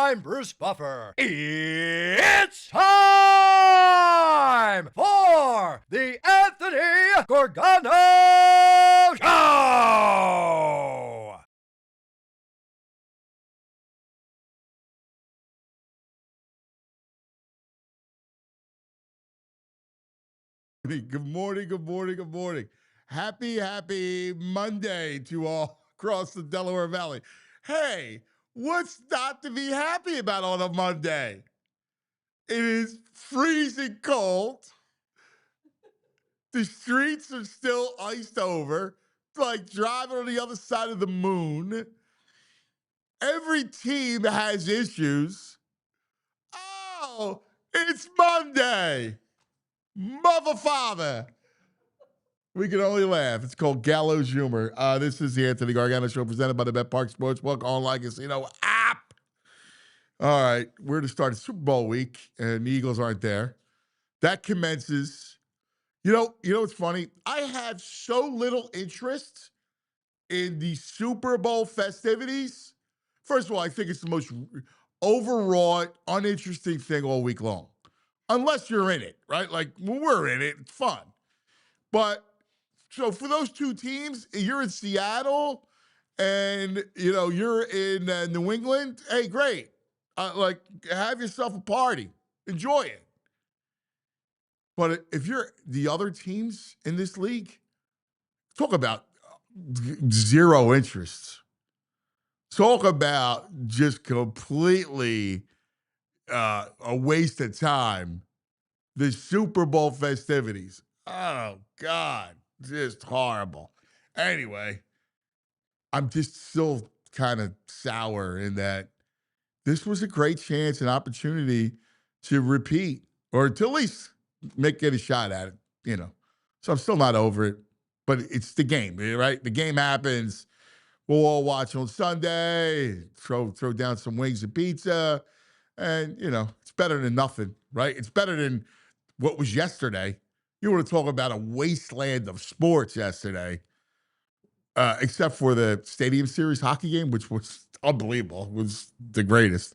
I'm Bruce Buffer. It's time for the Anthony Gorgano Show! Good morning, good morning, good morning. Happy Monday to all across the Delaware Valley. Hey, what's not to be happy about on a Monday? It is freezing cold. The streets are still iced over. It's like driving on the other side of the moon. Every team has issues. Oh, it's Monday. Mother father. We can only laugh. It's called Gallows Humor. This is the Anthony Gargano Show presented by the Bet Park Sportsbook online casino app. All right, we're to start Super Bowl week, and the Eagles aren't there. That commences. You know what's funny? I have so little interest in the Super Bowl festivities. First of all, I think it's the most overwrought, uninteresting thing all week long. Unless you're in it, right? Like, when we're in it, it's fun. But so for those two teams, you're in Seattle and, you're in New England. Hey, great. Have yourself a party. Enjoy it. But if you're the other teams in this league, talk about zero interest. Talk about just completely a waste of time. The Super Bowl festivities. Oh, God. Just horrible. Anyway, I'm just still kind of sour in that this was a great chance and opportunity to repeat or to at least get a shot at it. So I'm still not over it, but it's the game, right? The game happens. We'll all watch on Sunday, throw down some wings and pizza, and, it's better than nothing, right? It's better than what was yesterday. You want to talk about a wasteland of sports yesterday, except for the Stadium Series hockey game, which was unbelievable. It was the greatest.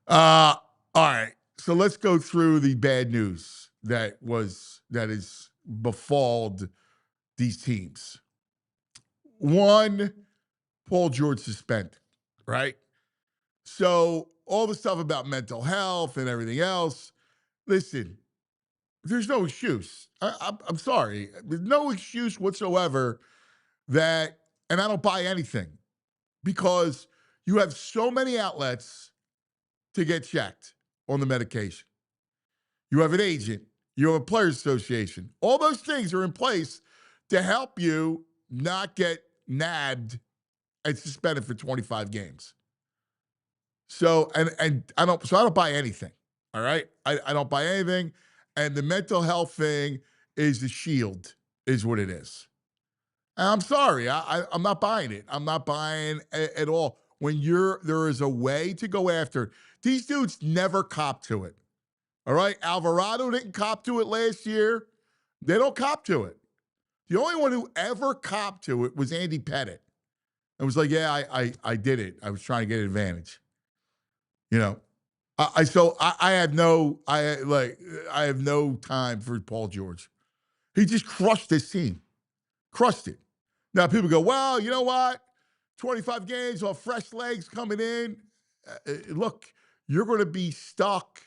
All right. So let's go through the bad news that is befalled these teams. One, Paul George suspended, right? So all the stuff about mental health and everything else, listen, there's no excuse. I'm sorry. There's no excuse whatsoever that, and I don't buy anything because you have so many outlets to get checked on the medication. You have an agent. You have a players association. All those things are in place to help you not get nabbed and suspended for 25 games. So, and I don't buy anything. All right. I don't buy anything. And the mental health thing is the shield, is what it is. And I'm sorry. I'm not buying it. I'm not buying at all. When there is a way to go after, these dudes never cop to it. All right. Alvarado didn't cop to it last year. They don't cop to it. The only one who ever copped to it was Andy Pettit. It was like, yeah, I did it. I was trying to get an advantage. I have no time for Paul George. He just crushed this team. Crushed it. Now people go, well, you know what? 25 games on fresh legs coming in. Look, you're going to be stuck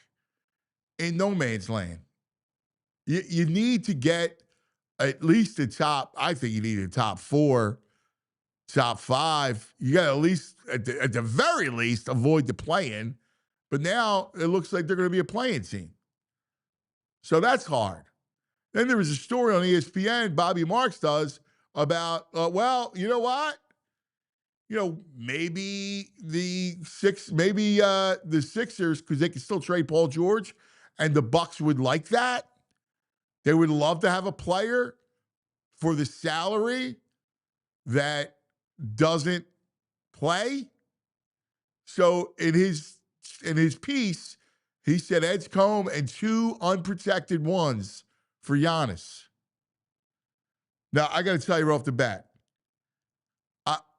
in no man's land. You need to get at least the top. I think you need a top 4, top 5. You got to at least, at the very least, avoid the play-in. But now it looks like they're going to be a playing team. So that's hard. Then there was a story on ESPN, Bobby Marks does, about, well, you know what? Maybe the Sixers, because they can still trade Paul George, and the Bucks would like that. They would love to have a player for the salary that doesn't play. So in his piece, he said Edgecombe and 2 unprotected ones for Giannis. Now, I got to tell you right off the bat,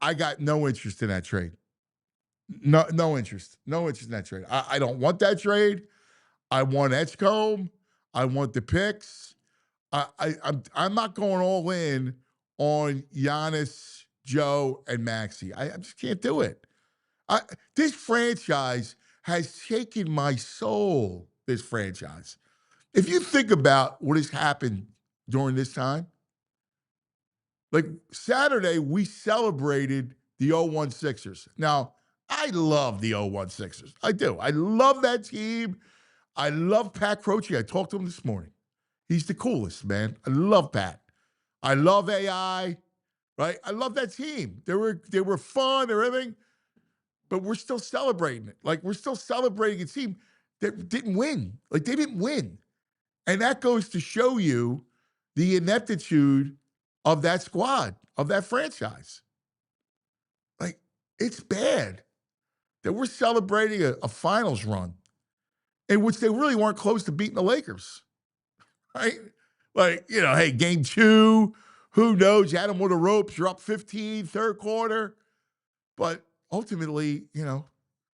I got no interest in that trade. No interest. No interest in that trade. I don't want that trade. I want Edgecombe. I want the picks. I'm not going all in on Giannis, Joe, and Maxey. I just can't do it. This franchise has taken my soul. This franchise. If you think about what has happened during this time, like Saturday, we celebrated the 0-1 Sixers. Now, I love the 0-1 Sixers. I do. I love that team. I love Pat Croce. I talked to him this morning. He's the coolest, man. I love Pat. I love AI, right? I love that team. They were fun and everything, but we're still celebrating it. Like, we're still celebrating a team that didn't win. Like, they didn't win. And that goes to show you the ineptitude of that squad, of that franchise. Like, it's bad that we're celebrating a finals run in which they really weren't close to beating the Lakers, right? Like, hey, game 2, who knows? You had them on the ropes. You're up 15, third quarter. But ultimately,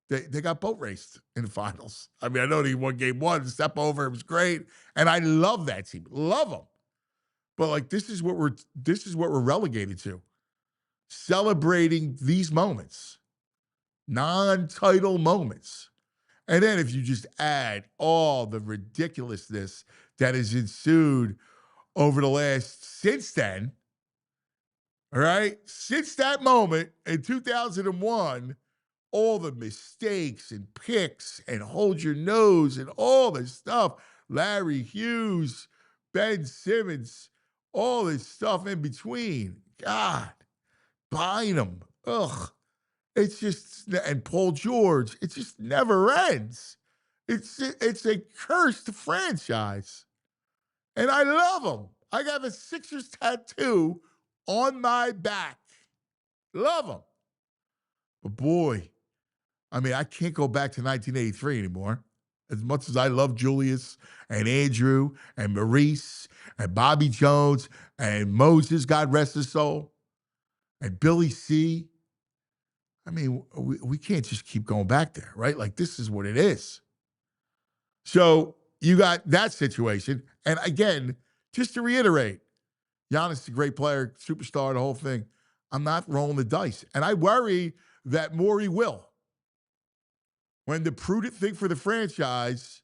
they got boat raced in the finals. I mean, I know they won game 1, step over. It was great. And I love that team. Love them. But like, this is what we're relegated to. Celebrating these moments, non-title moments. And then if you just add all the ridiculousness that has ensued over the since then, all right, since that moment in 2001, all the mistakes and picks and hold your nose and all this stuff, Larry Hughes, Ben Simmons, all this stuff in between. God, Bynum, ugh. It's just, and Paul George, it just never ends. It's a cursed franchise. And I love them. I got a Sixers tattoo on my back. Love them. But boy, I mean, I can't go back to 1983 anymore. As much as I love Julius and Andrew and Maurice and Bobby Jones and Moses, God rest his soul, and Billy C. I mean, we can't just keep going back there, right? Like, this is what it is. So you got that situation. And again, just to reiterate, Giannis is a great player, superstar, the whole thing. I'm not rolling the dice. And I worry that Morey will. When the prudent thing for the franchise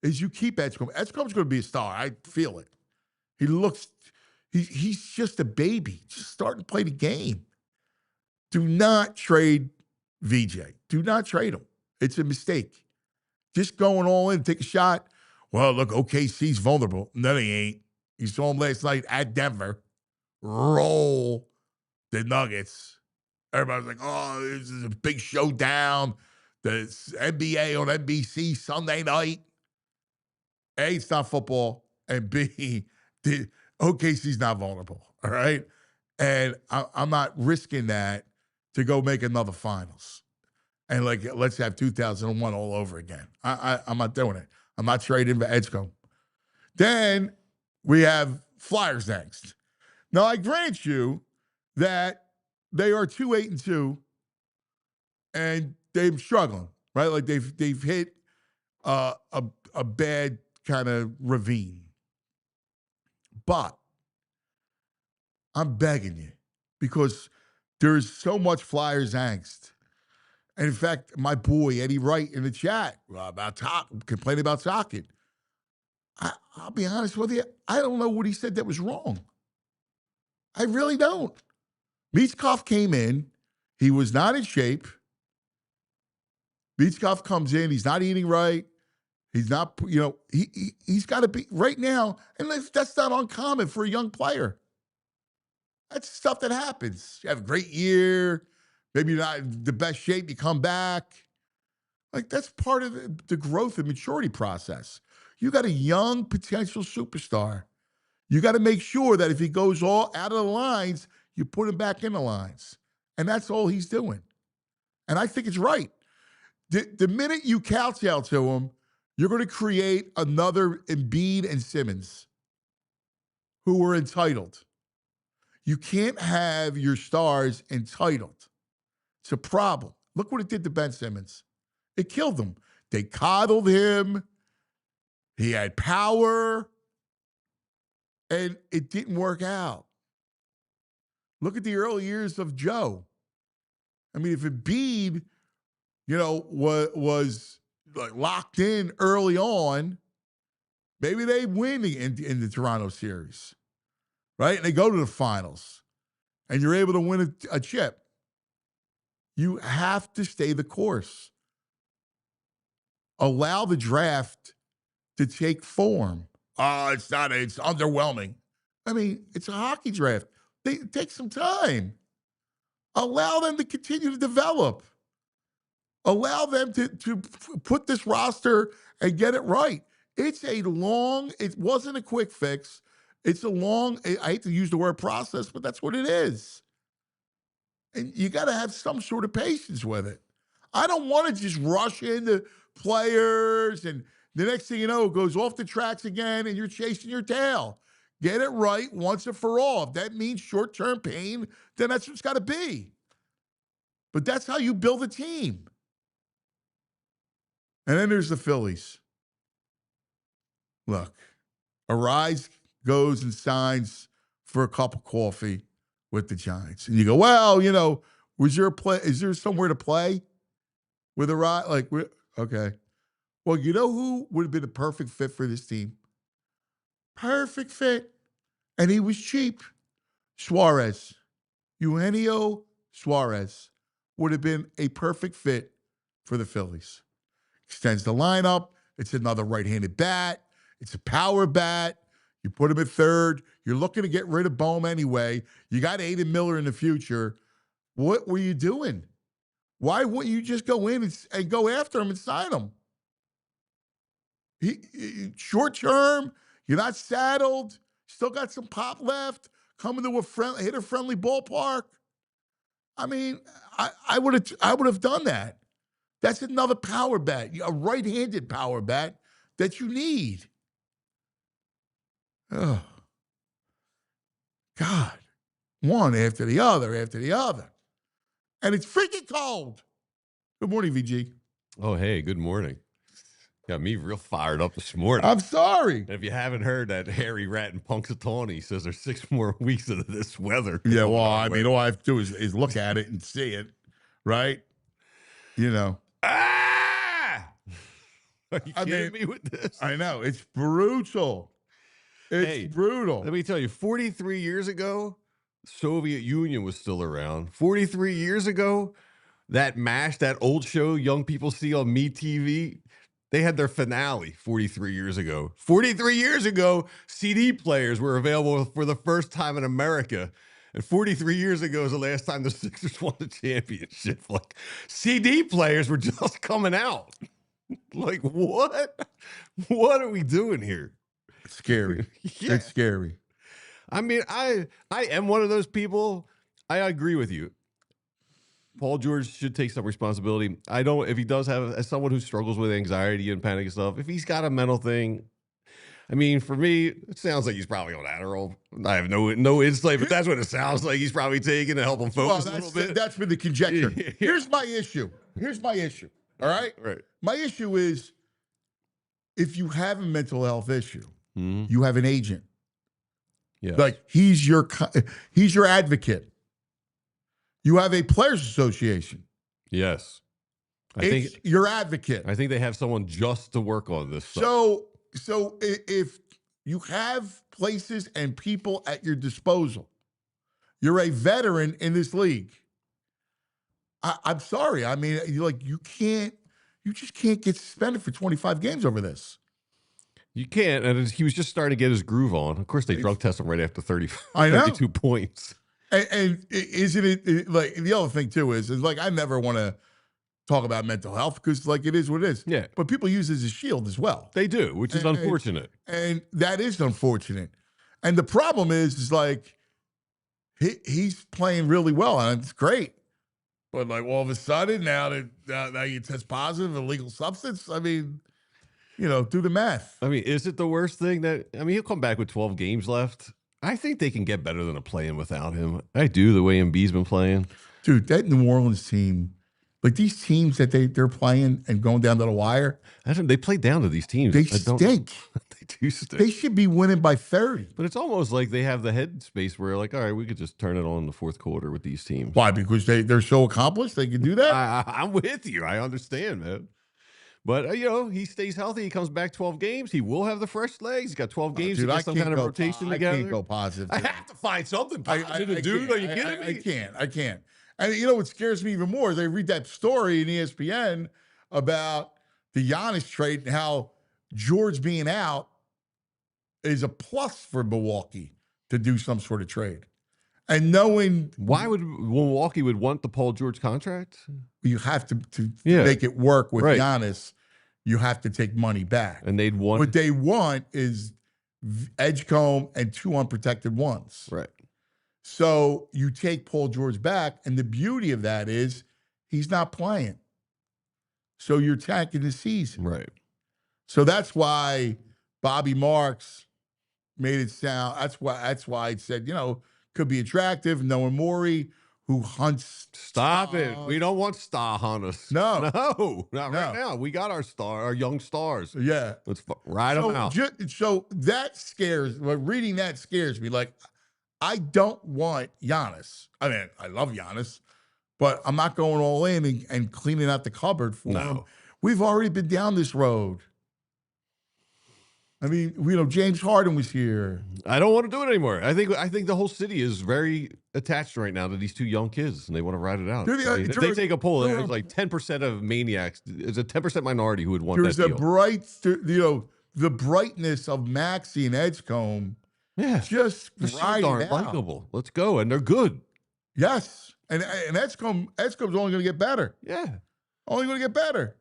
is you keep Edgecombe. Edgecombe's going to be a star. I feel it. He's just a baby, just starting to play the game. Do not trade VJ. Do not trade him. It's a mistake. Just going all in, take a shot. Well, look, OKC's vulnerable. No, they ain't. You saw him last night at Denver. Roll the Nuggets. Everybody's like, oh, this is a big showdown. The NBA on NBC Sunday night. A, it's not football. And B, the OKC's not vulnerable. All right? And I'm not risking that to go make another finals. And like, let's have 2001 all over again. I'm not doing it. I'm not trading for Edgecombe. Then we have Flyers next. Now, I grant you that they are 2-8-2, and they're struggling, right? Like they've hit a bad kind of ravine. But I'm begging you, because there's so much Flyers angst. And in fact, my boy Eddie Wright in the chat about complaining about Socket. I'll be honest with you, I don't know what he said that was wrong. I really don't. Michkov came in. He was not in shape. Michkov comes in. He's not eating right. He's not, he's got to be right now. And that's not uncommon for a young player. That's stuff that happens. You have a great year. Maybe you're not in the best shape. You come back. Like, that's part of the growth and maturity process. You got a young potential superstar. You got to make sure that if he goes all out of the lines, you put him back in the lines. And that's all he's doing. And I think it's right. The minute you kowtow to him, you're going to create another Embiid and Simmons who are entitled. You can't have your stars entitled. It's a problem. Look what it did to Ben Simmons. It killed him. They coddled him. He had power, and it didn't work out. Look at the early years of Joe. I mean, if Embiid, was like locked in early on, maybe they win in the Toronto series, right? And they go to the finals, and you're able to win a chip. You have to stay the course. Allow the draft to take form. It's underwhelming. I mean, it's a hockey draft. Take some time. Allow them to continue to develop. Allow them to put this roster and get it right. It wasn't a quick fix. It's a long, I hate to use the word process, but that's what it is. And you got to have some sort of patience with it. I don't want to just rush into players and the next thing you know, it goes off the tracks again and you're chasing your tail. Get it right once and for all. If that means short-term pain, then that's what it's got to be. But that's how you build a team. And then there's the Phillies. Look, Arise goes and signs for a cup of coffee with the Giants. And you go, well, is there somewhere to play with Arise? Okay. Well, you know who would have been a perfect fit for this team? Perfect fit. And he was cheap. Suárez. Eugenio Suárez would have been a perfect fit for the Phillies. Extends the lineup. It's another right-handed bat. It's a power bat. You put him at third. You're looking to get rid of Bohm anyway. You got Aiden Miller in the future. What were you doing? Why wouldn't you just go in and go after him and sign him? Short term, you're not saddled, still got some pop left, coming to a hitter-friendly ballpark. I mean, I would have done that. That's another power bat, a right-handed power bat that you need. Oh, God. One after the other. And it's freaking cold. Good morning, VG. Oh, hey, good morning. Got me real fired up this morning. I'm sorry. And if you haven't heard that Harry Rat and Punxsutawney says there's 6 more weeks of this weather. Yeah, well, I mean, all I have to do is look at it and see it, right? Ah! Are you kidding me with this? I know. It's brutal. It's brutal. Let me tell you, 43 years ago, Soviet Union was still around. 43 years ago, that MASH, that old show young people see on MeTV, they had their finale 43 years ago. 43 years ago, CD players were available for the first time in America. And 43 years ago is the last time the Sixers won the championship. Like, CD players were just coming out. Like, what? What are we doing here? It's scary. Yeah. It's scary. I mean, I am one of those people. I agree with you. Paul George should take some responsibility. If he does have, as someone who struggles with anxiety and panic and stuff, if he's got a mental thing, I mean, for me, it sounds like he's probably on Adderall. I have no insight, but that's what it sounds like. He's probably taking to help him focus a little bit. That's been the conjecture. Yeah. Here's my issue. All right? Right. My issue is if you have a mental health issue, you have an agent. Yeah. Like he's your advocate. You have a players association. Yes. It's your advocate. I think they have someone just to work on this stuff. So if you have places and people at your disposal, you're a veteran in this league. I'm sorry. I mean, you just can't get suspended for 25 games over this. You can't. And he was just starting to get his groove on. Of course, they drug test him right after 32 points. And isn't it like the other thing too is like I never want to talk about mental health because like it is what it is. Yeah. But people use it as a shield as well. They do, which is unfortunate. And that is unfortunate. And the problem is like he's playing really well and it's great. But like all of a sudden now you test positive, illegal substance. I mean, do the math. I mean, is it the worst thing he'll come back with 12 games left. I think they can get better than a play-in without him. I do, the way Embiid's been playing. Dude, that New Orleans team Like these teams that they're playing and going down to the wire, They play down to these teams. they stink. They do stink. They should be winning by 30. But it's almost like they have the head space where, like, all right, we could just turn it on in the fourth quarter with these teams. Why? Because they're so accomplished they can do that? I'm with you. I understand, man. But, he stays healthy. He comes back 12 games. He will have the fresh legs. He's got 12 games. Dude, He gets some kind of rotation together. I can't go positive. I have to find something positive to do. Are you kidding me? I can't. And what scares me even more is I read that story in ESPN about the Giannis trade and how George being out is a plus for Milwaukee to do some sort of trade. And knowing why would Milwaukee would want the Paul George contract? You have to make it work with Giannis, you have to take money back. And they'd want what they want is Edgecombe and 2 unprotected ones. Right. So you take Paul George back, and the beauty of that is he's not playing. So you're tanking the season. Right. So that's why Bobby Marks made it sound, that's why it said, could be attractive, knowing Maury, who hunts. Stop it. We don't want star hunters. No, not right now. We got our young stars. Yeah. Let's ride them out. So that scares, reading that scares me. Like, I don't want Giannis. I mean, I love Giannis, but I'm not going all in and cleaning out the cupboard for him. We've already been down this road. I mean, James Harden was here. I don't want to do it anymore. I think the whole city is very attached right now to these 2 young kids, and they want to ride it out. If they take a poll, there's like 10% of maniacs. There's a 10% minority who would want that deal. The brightness of Maxey and Edgecombe. Yeah, just ride it out. Likable. Let's go, and they're good. Yes, and Edgecombe's only going to get better. Yeah, only going to get better.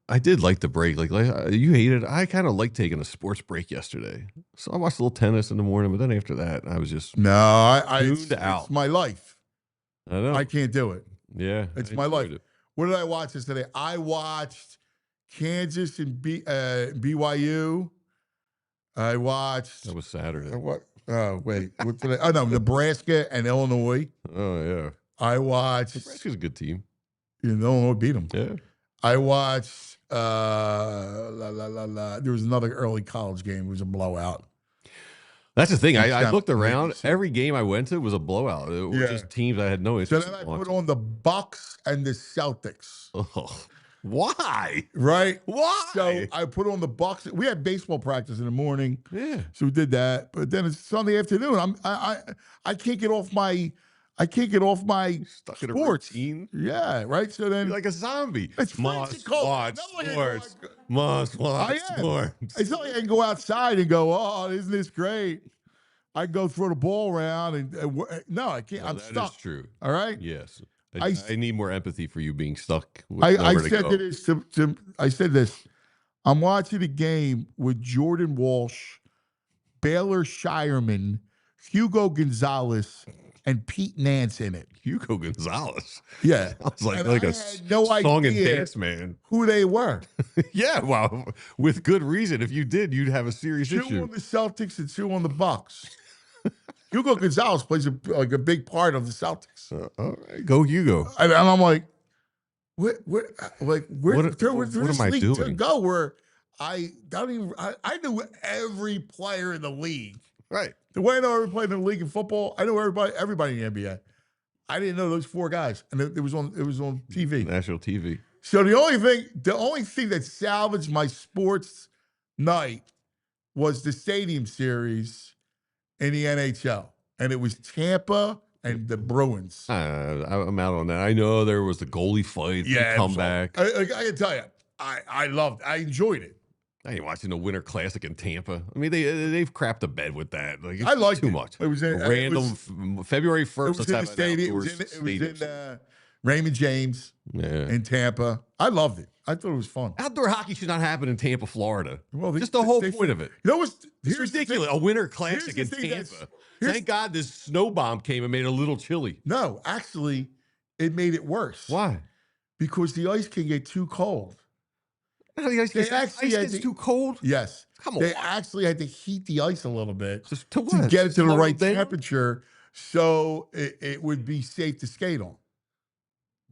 I did like the break. Like you hated it. I kind of liked taking a sports break yesterday. So I watched a little tennis in the morning, but then after that, I was just tuned out. It's my life. I know. I can't do it. Yeah, it's my life. What did I watch yesterday? I watched Kansas and BYU. I watched. That was Saturday. What? Oh wait. What did I? Oh no, Nebraska and Illinois. Oh yeah. I watched. Nebraska's a good team. Illinois beat them. Yeah. I watched. There was another early college game. It was a blowout. That's the thing. I looked around. Every game I went to was a blowout. It was just teams I had no interest. So then I put on the Bucks and the Celtics. Oh, why? Right? Why? So I put on the Bucks. We had baseball practice in the morning. Yeah. So we did that. But then it's Sunday afternoon. I can't get off my. Stuck sports. In a routine. Yeah, right. So then, you're like a zombie. It's must watch sports. Must watch sports. It's not like I can go outside and go, "Oh, isn't this great?" I can go throw the ball around and no, I can't. I'm stuck. That is true. All right. Yes, I need more empathy for you being stuck. I said this. I'm watching a game with Jordan Walsh, Baylor Shireman, Hugo Gonzalez, and Pete Nance in it. Hugo Gonzalez. Yeah. I was like a song and dance man. Who they were. Yeah, well, with good reason. If you did, you'd have a serious issue. 2 on the Celtics and 2 on the Bucks. Hugo Gonzalez plays a big part of the Celtics. All right, go Hugo. And I'm like, where what am I doing? To go where I knew every player in the league. Right. The way I know every player in the league in football, I know everybody in the NBA. I didn't know those 4 guys, and it was on TV, national TV. So the only thing that salvaged my sports night was the Stadium Series in the NHL, and it was Tampa and the Bruins. I'm out on that. I know there was the goalie fight, the comeback. I can tell you, I enjoyed it. I ain't watching the Winter Classic in Tampa. I mean, they've crapped the bed with that. Like, I liked too it. much. It was random February 1st. It was in the stadium. It was in Raymond James in Tampa. I loved it. I thought it was fun. Outdoor hockey should not happen in Tampa, Florida. Well, just the whole point of it. You know what's it's ridiculous? A Winter Classic in Tampa. Thank God this snow bomb came and made it a little chilly. No, actually, it made it worse. Why? Because the ice can get too cold. No, the ice gets too cold? Yes. Come on. They actually had to heat the ice a little bit to get it to the right temperature so it would be safe to skate on.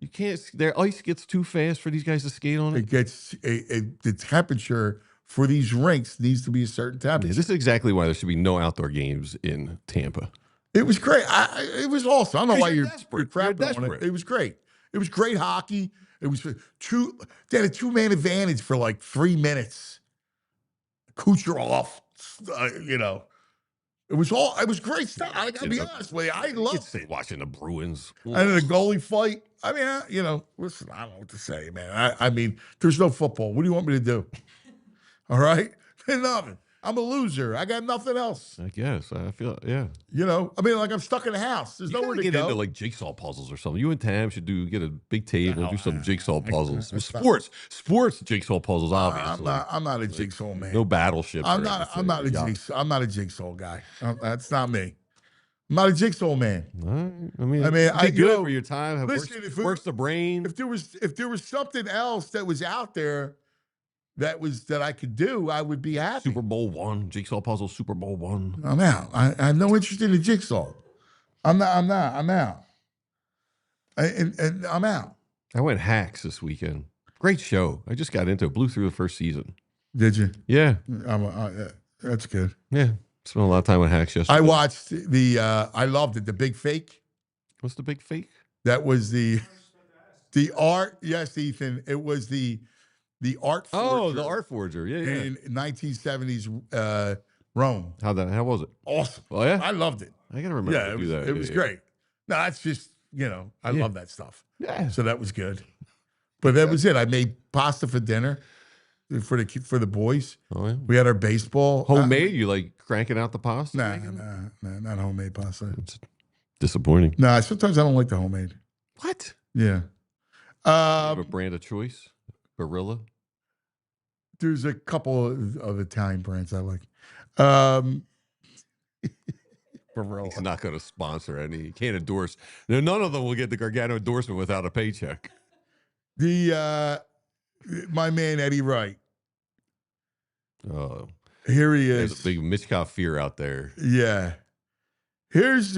You can't. Their ice gets too fast for these guys to skate on It it. gets the temperature for these rinks needs to be a certain Yeah, temperature. this is exactly why there should be no outdoor games in Tampa. It was great. It was awesome. I don't know why you're desperate. crapping You're on it. desperate. It was great. It was great hockey. It was true. They had a 2-man advantage for like 3 minutes. Kucherov, you know. It was great stuff. I gotta be honest with you. I You could love say watching the Bruins. and then the goalie fight. I mean, listen, I don't know what to say, man. I mean, there's no football. What do you want me to do? All right? Nothing. I'm a loser. I got nothing else. I guess. I feel, yeah. I mean, like I'm stuck in the house. There's You nowhere gotta to get go. into like jigsaw puzzles or something. You and Tam should get a big table, No, do some jigsaw puzzles. that's not- Sports jigsaw puzzles, obviously. I'm not a jigsaw man. No battleships. I'm or not. anything. I'm not a Yeah. jigsaw. I'm not a jigsaw guy. That's not me. I'm not a jigsaw man. All right. I mean, I good go- for your time. listen, Works the brain. If there was something else that was out there that I could do, I would be happy. Super Bowl I, jigsaw puzzle, Super Bowl I. I'm out. I have no interest in the jigsaw. I'm out. And I'm out. I went Hacks this weekend. Great show. I just got into it. Blew through the first season. Did you? Yeah. That's good. Yeah. Spent a lot of time with Hacks yesterday. I watched I loved it. The Big Fake. What's the big fake? That was the art. Yes, Ethan. It was the art. Oh, forger the art forger. Yeah, yeah. in 1970s Rome. How was it? Awesome. Oh, yeah? I loved it. I got to remember Yeah, to it do was, that. it was great. No, that's just I Yeah. love that stuff. Yeah. So that was good. But that was it. I made pasta for dinner for the boys. Oh, yeah. We had our baseball. Homemade? You like cranking out the pasta? Nah, not homemade pasta. It's disappointing. Nah, sometimes I don't like the homemade. What? Yeah. You have a brand of choice? Barilla? There's a couple of Italian brands I like. Barilla. He's not going to sponsor any. He can't endorse. None of them will get the Gargano endorsement without a paycheck. My man Eddie Wright. Oh, Here he there's is. a big Michkov fear out there. Yeah. Here's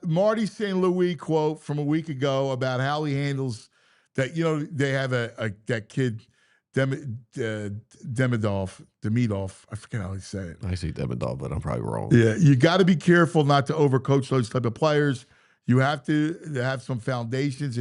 Marty St. Louis quote from a week ago about how he handles that. They have that kid, Demidov. I forget how he say it. I say Demidov, but I'm probably wrong. Yeah, you got to be careful not to overcoach those type of players. You have to have some foundations.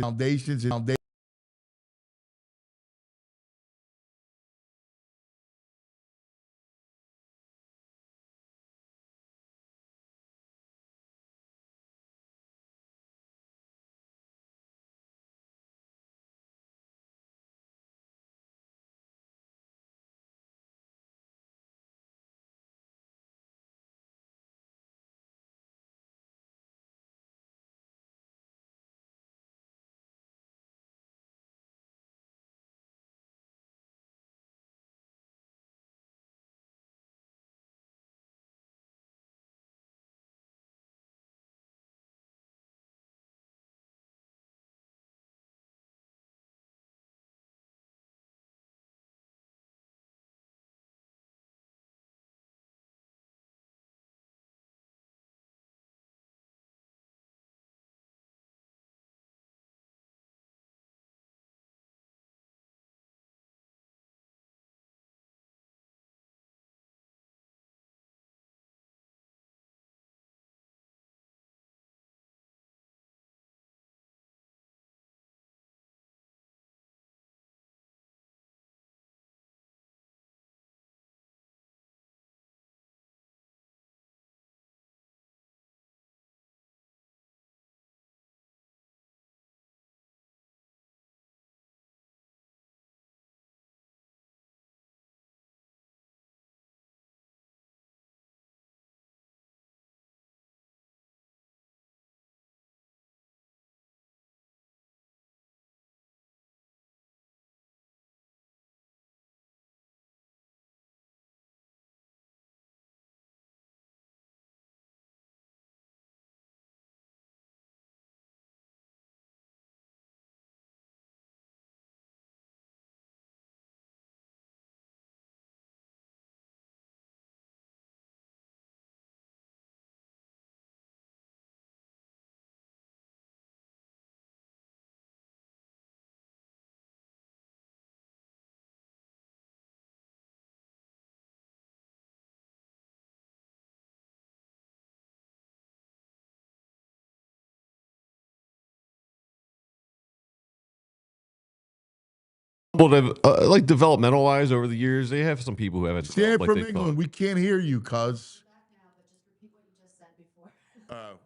like developmental wise over the years, they have some people who haven't. Stand like from they England. thought. We can't hear you, cuz.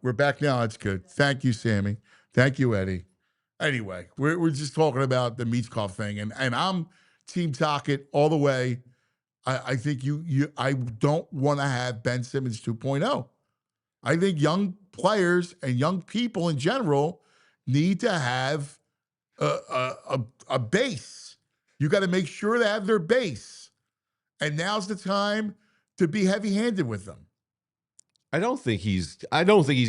We're back now. That's good. Thank you, Sammy. Thank you, Eddie. Anyway, we're just talking about the Michkov thing, and I'm Team Tocchet all the way. I think I don't want to have Ben Simmons 2.0. I think young players and young people in general need to have a base. You got to make sure they have their base, and now's the time to be heavy-handed with them. I don't think he's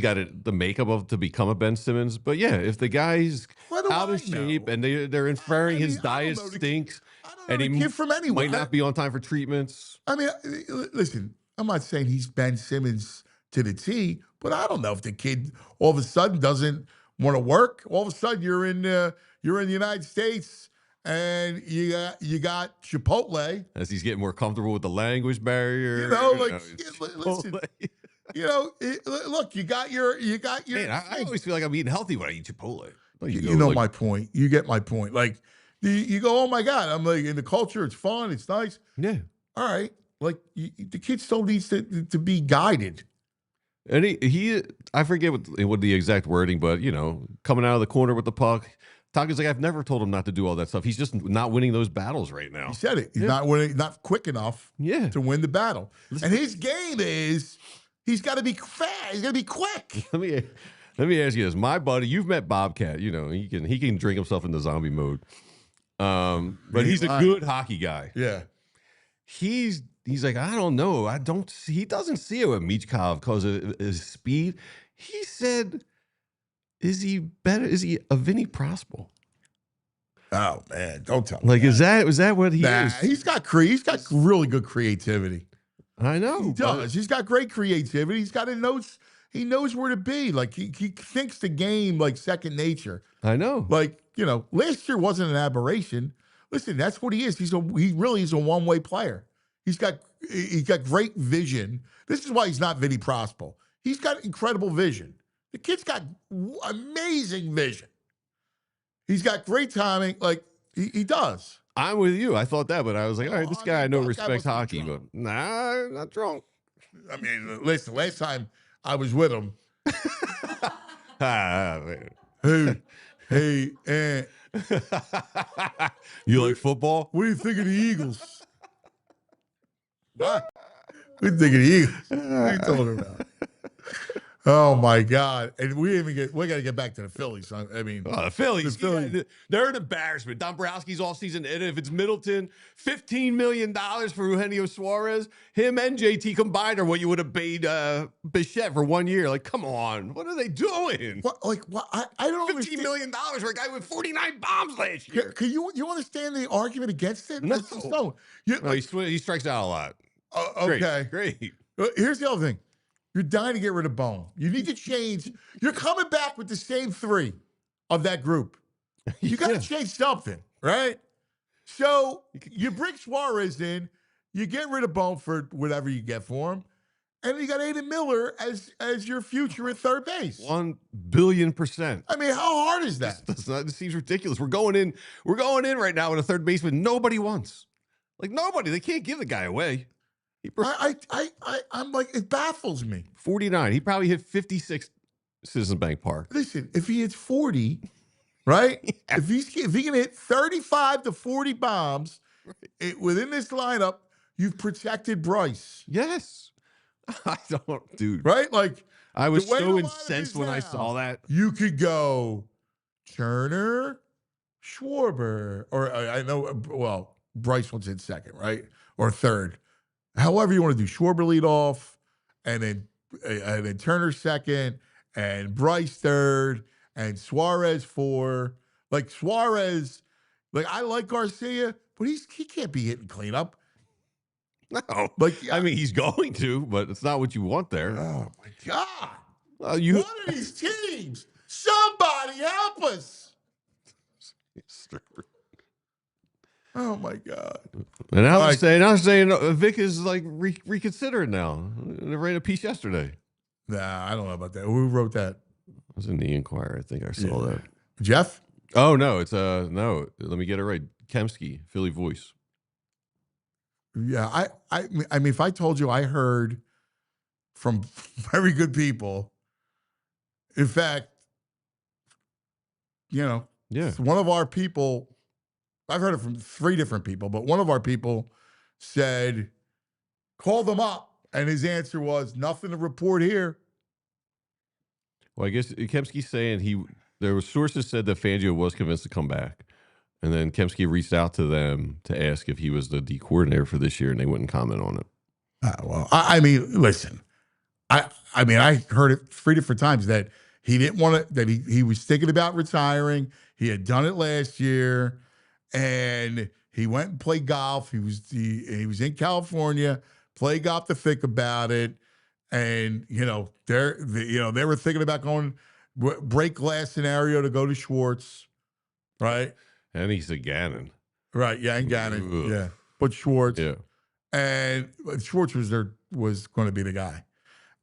got the makeup to become a Ben Simmons. But yeah, if the guy's out of shape and they're inferring his diet stinks, and he might not be on time for treatments. I mean, listen, I'm not saying he's Ben Simmons to the T, but I don't know if the kid all of a sudden doesn't want to work. All of a sudden you're in the United States and you got Chipotle. As he's getting more comfortable with the language barrier. Listen. Look, you got your. Man, I always feel like I'm eating healthy when I eat Chipotle. You know my point. You get my point. Like you go, oh my God, I'm like in the culture. It's fun. It's nice. Yeah. All right. Like the kid still needs to be guided. And he I forget what the exact wording, but coming out of the corner with the puck. Tocchet's like, I've never told him not to do all that stuff. He's just not winning those battles right now. He said it. He's not winning, not quick enough to win the battle. And his game is he's got to be fast. He's got to be quick. Let me ask you this. My buddy, you've met Bobcat. He can drink himself into zombie mode. But he's a good hockey guy. Yeah. He's like, I don't know. He doesn't see it with Michkov because of his speed. He said, is he better? Is he a Vinny Prospal? Oh man, don't tell me. Is that what he is? He's got really good creativity. I know. He does. He's got great creativity. He knows where to be. Like he thinks the game like second nature. I know. Last year wasn't an aberration. Listen, that's what he is. He really is a one-way player. He's got great vision. This is why he's not Vinny Prospal. He's got incredible vision. The kid's got amazing vision. He's got great timing. Like, he does. I'm with you. I thought that, but I was like, all right, this guy I know respects hockey, but nah, not drunk. I mean, listen, last time I was with him. Hey, you like football? What do you think of the Eagles? What? What do you think of the Eagles? What are you talking about? Oh my God! And we got to get back to the Phillies. I mean, the Phillies, they're an embarrassment. Dombrowski's offseason, and if it's Middleton, $15 million for Eugenio Suárez, him and JT combined are what you would have paid Bichette for 1 year. Like, come on, what are they doing? What? I don't understand. $15 million for a guy with 49 bombs last year. Can you understand the argument against it? No. He strikes out a lot. Okay, great. Here's the other thing. You're dying to get rid of Bone. You need to change. You're coming back with the same three of that group. You got to change something, right? So you bring Suárez in, you get rid of Bone for whatever you get for him, and you got Aiden Miller as your future at third base. 1 billion%. I mean, how hard is that? This seems ridiculous. We're going in right now with a third baseman nobody wants. Like nobody. They can't give the guy away. I'm like, it baffles me. 49. He probably hit 56 Citizen Bank Park. Listen, if he hits 40, right? Yeah. If he can hit 35 to 40 bombs within this lineup, you've protected Bryce. Yes. I don't, dude. Right? Like, I was so incensed when I saw that. You could go Turner, Schwarber, or I know, well, Bryce wants in second, right? Or third. However you want to do, Schwarber lead off, and then Turner second, and Bryce third, and Suárez four. Like Suárez, like I like Garcia, but he can't be hitting cleanup. No, I mean he's going to, but it's not what you want there. Oh my God! One of these teams, somebody help us! Oh my God! And I was saying, Vic is like reconsidering now. They ran a piece yesterday. Nah, I don't know about that. Who wrote that? It was in the Inquirer. I think I saw that. Jeff? Oh no, it's no. Let me get it right. Kemsky, Philly voice. Yeah, I mean, if I told you I heard from very good people, in fact, Yeah. one of our people, I've heard it from 3 different people, but one of our people said, call them up. And his answer was, nothing to report here. Well, I guess Kemsky's saying there were sources said that Fangio was convinced to come back. And then Kemsky reached out to them to ask if he was the D coordinator for this year, and they wouldn't comment on it. Well, I mean, listen, I mean, I heard it 3 different times that he didn't want to, that he was thinking about retiring. He had done it last year, and he went and played golf. He was in California, played golf to think about it, and they were thinking about going break glass scenario to go to Schwartz, right? And he's a Gannon. Right, yeah, and Gannon, yeah, but Schwartz, Yeah. and Schwartz was going to be the guy.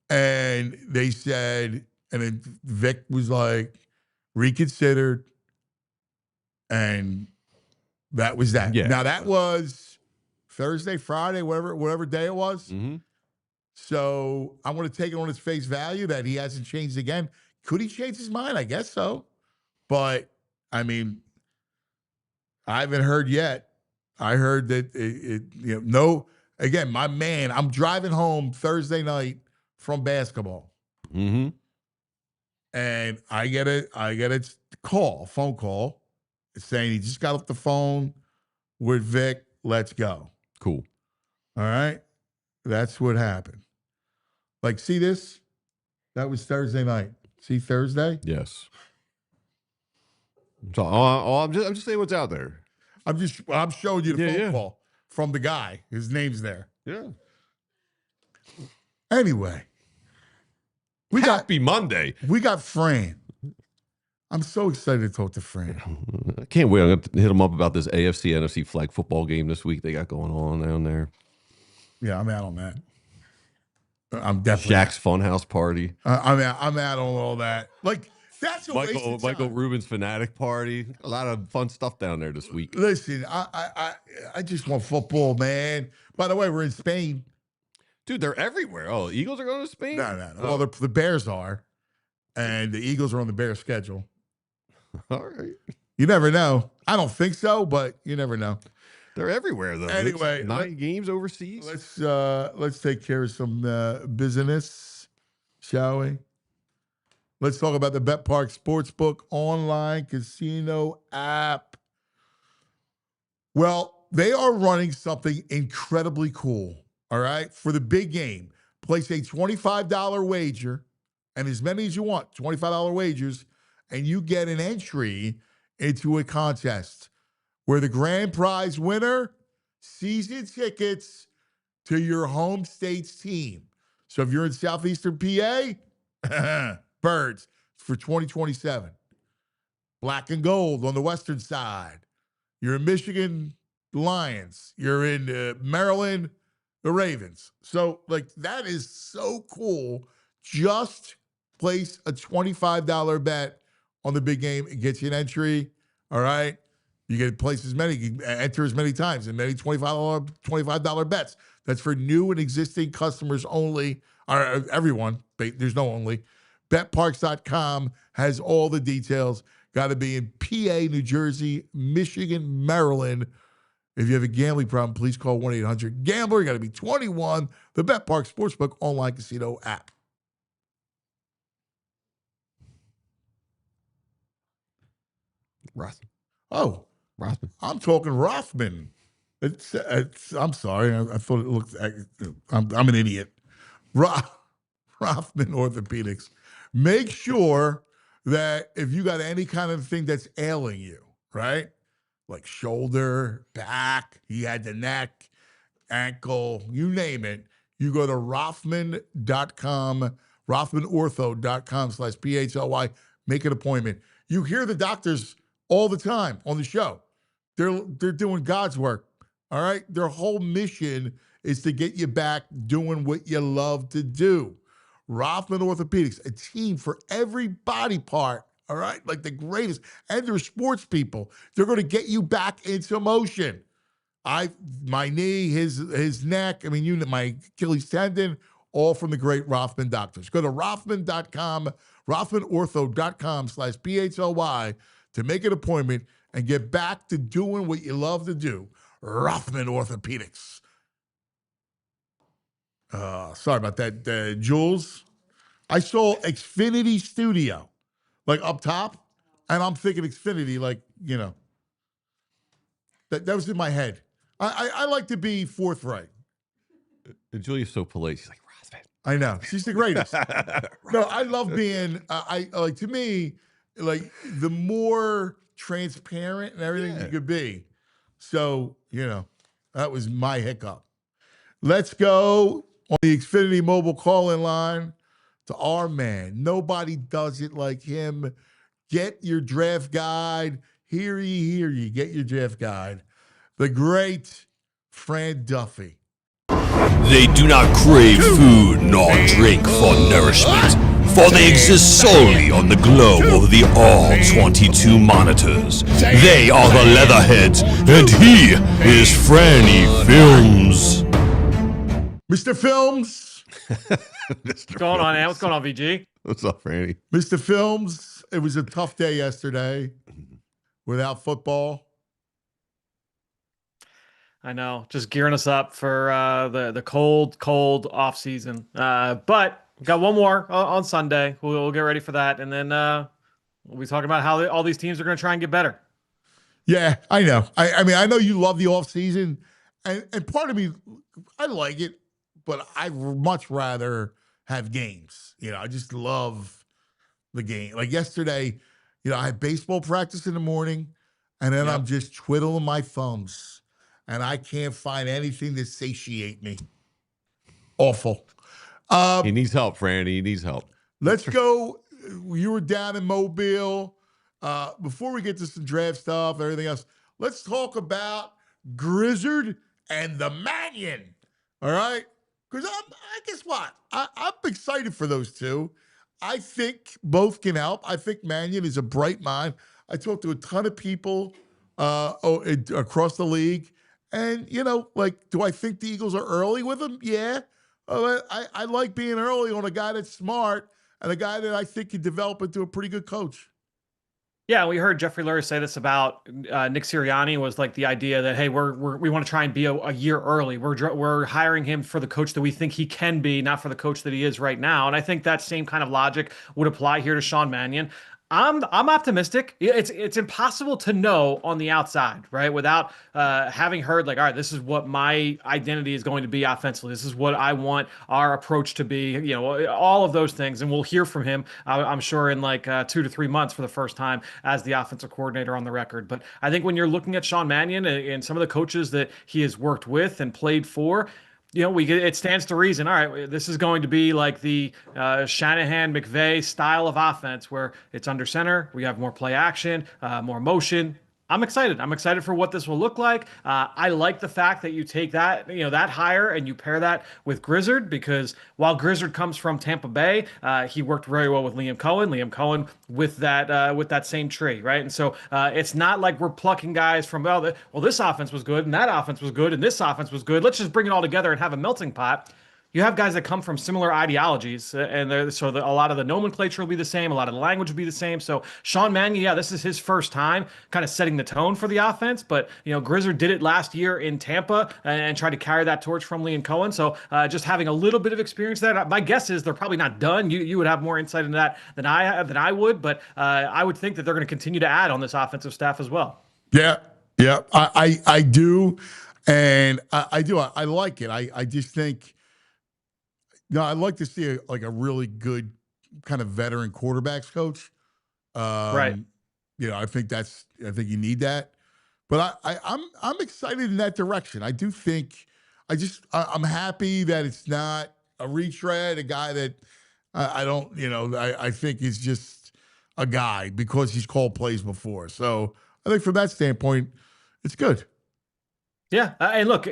And they said, and then Vic was like, reconsidered. And that was that. Yeah. Now, that was Thursday, Friday, whatever day it was. Mm-hmm. So I'm going to take it on its face value that he hasn't changed again. Could he change his mind? I guess so. But, I mean, I haven't heard yet. I heard that again, my man, I'm driving home Thursday night from basketball. Mm-hmm. And I get a phone call saying he just got off the phone with Vic. Let's go. Cool. All right. That's what happened. Like, see this? That was Thursday night. See Thursday? Yes. So I'm just saying what's out there. I'm showing you the phone Yeah. call from the guy. His name's there. Yeah. Anyway. Happy Monday. We got Fran. I'm so excited to talk to Fran. I can't wait. I'm going to hit him up about this AFC, NFC flag football game this week they got going on down there. Yeah, I'm out on that. I'm definitely Shaq's Funhouse Party. I'm out on all that. Like, that's a waste of time. Michael Rubin's Fanatic Party. A lot of fun stuff down there this week. Listen, I just want football, man. By the way, we're in Spain. Dude, they're everywhere. Oh, Eagles are going to Spain? No. Well, the Bears are, and the Eagles are on the Bears schedule. All right. You never know. I don't think so, but you never know. They're everywhere, though. Anyway, 9 games overseas. Let's take care of some business, shall we? Let's talk about the Bet Park Sportsbook online casino app. Well, they are running something incredibly cool, all right? For the big game, place a $25 wager, and as many as you want, $25 wagers, and you get an entry into a contest where the grand prize winner, season tickets to your home state's team. So if you're in Southeastern PA, Birds for 2027. Black and gold on the western side. You're in Michigan, Lions. You're in Maryland, the Ravens. So, like, that is so cool. Just place a $25 bet on the big game. It gets you an entry, all right? You get to place as many, you enter as many times, and many $25 bets. That's for new and existing customers only, or everyone. There's no only. BetParks.com has all the details. Got to be in PA, New Jersey, Michigan, Maryland. If you have a gambling problem, please call 1-800-GAMBLER. You got to be 21. The Bet Park Sportsbook online casino app. Rothman. Oh, Rothman. I'm talking Rothman. It's I'm sorry. I thought it looked. I'm an idiot. Rothman Orthopedics. Make sure that if you got any kind of thing that's ailing you, right? Like shoulder, back, he had the neck, ankle, you name it. You go to Rothman.com, RothmanOrtho.com/PHLY. Make an appointment. You hear the doctors all the time on the show. They're doing God's work, all right? Their whole mission is to get you back doing what you love to do. Rothman Orthopedics, a team for every body part, All right, like the greatest. And they're sports people. They're going to get you back into motion. My knee, his neck, my Achilles tendon, all from the great Rothman doctors. Go to Rothman.com, RothmanOrtho.com/PHLY to make an appointment and get back to doing what you love to do. Rothman Orthopedics. Sorry about that, Jules. I saw Xfinity Studio, like up top, and I'm thinking Xfinity, like, that was in my head. I like to be forthright. And Julia's so polite. She's like, Rothman. I know. She's the greatest. No, I love being, to me, like, the more transparent and everything you could be. So, that was my hiccup. Let's go on the Xfinity mobile call-in line to our man. Nobody does it like him. Get your draft guide. Hear ye. Get your draft guide. The great Fran Duffy. They do not crave food nor drink for nourishment, for they exist solely on the glow of the all-22 monitors. They are the Leatherheads, and he is Franny Films. Mr. Films. What's going on, man? What's going on, VG? What's up, Franny? Mr. Films, it was a tough day yesterday without football. I know, just gearing us up for the cold off season. But we got one more on Sunday. We'll get ready for that, and then we'll be talking about how all these teams are going to try and get better. Yeah, I know. I know you love the off season, and part of me, I like it, but I'd much rather have games. I just love the game. Like yesterday, I had baseball practice in the morning, and then I'm just twiddling my thumbs. And I can't find anything to satiate me. Awful. He needs help, Franny. He needs help. Let's go. You were down in Mobile. Before we get to some draft stuff and everything else, let's talk about Grizzard and the Mannion. All right? Because I guess what? I'm excited for those two. I think both can help. I think Mannion is a bright mind. I talked to a ton of people across the league. And, do I think the Eagles are early with him? Yeah. I like being early on a guy that's smart and a guy that I think can develop into a pretty good coach. Yeah, we heard Jeffrey Lurie say this about Nick Sirianni, was like the idea that, hey, we want to try and be a year early. We're hiring him for the coach that we think he can be, not for the coach that he is right now. And I think that same kind of logic would apply here to Sean Mannion. I'm optimistic. It's impossible to know on the outside, right? Without having heard, like, all right, this is what my identity is going to be offensively. This is what I want our approach to be, all of those things. And we'll hear from him, I'm sure, in like 2 to 3 months for the first time as the offensive coordinator on the record. But I think when you're looking at Sean Mannion and some of the coaches that he has worked with and played for, it stands to reason. All right, this is going to be like the Shanahan McVay style of offense where it's under center. We have more play action, more motion. I'm excited. I'm excited for what this will look like. I like the fact that you take that, that hire and you pair that with Grizzard, because while Grizzard comes from Tampa Bay, he worked very well with Liam Cohen. Liam Cohen with that same tree, right? And so it's not like we're plucking guys from, this offense was good and that offense was good and this offense was good. Let's just bring it all together and have a melting pot. You have guys that come from similar ideologies, and a lot of the nomenclature will be the same, a lot of the language will be the same. So Sean Mannion, this is his first time kind of setting the tone for the offense, but Grizzard did it last year in Tampa and tried to carry that torch from Liam Cohen. So just having a little bit of experience there. My guess is they're probably not done. You would have more insight into that than I would, but I would think that they're going to continue to add on this offensive staff as well. Yeah, I do, and I do. I like it. I just think. No, I'd like to see a really good kind of veteran quarterbacks coach. Right. I think you need that. But I'm excited in that direction. I do think I'm happy that it's not a retread, a guy that I think is just a guy because he's called plays before. So I think from that standpoint, it's good. Yeah, and look,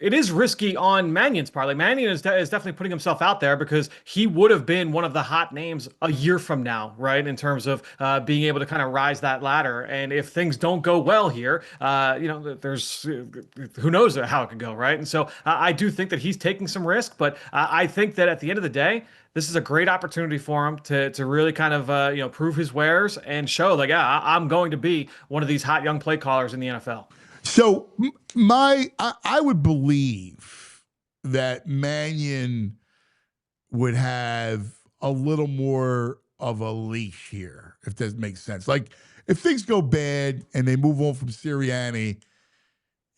it is risky on Mannion's part. Like Mannion is definitely putting himself out there because he would have been one of the hot names a year from now, right? In terms of being able to kind of rise that ladder. And if things don't go well here, there's who knows how it could go, right? And so I do think that he's taking some risk, but I think that at the end of the day, this is a great opportunity for him to really kind of prove his wares and show like, yeah, I'm going to be one of these hot young play callers in the NFL. So I would believe that Mannion would have a little more of a leash here, if that makes sense. Like if things go bad and they move on from Sirianni,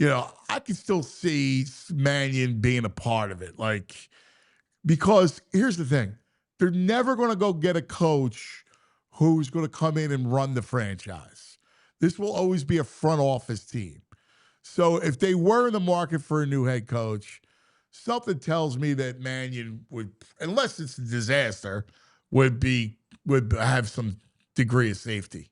I can still see Mannion being a part of it. Like, because here's the thing, they're never going to go get a coach who's going to come in and run the franchise. This will always be a front office team. So if they were in the market for a new head coach, something tells me that Mannion would, unless it's a disaster, would have some degree of safety.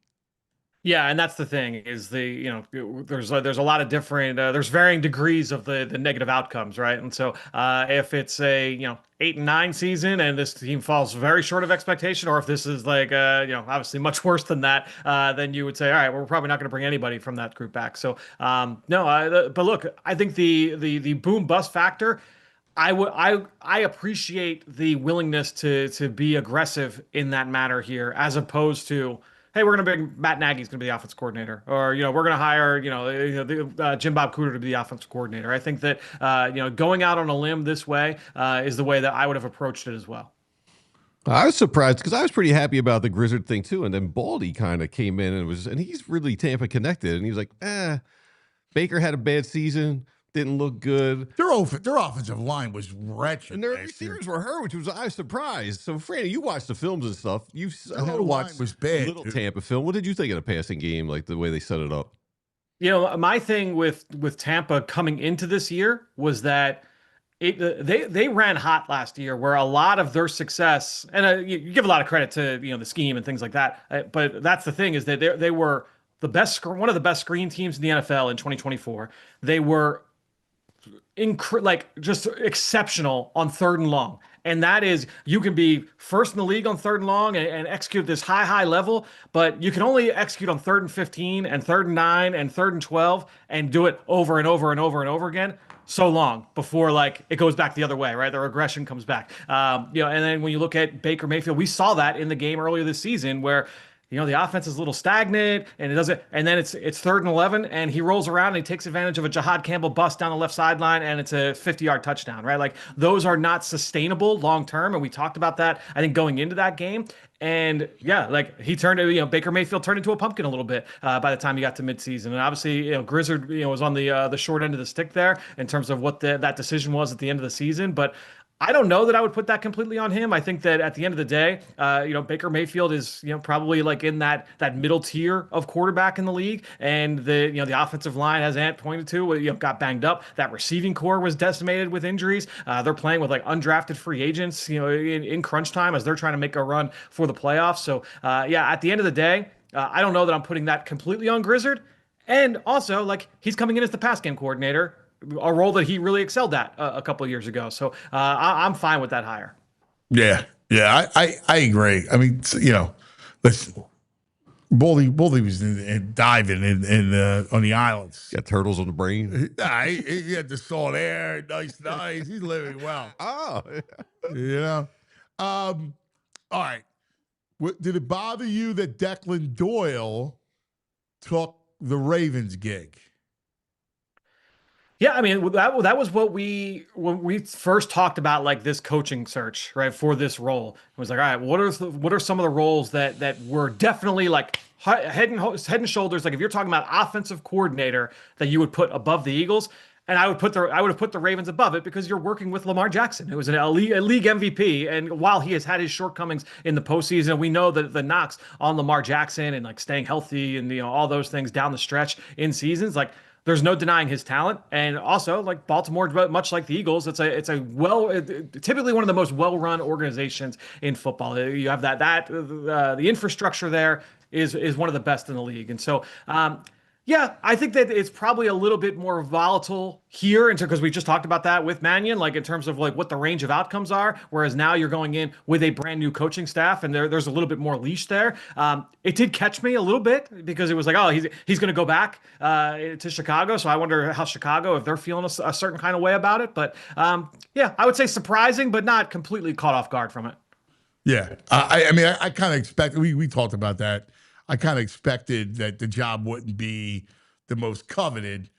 Yeah, and that's the thing is there's a lot of different there's varying degrees of the negative outcomes, right? And so if it's a 8-9 season and this team falls very short of expectation, or if this is like obviously much worse than that, then you would say, all right, we're probably not going to bring anybody from that group back. So but look, I think the boom bust factor. I appreciate the willingness to be aggressive in that matter here, as opposed to, hey, we're going to bring Matt Nagy's going to be the offense coordinator, or we're going to hire Jim Bob Cooter to be the offensive coordinator. I think that going out on a limb this way is the way that I would have approached it as well. I was surprised because I was pretty happy about the Grizzard thing too, and then Baldy kind of came in and he's really Tampa connected, and he was like, Baker had a bad season. Didn't look good. Their offensive line was wretched. And their receivers were hurt, which I was surprised. So, Franny, you watched the films and stuff. You watched was bad, little Tampa film. What did you think of the passing game, like the way they set it up? My thing with Tampa coming into this year was that they ran hot last year, where a lot of their success, and you give a lot of credit to the scheme and things like that. But that's the thing, is that they were one of the best screen teams in the NFL in 2024. They were just exceptional on 3rd and long. And that is, you can be first in the league on 3rd and long and execute this high level, but you can only execute on 3rd and 15 and 3rd and 9 and 3rd and 12 and do it over and over and over and over again so long before it goes back the other way, right? Their aggression comes back. And then when you look at Baker Mayfield, we saw that in the game earlier this season where the offense is a little stagnant and it doesn't, and then it's 3rd and 11 and he rolls around and he takes advantage of a Jahad Campbell bust down the left sideline and it's a 50-yard touchdown, right? Like, those are not sustainable long term. And we talked about that, I think, going into that game. And he turned Baker Mayfield turned into a pumpkin a little bit by the time he got to midseason. And obviously, Grizzard, was on the short end of the stick there in terms of what that decision was at the end of the season. But I don't know that I would put that completely on him. I think that at the end of the day, Baker Mayfield is, probably in that middle tier of quarterback in the league. And the offensive line, as Ant pointed to, got banged up. That receiving core was decimated with injuries. They're playing with undrafted free agents, in crunch time as they're trying to make a run for the playoffs. So at the end of the day, I don't know that I'm putting that completely on Grizzard. And also, he's coming in as the pass game coordinator, a role that he really excelled at a couple of years ago. So I'm fine with that hire. Yeah, I agree. I mean, listen, Baldy was diving in on the islands. Got turtles on the brain. He had the salt air. Nice. He's living well. Oh, all right. Did it bother you that Declan Doyle took the Ravens gig? Yeah, I mean, that was when we first talked about this coaching search, right, for this role. It was all right, what are some of the roles that were definitely head and shoulders, if you're talking about offensive coordinator, that you would put above the Eagles. And I would have put the Ravens above it because you're working with Lamar Jackson, who was a league MVP. And while he has had his shortcomings in the postseason, we know that the knocks on Lamar Jackson and staying healthy and all those things down the stretch in seasons, there's no denying his talent. And also, Baltimore, much like the Eagles, it's typically one of the most well-run organizations in football. You have the infrastructure there is one of the best in the league. And so Yeah, I think that it's probably a little bit more volatile here because we just talked about that with Mannion, like in terms of like what the range of outcomes are. Whereas now you're going in with a brand new coaching staff, and there's a little bit more leash there. It did catch me a little bit because it was like, oh, he's going to go back to Chicago, so I wonder how Chicago, if they're feeling a certain kind of way about it. But yeah, I would say surprising, but not completely caught off guard from it. Yeah, I mean, I kind of expected. We talked about that. I kind of expected that the job wouldn't be the most coveted,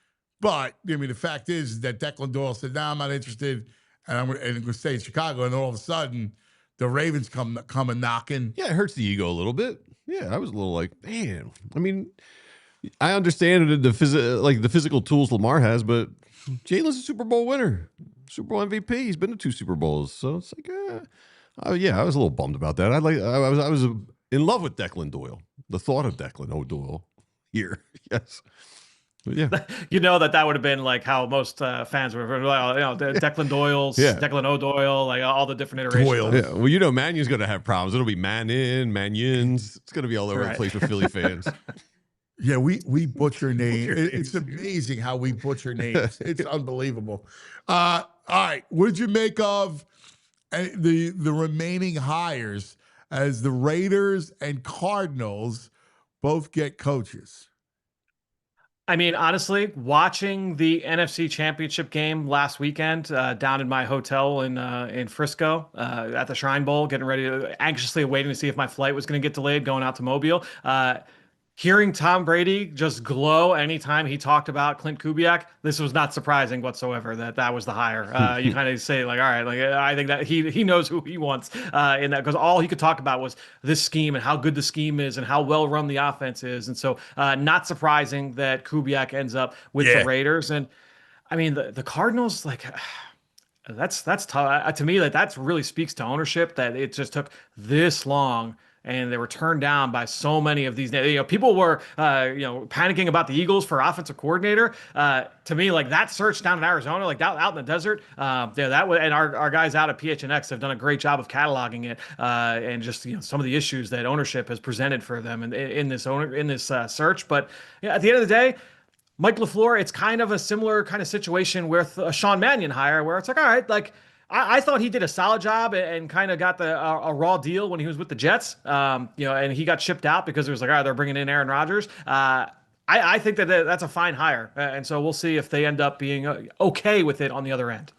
but I mean, the fact is that Declan Doyle said, "No, I'm not interested," and I'm going to stay in Chicago. And then all of a sudden, the Ravens come and knocking. Yeah, it hurts the ego a little bit. Yeah, I was a little like, man. I mean, I understand the physical tools Lamar has, but Jalen's a Super Bowl winner, Super Bowl MVP. He's been to 2 Super Bowls, so it's like, yeah, I was a little bummed about that. I was in love with Declan Doyle. The thought of Declan O'Doyle here, yes. But yeah, you know that would have been like how most fans were, Declan Doyle's, yeah. Declan O'Doyle, like all the different iterations. Doyle. Yeah. Well, Mannion's going to have problems. It'll be Manions. It's going to be all over the place with Philly fans. Yeah, we butcher names. It's amazing how we butcher names. It's unbelievable. All right, what did you make of the remaining hires as the Raiders and Cardinals both get coaches? I mean, honestly, watching the NFC Championship game last weekend down in my hotel in Frisco at the Shrine Bowl, getting ready, anxiously waiting to see if my flight was going to get delayed going out to Mobile. Hearing Tom Brady just glow anytime he talked about Clint Kubiak, this was not surprising whatsoever that was the hire. You kind of say like, all right, like I think that he knows who he wants in that, because all he could talk about was this scheme and how good the scheme is and how well run the offense is. And so not surprising that Kubiak ends up with the Raiders. And I mean, the Cardinals, like that's tough. To me, that really speaks to ownership, that it just took this long. And they were turned down by so many of these. People were, panicking about the Eagles for offensive coordinator. To me, like that search down in Arizona, like out in the desert, that was, and our guys out at PHNX have done a great job of cataloging it, and just some of the issues that ownership has presented for them in this search. But at the end of the day, Mike LaFleur, it's kind of a similar kind of situation with a Sean Mannion hire, where it's like, all right, like. I thought he did a solid job and kind of got a raw deal when he was with the Jets, and he got shipped out because it was like, all right, they're bringing in Aaron Rodgers. I think that's a fine hire, and so we'll see if they end up being okay with it on the other end.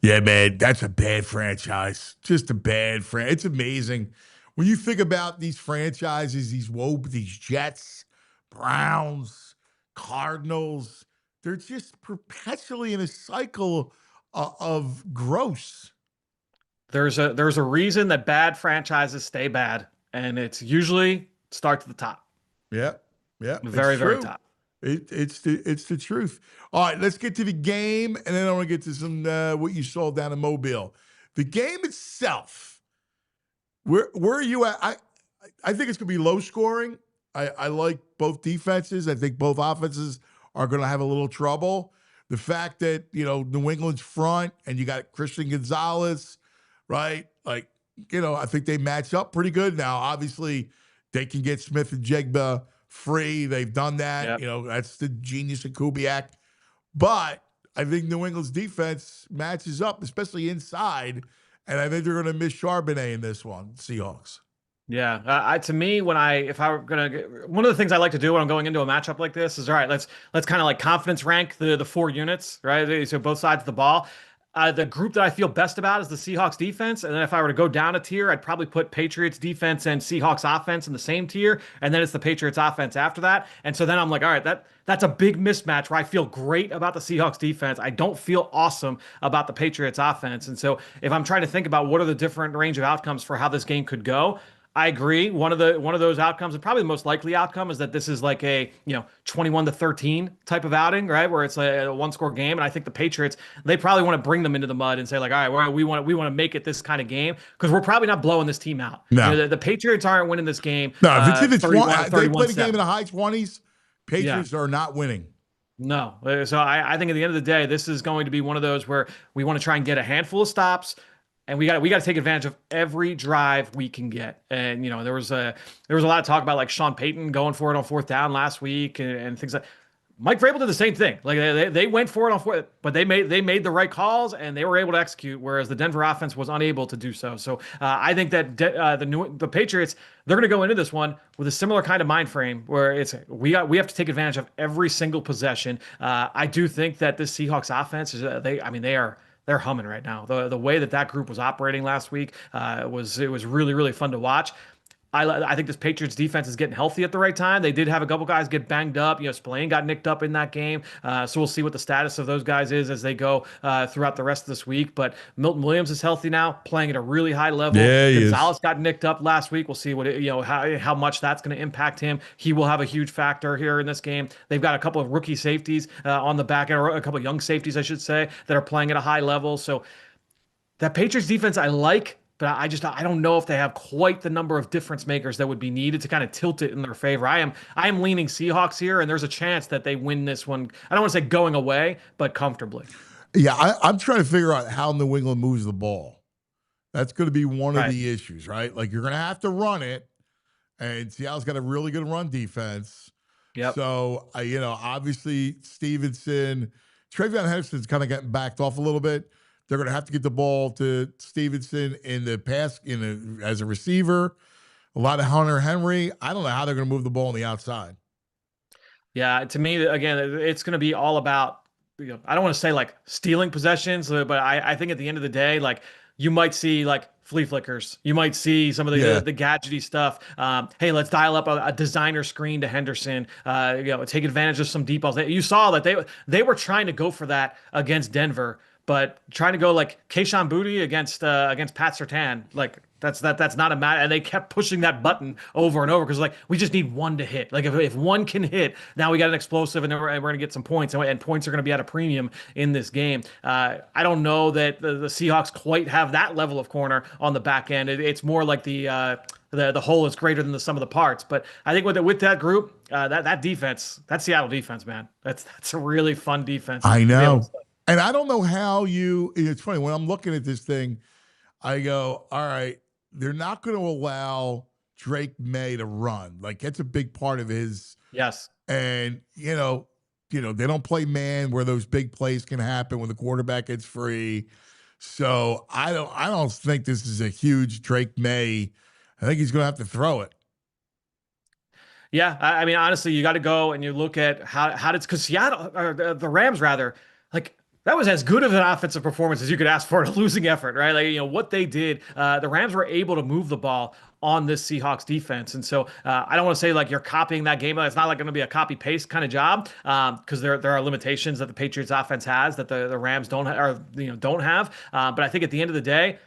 Yeah, man, that's a bad franchise. Just a bad franchise. It's amazing when you think about these franchises, these Jets, Browns, Cardinals. They're just perpetually in a cycle of gross. There's a reason that bad franchises stay bad, and it's usually start to the top. Yeah, very top. It's the truth. All right, let's get to the game, and then I want to get to some what you saw down in Mobile. The game itself. Where are you at? I think it's going to be low scoring. I like both defenses. I think both offenses are going to have a little trouble. The fact that, New England's front and you got Christian Gonzalez, right? Like, I think they match up pretty good. Now, obviously, they can get Smith and Jigba free. They've done that. Yep. That's the genius of Kubiak. But I think New England's defense matches up, especially inside. And I think they're going to miss Charbonnet in this one, Seahawks. Yeah, to me, one of the things I like to do when I'm going into a matchup like this is, all right, let's kind of like confidence rank the 4 units, right? So both sides of the ball. The group that I feel best about is the Seahawks defense. And then if I were to go down a tier, I'd probably put Patriots defense and Seahawks offense in the same tier. And then it's the Patriots offense after that. And so then I'm like, all right, that's a big mismatch where I feel great about the Seahawks defense. I don't feel awesome about the Patriots offense. And so if I'm trying to think about what are the different range of outcomes for how this game could go, I agree. One of those outcomes, and probably the most likely outcome, is that this is like a 21-13 type of outing, right? Where it's a 1-score game. And I think the Patriots, they probably want to bring them into the mud and say like, all right, well, we want to make it this kind of game, because we're probably not blowing this team out. No. The Patriots aren't winning this game. No, if it's 31, they play the game in the high 20s. Patriots are not winning. No. So I think at the end of the day, this is going to be one of those where we want to try and get a handful of stops. And we got to take advantage of every drive we can get. And there was a lot of talk about like Sean Payton going for it on 4th down last week and things like. Mike Vrabel did the same thing. Like they went for it on fourth, but they made the right calls and they were able to execute. Whereas the Denver offense was unable to do so. So I think that the Patriots, they're going to go into this one with a similar kind of mind frame where it's we have to take advantage of every single possession. I do think that this Seahawks offense is they're humming right now. The way that group was operating last week was really really fun to watch. I think this Patriots defense is getting healthy at the right time. They did have a couple guys get banged up. Spillane got nicked up in that game. So we'll see what the status of those guys is as they go throughout the rest of this week. But Milton Williams is healthy now, playing at a really high level. Yeah, he Gonzalez is. got nicked up last week. We'll see how much that's going to impact him. He will have a huge factor here in this game. They've got a couple of rookie safeties on the back end, or a couple of young safeties, I should say, that are playing at a high level. So that Patriots defense I like, but I don't know if they have quite the number of difference makers that would be needed to kind of tilt it in their favor. I am leaning Seahawks here, and there's a chance that they win this one. I don't want to say going away, but comfortably. Yeah, I'm trying to figure out how New England moves the ball. That's going to be one of Right. the issues, right? Like you're going to have to run it, and Seattle's got a really good run defense. Yep. So, obviously Stevenson, Travion Henderson's kind of getting backed off a little bit. They're going to have to get the ball to Stevenson in the pass as a receiver. A lot of Hunter Henry. I don't know how they're going to move the ball on the outside. Yeah, to me, again, it's going to be all about, I don't want to say like stealing possessions, but I think at the end of the day, like you might see like flea flickers. You might see some of the gadgety stuff. Hey, let's dial up a designer screen to Henderson. Take advantage of some deep balls. You saw that they were trying to go for that against Denver, but trying to go like Keyshawn Boutte against Pat Surtain, like that's not a matter. And they kept pushing that button over and over because like we just need one to hit. Like if one can hit, now we got an explosive, and we're going to get some points, and points are going to be at a premium in this game. I don't know that the Seahawks quite have that level of corner on the back end. It's more like the whole is greater than the sum of the parts. But I think with that group, that defense, that Seattle defense, man, that's a really fun defense. I know. And I don't know how it's funny, when I'm looking at this thing, I go, all right, they're not going to allow Drake Maye to run. Like, that's a big part of his. Yes. And, they don't play man where those big plays can happen when the quarterback gets free. So I don't think this is a huge Drake Maye. I think he's going to have to throw it. Yeah. I mean, honestly, you got to go and you look at how did, because Seattle, or the Rams rather, like, that was as good of an offensive performance as you could ask for in a losing effort, right? Like, what they did, the Rams were able to move the ball on this Seahawks defense. And so I don't want to say like you're copying that game. It's not like going to be a copy paste kind of job because there are limitations that the Patriots offense has that the Rams don't have. But I think at the end of the day,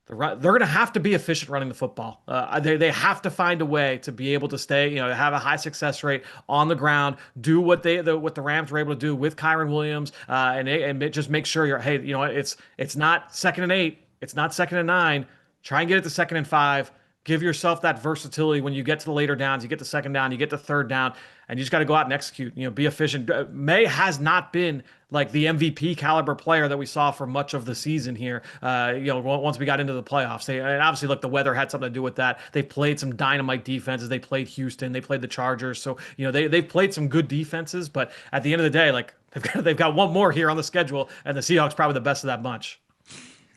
they're going to have to be efficient running the football. They have to find a way to be able to stay, have a high success rate on the ground, do what the Rams were able to do with Kyren Williams, and just make sure it's not 2nd and 8, it's not 2nd and 9. Try and get it to 2nd and 5. Give yourself that versatility when you get to the later downs. You get to 2nd down, you get to 3rd down, and you just got to go out and execute. Be efficient. Maye has not been like the MVP caliber player that we saw for much of the season here. Once we got into the playoffs, and obviously, look, the weather had something to do with that. They played some dynamite defenses. They played Houston. They played the Chargers. So they've played some good defenses. But at the end of the day, like they've got one more here on the schedule, and the Seahawks probably the best of that bunch.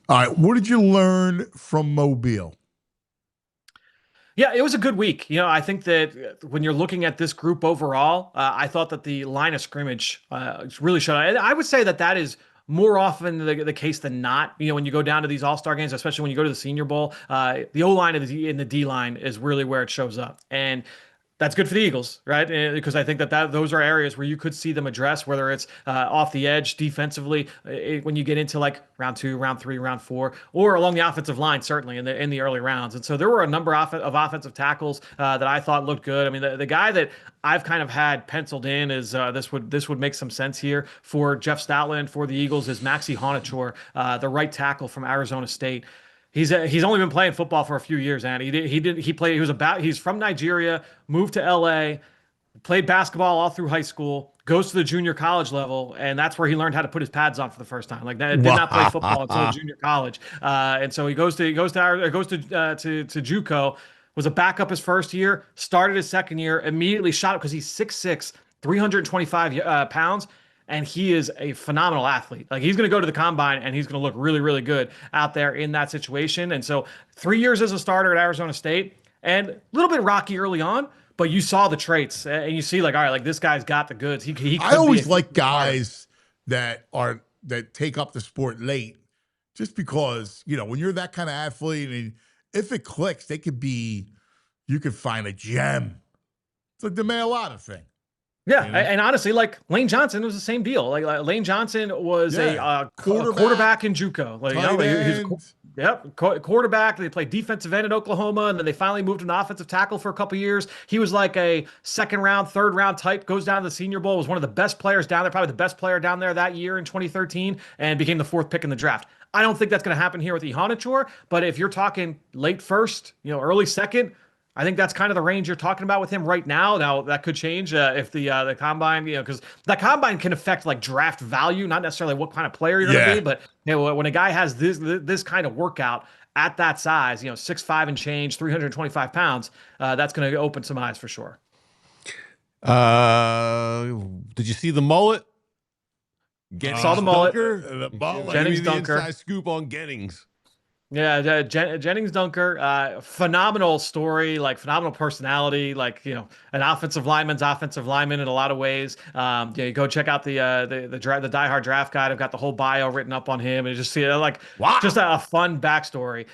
All right, what did you learn from Mobile? Yeah, it was a good week. I think that when you're looking at this group overall, I thought that the line of scrimmage really showed. And I would say that is more often the case than not. When you go down to these All-Star games, especially when you go to the Senior Bowl, the O-line and the D-line is really where it shows up. And that's good for the Eagles, right? Because I think that those are areas where you could see them address, whether it's off the edge defensively when you get into like round 2, round 3, round 4, or along the offensive line, certainly in the early rounds. And so there were a number of offensive tackles that I thought looked good. I mean, the guy that I've kind of had penciled in is this would make some sense here for Jeff Stoutland for the Eagles is Iheanachor, the right tackle from Arizona State. He's only been playing football for a few years, and he's from Nigeria, moved to LA, played basketball all through high school, goes to the junior college level, and that's where he learned how to put his pads on for the first time. Like that, did not play football until junior college, and so he goes to JUCO, was a backup his first year, started his second year, immediately shot up because he's 6'6", 325 pounds. And he is a phenomenal athlete. Like he's going to go to the combine and he's going to look really, really good out there in that situation. And so 3 years as a starter at Arizona State and a little bit rocky early on, but you saw the traits and you see like, all right, like this guy's got the goods. He could I always be like guys that take up the sport late, just because, when you're that kind of athlete, and if it clicks, you could find a gem. It's like the Maye thing. Yeah, and honestly, like Lane Johnson was the same deal. Like Lane Johnson was a quarterback in JUCO. Like, he was quarterback. They played defensive end in Oklahoma, and then they finally moved to an offensive tackle for a couple years. He was like a second round, third round type. Goes down to the Senior Bowl. Was one of the best players down there, probably the best player down there that year in 2013, and became the 4th pick in the draft. I don't think that's going to happen here with Iheanachor, but if you're talking late first, early second, I think that's kind of the range you're talking about with him right now. Now that could change if the combine, because the combine can affect like draft value, not necessarily what kind of player you're going to be, but when a guy has this kind of workout at that size, 6'5" and change, 325 pounds, that's going to open some eyes for sure. Did you see the mullet? Saw the mullet. Jennings Dunker. Inside scoop on Gettings. Yeah, Jennings Dunker, phenomenal story, like phenomenal personality, like an offensive lineman in a lot of ways. You go check out the Die-Hard Draft Guide. I've got the whole bio written up on him, and just see just a fun backstory.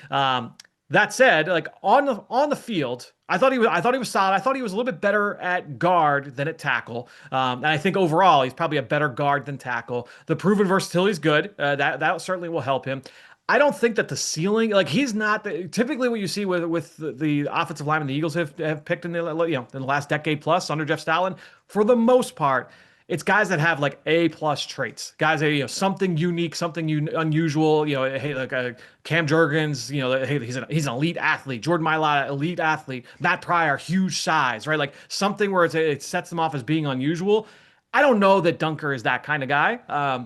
That said, like on the field, I thought he was solid. I thought he was a little bit better at guard than at tackle. And I think overall he's probably a better guard than tackle. The proven versatility is good. That certainly will help him. I don't think that the ceiling, like he's not typically what you see with the offensive linemen the Eagles have picked in the in the last decade plus under Jeff Stalin. For the most part, it's guys that have like A+ traits, guys that something unique, something unusual. Hey, like Cam Jurgens, hey, he's an elite athlete. Jordan Mailata, elite athlete. Matt Pryor, huge size, right? Like something where it sets them off as being unusual. I don't know that Dunker is that kind of guy.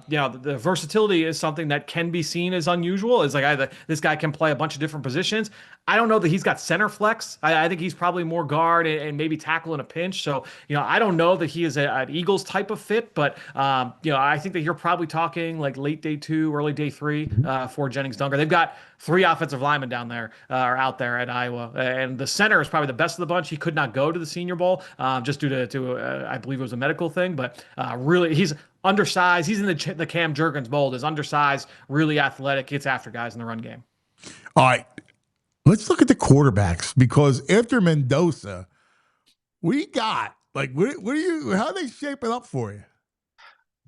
The versatility is something that can be seen as unusual. It's like this guy can play a bunch of different positions. I don't know that he's got center flex. I think he's probably more guard and maybe tackle in a pinch. So, I don't know that he is an Eagles type of fit, but, I think that you're probably talking like late day 2, early day 3 for Jennings Dunker. They've got 3 offensive linemen down there or out there at Iowa. And the center is probably the best of the bunch. He could not go to the Senior Bowl just due to I believe it was a medical thing, but really he's undersized. He's in the Cam Jurgens mold, is undersized, really athletic, gets after guys in the run game. All right. Let's look at the quarterbacks, because after Mendoza, we got how are they shaping up for you?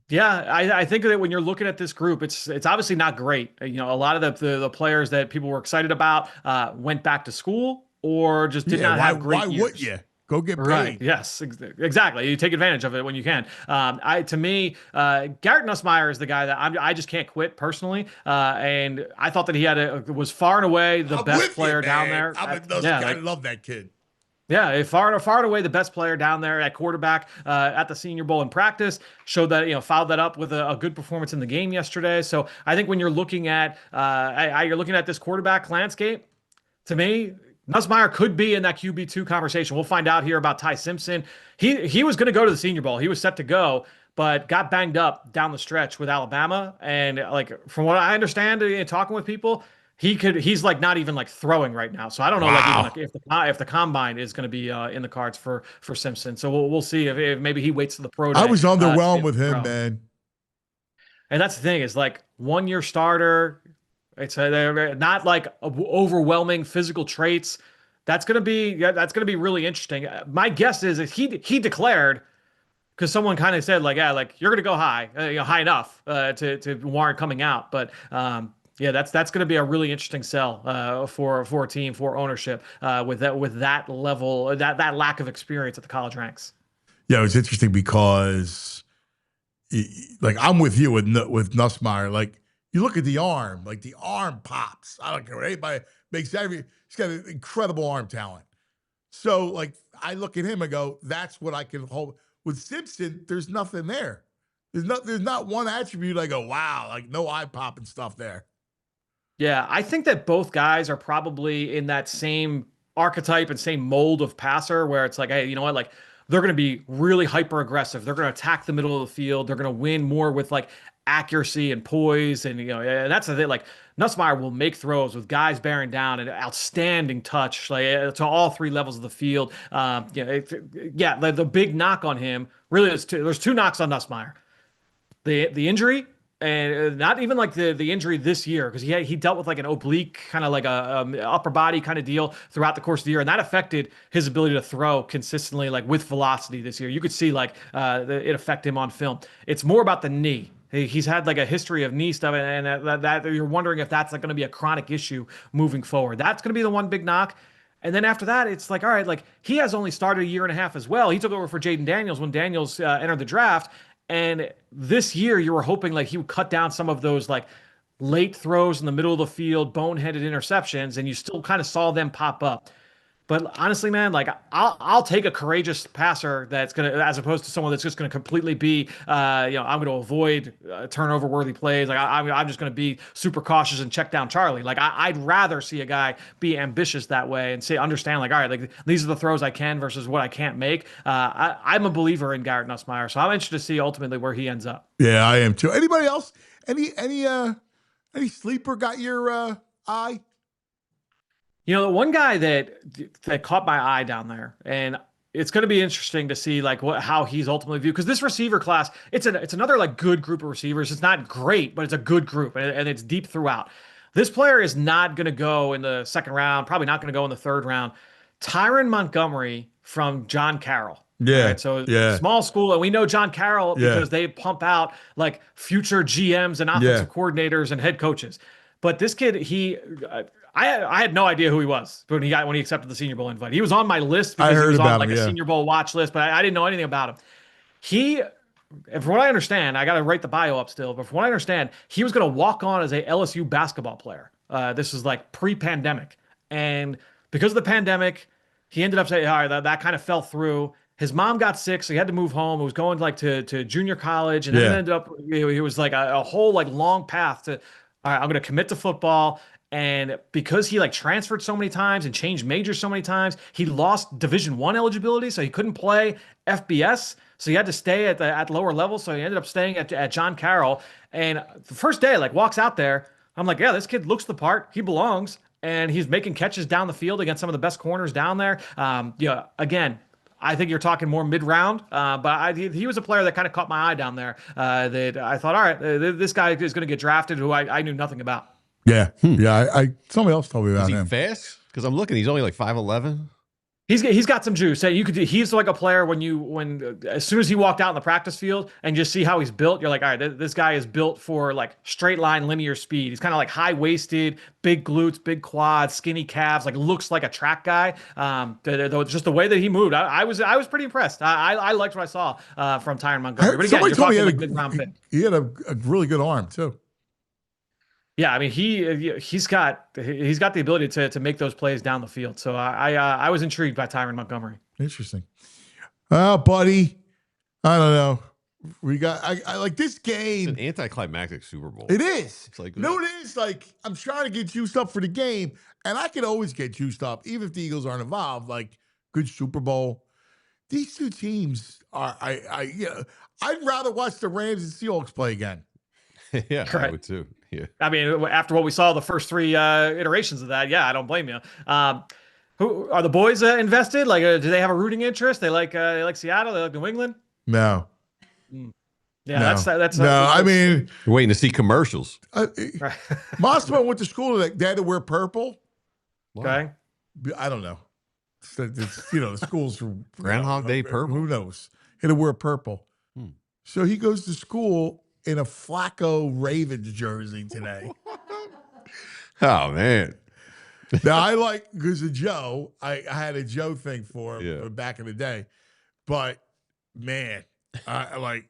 Yeah, I think that when you're looking at this group, it's obviously not great. A lot of the players that people were excited about went back to school or just did not have great years. Why would you? Go get paid. Right. Yes, exactly. You take advantage of it when you can. To me, Garrett Nussmeier is the guy that I just can't quit personally. And I thought that he was far and away the best player down there. I love that kid. Yeah, far and away the best player down there at quarterback at the Senior Bowl in practice. Showed that, followed that up with a good performance in the game yesterday. So I think when you're looking at this quarterback landscape, to me, Nussmeier could be in that QB2 conversation. We'll find out here about Ty Simpson. He was going to go to the Senior Bowl. He was set to go, but got banged up down the stretch with Alabama. And like from what I understand, talking with people, he's like not even like throwing right now. So I don't know if the combine is going to be in the cards for Simpson. So we'll see if maybe he waits to the pro day. I was underwhelmed with him, man. And that's the thing is like 1-year starter. It's not like overwhelming physical traits. That's gonna be really interesting. My guess is he declared, because someone kind of said you're gonna go high, high enough to warrant coming out. But that's gonna be a really interesting sell for a team, for ownership with that level, that lack of experience at the college ranks. Yeah, it was interesting because I'm with you with Nussmeier. You look at the arm, the arm pops. I don't care what anybody makes. He's got an incredible arm talent. So, I look at him and go, that's what I can hold. With Simpson, there's nothing there. There's not one attribute I go, wow, no eye popping stuff there. Yeah, I think that both guys are probably in that same archetype and same mold of passer where it's like, hey, you know what, they're going to be really hyper aggressive. They're going to attack the middle of the field. They're going to win more with like accuracy and poise. And, and that's the thing. Like Nussmeier will make throws with guys bearing down and outstanding touch, like to all three levels of the field. The big knock on him really is there's two knocks on Nussmeier. The injury, and not even like the injury this year, because he dealt with like an oblique kind of like a upper body kind of deal throughout the course of the year, and that affected his ability to throw consistently, like with velocity this year. You could see like it affect him on film. It's more about the knee. He's had like a history of knee stuff, and that you're wondering if that's like going to be a chronic issue moving forward. That's going to be the one big knock. And then after that, it's like, all right, like he has only started a year and a half as well. He took over for Jaden Daniels when Daniels entered the draft. And this year, you were hoping like he would cut down some of those like late throws in the middle of the field, boneheaded interceptions, and you still kind of saw them pop up. But honestly, man, like I'll take a courageous passer that's gonna, as opposed to someone that's just gonna completely be, I'm gonna avoid turnover-worthy plays. Like I'm just gonna be super cautious and check down Charlie. Like I'd rather see a guy be ambitious that way and understand like, all right, like these are the throws I can versus what I can't make. I'm a believer in Garrett Nussmeier, so I'm interested to see ultimately where he ends up. Yeah, I am too. Anybody else? Any sleeper got your eye? The one guy that caught my eye down there, and it's going to be interesting to see like how he's ultimately viewed, because this receiver class, it's another like good group of receivers. It's not great, but it's a good group, and it's deep throughout. This player is not going to go in the second round, probably not going to go in the third round. Tyron Montgomery from John Carroll. Yeah. Right? So small school, and we know John Carroll because they pump out like future GMs and offensive coordinators and head coaches. But this kid, I had no idea who he was when he accepted the Senior Bowl invite. He was on my list because he was on like a Senior Bowl watch list, but I didn't know anything about him. From what I understand, I got to write the bio up still, but from what I understand, he was going to walk on as a LSU basketball player. This was like pre-pandemic. And because of the pandemic, he ended up saying, all right, that kind of fell through. His mom got sick, so he had to move home. He was going like to junior college, and then it ended up, he was like a whole like long path to, all right, I'm going to commit to football. And because he like transferred so many times and changed majors so many times, he lost Division I eligibility, so he couldn't play FBS. So he had to stay at lower level. So he ended up staying at John Carroll. And the first day, like walks out there, I'm like, yeah, this kid looks the part. He belongs, and he's making catches down the field against some of the best corners down there. Again, I think you're talking more mid-round, but he was a player that kind of caught my eye down there. That I thought, all right, this guy is going to get drafted, who I knew nothing about. Yeah, I somebody else told me about him. Is he fast? Because I'm looking, he's only like 5'11". He's got some juice. He's like a player when as soon as he walked out in the practice field and just see how he's built, you're like, all right, this guy is built for like straight line linear speed. He's kind of like high waisted, big glutes, big quads, skinny calves, like looks like a track guy. Just the way that he moved, I was pretty impressed. I liked what I saw from Tyron Montgomery. But again, you're talking like mid-round pick. He had a really good arm too. Yeah, I mean he's got the ability to make those plays down the field. So I was intrigued by Tyron Montgomery. Interesting. Well, buddy, I don't know. We got I like this game. It's an anticlimactic Super Bowl. It is. It's like it is. Like I'm trying to get juiced up for the game, and I can always get juiced up even if the Eagles aren't involved. Like good Super Bowl. These two teams are. I'd rather watch the Rams and Seahawks play again. Yeah, right. I would too. Yeah. I mean, after what we saw the first three iterations of that, I don't blame you. Who are the boys invested? Like, do they have a rooting interest? They like Seattle. They like New England. No. Yeah, no. that's. No, I mean, you're waiting to see commercials. Mosman went to school. They had to wear purple. Okay. I don't know. It's, the schools are Groundhog Day purple. Who knows? He had to wear purple. So he goes to school in a Flacco Ravens jersey today. Oh, man. Now, I like, because of Joe, I had a Joe thing for him back in the day. But, man, I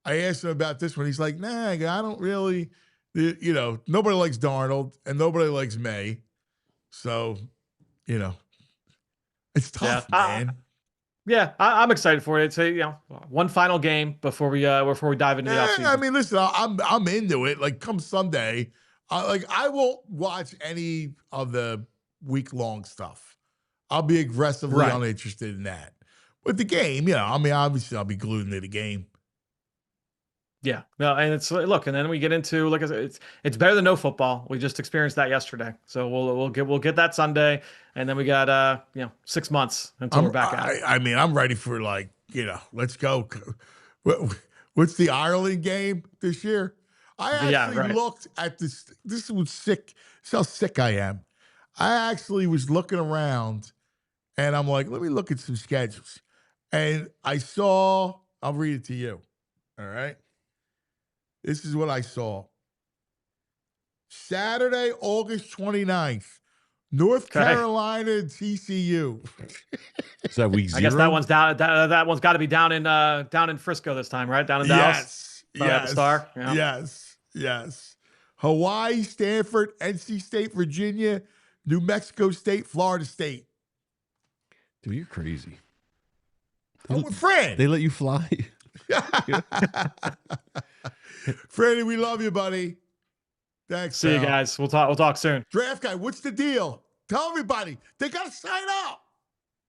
asked him about this one. He's like, nah, I don't really, nobody likes Darnold and nobody likes Maye. So, it's tough, man. Yeah, I'm excited for it. It's one final game before we dive into the offseason. I mean, listen, I'm into it. Like come Sunday, I won't watch any of the week-long stuff. I'll be aggressively uninterested in that. With the game, I mean, obviously I'll be glued into the game. Yeah, no, and it's look, and then we get into like I said, it's better than no football. We just experienced that yesterday, so we'll get that Sunday, and then we got 6 months until we're back at it. I mean, I'm ready for let's go. What's the Ireland game this year? I actually looked at this. This was sick. This is how sick I am. I actually was looking around, and I'm like, let me look at some schedules, and I saw. I'll read it to you. All right. This is what I saw. Saturday, August 29th, North Carolina and TCU. Is that week 0? I guess that one's down. That one's got to be down in Frisco this time, right? Down in Dallas. Yes. At the Star. Yeah. Yes. Hawaii, Stanford, NC State, Virginia, New Mexico State, Florida State. Dude, you're crazy. Oh, Fran. They let you fly. Franny, we love you, buddy. Thanks. See you guys. We'll talk soon. Draft guy, what's the deal? Tell everybody they got to sign up.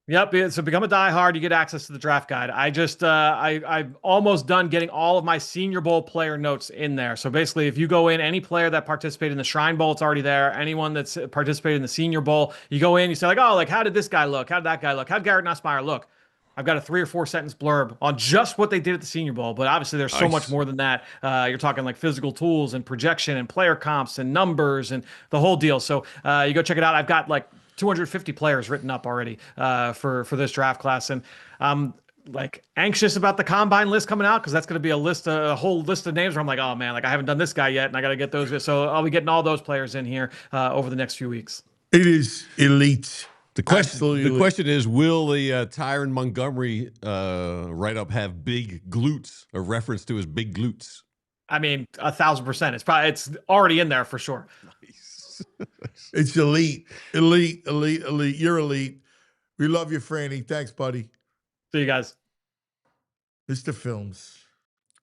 Yep. So become a diehard. You get access to the draft guide. I just I'm almost done getting all of my Senior Bowl player notes in there. So basically, if you go in, any player that participated in the Shrine Bowl, it's already there. Anyone that's participated in the Senior Bowl, you go in, you say like, oh, like how did this guy look? How did that guy look? How did Garrett Nussmeier look? I've got a 3 or 4 sentence blurb on just what they did at the Senior Bowl, but obviously there's so much more than that. You're talking like physical tools and projection and player comps and numbers and the whole deal. So you go check it out. I've got like 250 players written up already for this draft class, and I'm like anxious about the combine list coming out because that's going to be a whole list of names where I'm like, oh man, like I haven't done this guy yet, and I got to get those. So I'll be getting all those players in here over the next few weeks. It is elite. The question is, will the Tyron Montgomery write-up have big glutes, a reference to his big glutes? I mean, 1,000%. It's already in there for sure. Nice. It's elite. You're elite. We love you, Franny. Thanks, buddy. See you guys. Mr. Films.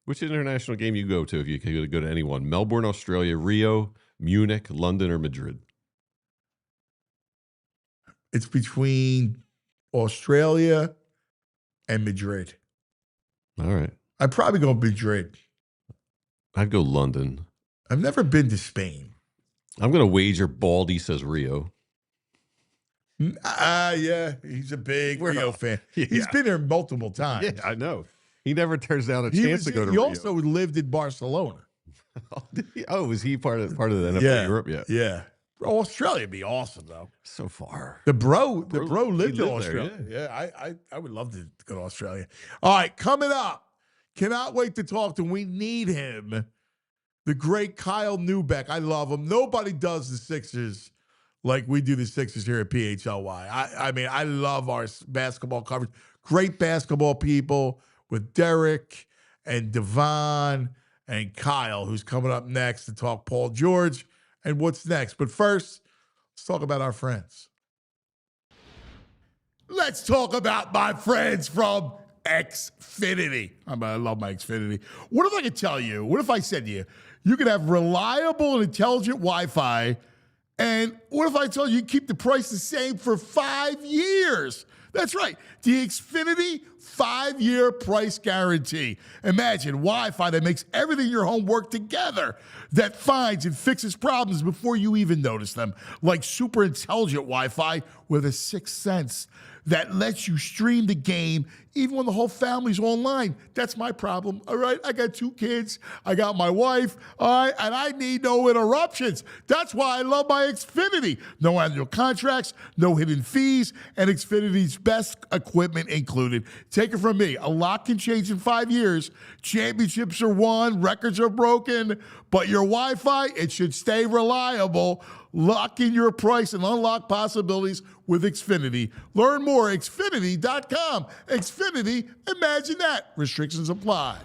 Which international game you go to if you could go to anyone? Melbourne, Australia, Rio, Munich, London, or Madrid? It's between Australia and Madrid. All right. I'd probably go Madrid. I'd go London. I've never been to Spain. I'm going to wager Baldy says Rio. Yeah. He's a big Rio fan. Yeah. He's been there multiple times. Yeah, I know. He never turns down a chance to go to Rio. He also lived in Barcelona. Was he part of the NFL Europe? Yeah. Australia would be awesome, though. So far. The bro lived in Australia. There, I would love to go to Australia. All right, coming up. Cannot wait to talk to him. We need him. The great Kyle Neubeck. I love him. Nobody does the Sixers like we do the Sixers here at PHLY. I mean, I love our basketball coverage. Great basketball people with Derek and Devon and Kyle, who's coming up next to talk Paul George and what's next. But first, let's talk about our friends. Let's talk about my friends from Xfinity. I love my Xfinity. What if I could tell you, what if I said to you, you could have reliable and intelligent Wi-Fi, and what if I told you keep the price the same for 5 years? That's right, the Xfinity 5-year price guarantee. Imagine Wi-Fi that makes everything in your home work together, that finds and fixes problems before you even notice them, like super intelligent Wi-Fi with a sixth sense that lets you stream the game even when the whole family's online. That's my problem, all right? I got 2 kids. I got my wife, all right? And I need no interruptions. That's why I love my Xfinity. No annual contracts, no hidden fees, and Xfinity's best equipment included. Take it from me. A lot can change in 5 years. Championships are won, records are broken, but your Wi-Fi, it should stay reliable. Lock in your price and unlock possibilities with Xfinity. Learn more at Xfinity.com. Xfinity, imagine that. Restrictions apply.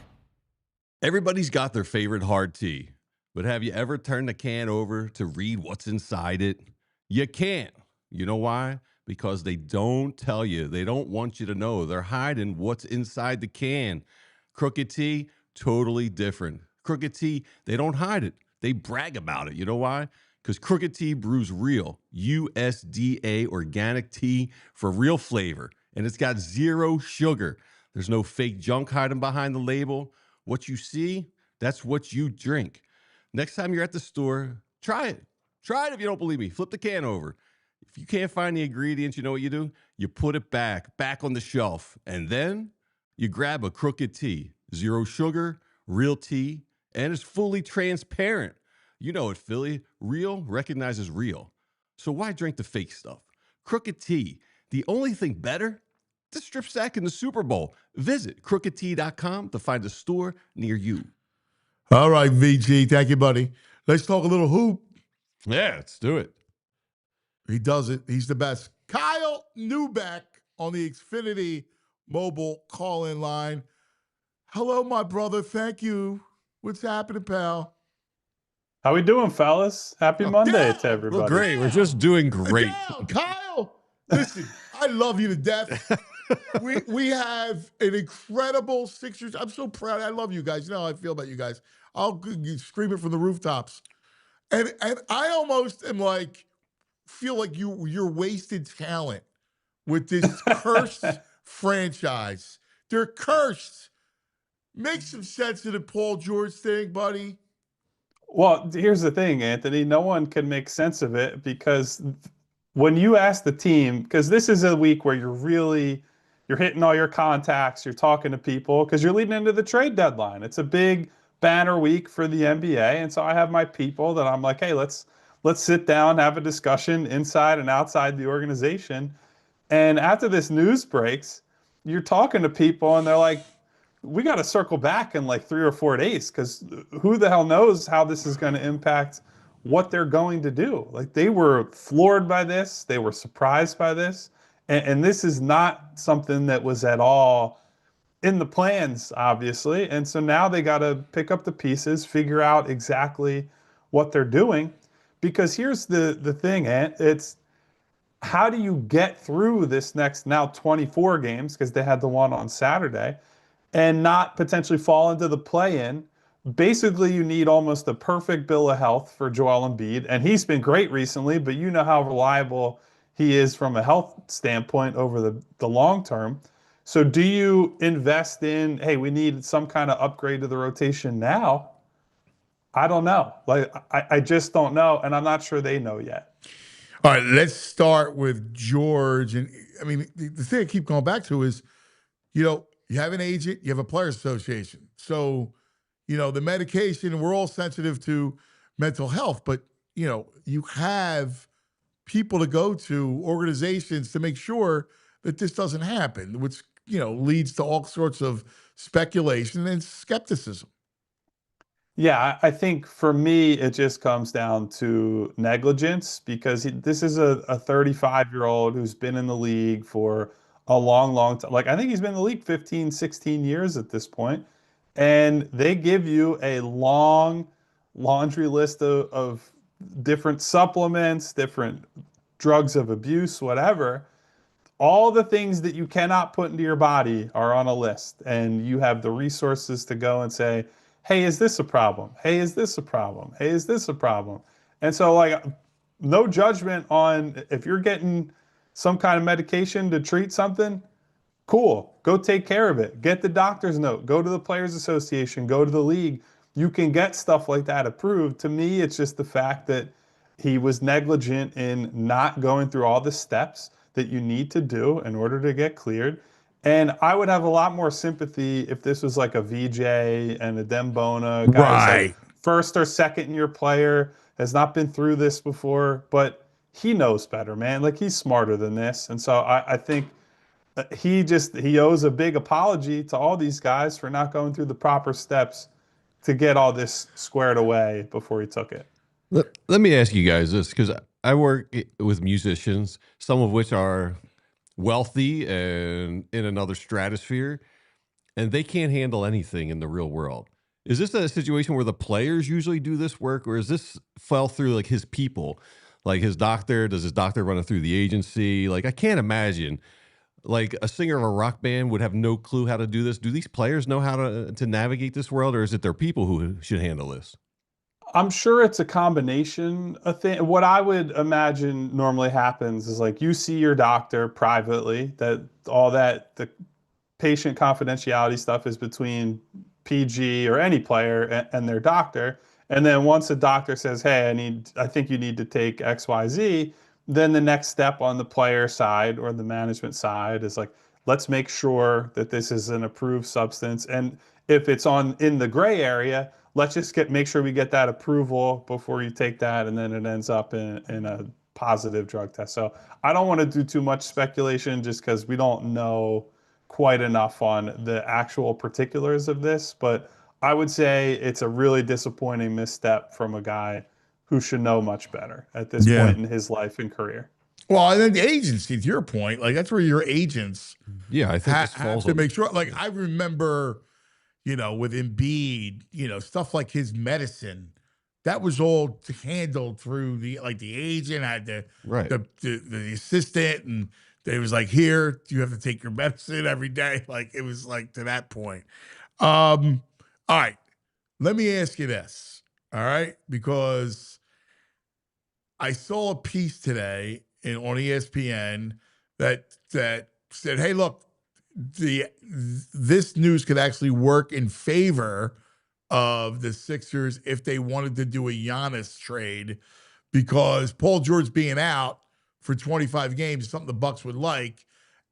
Everybody's got their favorite hard tea, but have you ever turned the can over to read what's inside it? You can't. You know why? Because they don't tell you. They don't want you to know. They're hiding what's inside the can. Crooked Tea, totally different. Crooked Tea, they don't hide it. They brag about it. You know why? Because Crooked Tea brews real USDA organic tea for real flavor and it's got 0 sugar. There's no fake junk hiding behind the label. What you see, that's what you drink. Next time you're at the store, try it. Try it if you don't believe me. Flip the can over. If you can't find the ingredients, you know what you do? You put it back on the shelf, and then you grab a Crooked Tea. 0 sugar, real tea, and it's fully transparent. You know it, Philly. Real recognizes real. So why drink the fake stuff? Crooked Tea. The only thing better? The strip sack in the Super Bowl. Visit crookedtea.com to find a store near you. All right, VG. Thank you, buddy. Let's talk a little hoop. Yeah, let's do it. He does it. He's the best. Kyle Neubeck on the Xfinity mobile call-in line. Hello, my brother. Thank you. What's happening, pal? How we doing, fellas? Happy Monday to everybody. Well, great. We're just doing great. Down. Kyle, listen, I love you to death. We have an incredible Sixers. I'm so proud. I love you guys. You know how I feel about you guys. I'll scream it from the rooftops. And I almost am like, feel like you're wasted talent with this cursed franchise. They're cursed. Make some sense of the Paul George thing, buddy. Well, here's the thing, Anthony. No one can make sense of it because when you ask the team, because this is a week where you're hitting all your contacts, you're talking to people because you're leading into the trade deadline. It's a big banner week for the NBA. And so I have my people that I'm like, hey, let's sit down, have a discussion inside and outside the organization. And after this news breaks, you're talking to people and they're like, we got to circle back in like 3 or 4 days because who the hell knows how this is going to impact what they're going to do. Like they were floored by this. They were surprised by this. And this is not something that was at all in the plans, obviously. And so now they got to pick up the pieces, figure out exactly what they're doing. Because here's the thing, Ant. It's how do you get through this next now 24 games, because they had the one on Saturday, and not potentially fall into the play-in? Basically, you need almost a perfect bill of health for Joel Embiid. And he's been great recently, but you know how reliable he is from a health standpoint over the long term. So do you invest in, hey, we need some kind of upgrade to the rotation now? I don't know. Like, I just don't know, and I'm not sure they know yet. All right, let's start with George. And I mean, the thing I keep going back to is, you know, you have an agent, you have a players association. So, you know, the medication, we're all sensitive to mental health, but, you know, you have people to go to, organizations to make sure that this doesn't happen, which, you know, leads to all sorts of speculation and skepticism. Yeah, I think for me, it just comes down to negligence because this is a 35-year-old who's been in the league for a long, long time. Like, I think he's been in the league 15, 16 years at this point. And they give you a long laundry list of different supplements, different drugs of abuse, whatever. All the things that you cannot put into your body are on a list. And you have the resources to go and say, hey, is this a problem? Hey, is this a problem? Hey, is this a problem? And so, like, no judgment on if you're getting some kind of medication to treat something, cool. Go take care of it. Get the doctor's note. Go to the Players Association. Go to the league. You can get stuff like that approved. To me, it's just the fact that he was negligent in not going through all the steps that you need to do in order to get cleared. And I would have a lot more sympathy if this was like a VJ and a Dembona, guys like first or second year player, has not been through this before, but he knows better, man. Like, he's smarter than this. And so I think he owes a big apology to all these guys for not going through the proper steps to get all this squared away before he took it. Let me ask you guys this, because I work with musicians, some of which are wealthy and in another stratosphere, and they can't handle anything in the real world. Is this a situation where the players usually do this work, or is this fell through like his people, like his doctor? Does his doctor run it through the agency? Like, I can't imagine like a singer of a rock band would have no clue how to do this. Do these players know how to navigate this world, or is it their people who should handle this? I'm sure it's a combination of things. What I would imagine normally happens is like you see your doctor privately, that all that the patient confidentiality stuff is between PG or any player and their doctor. And then once the doctor says, "Hey, I think you need to take XYZ," then the next step on the player side or the management side is like, let's make sure that this is an approved substance. And if it's in the gray area, let's just make sure we get that approval before you take that, and then it ends up in a positive drug test. So I don't want to do too much speculation just because we don't know quite enough on the actual particulars of this, but I would say it's a really disappointing misstep from a guy who should know much better at this Yeah. point in his life and career. Well, and then the agency, to your point, like that's where your agents Yeah, I think this have falls to on. make sure. Like I remember, with Embiid, stuff like his medicine, that was all handled through the agent had Right. the assistant, and they was like, here, you have to take your medicine every day. Like it was like to that point. All right, let me ask you this. All right, because I saw a piece today on ESPN that said, "Hey, look, this news could actually work in favor of the Sixers if they wanted to do a Giannis trade, because Paul George being out for 25 games is something the Bucks would like."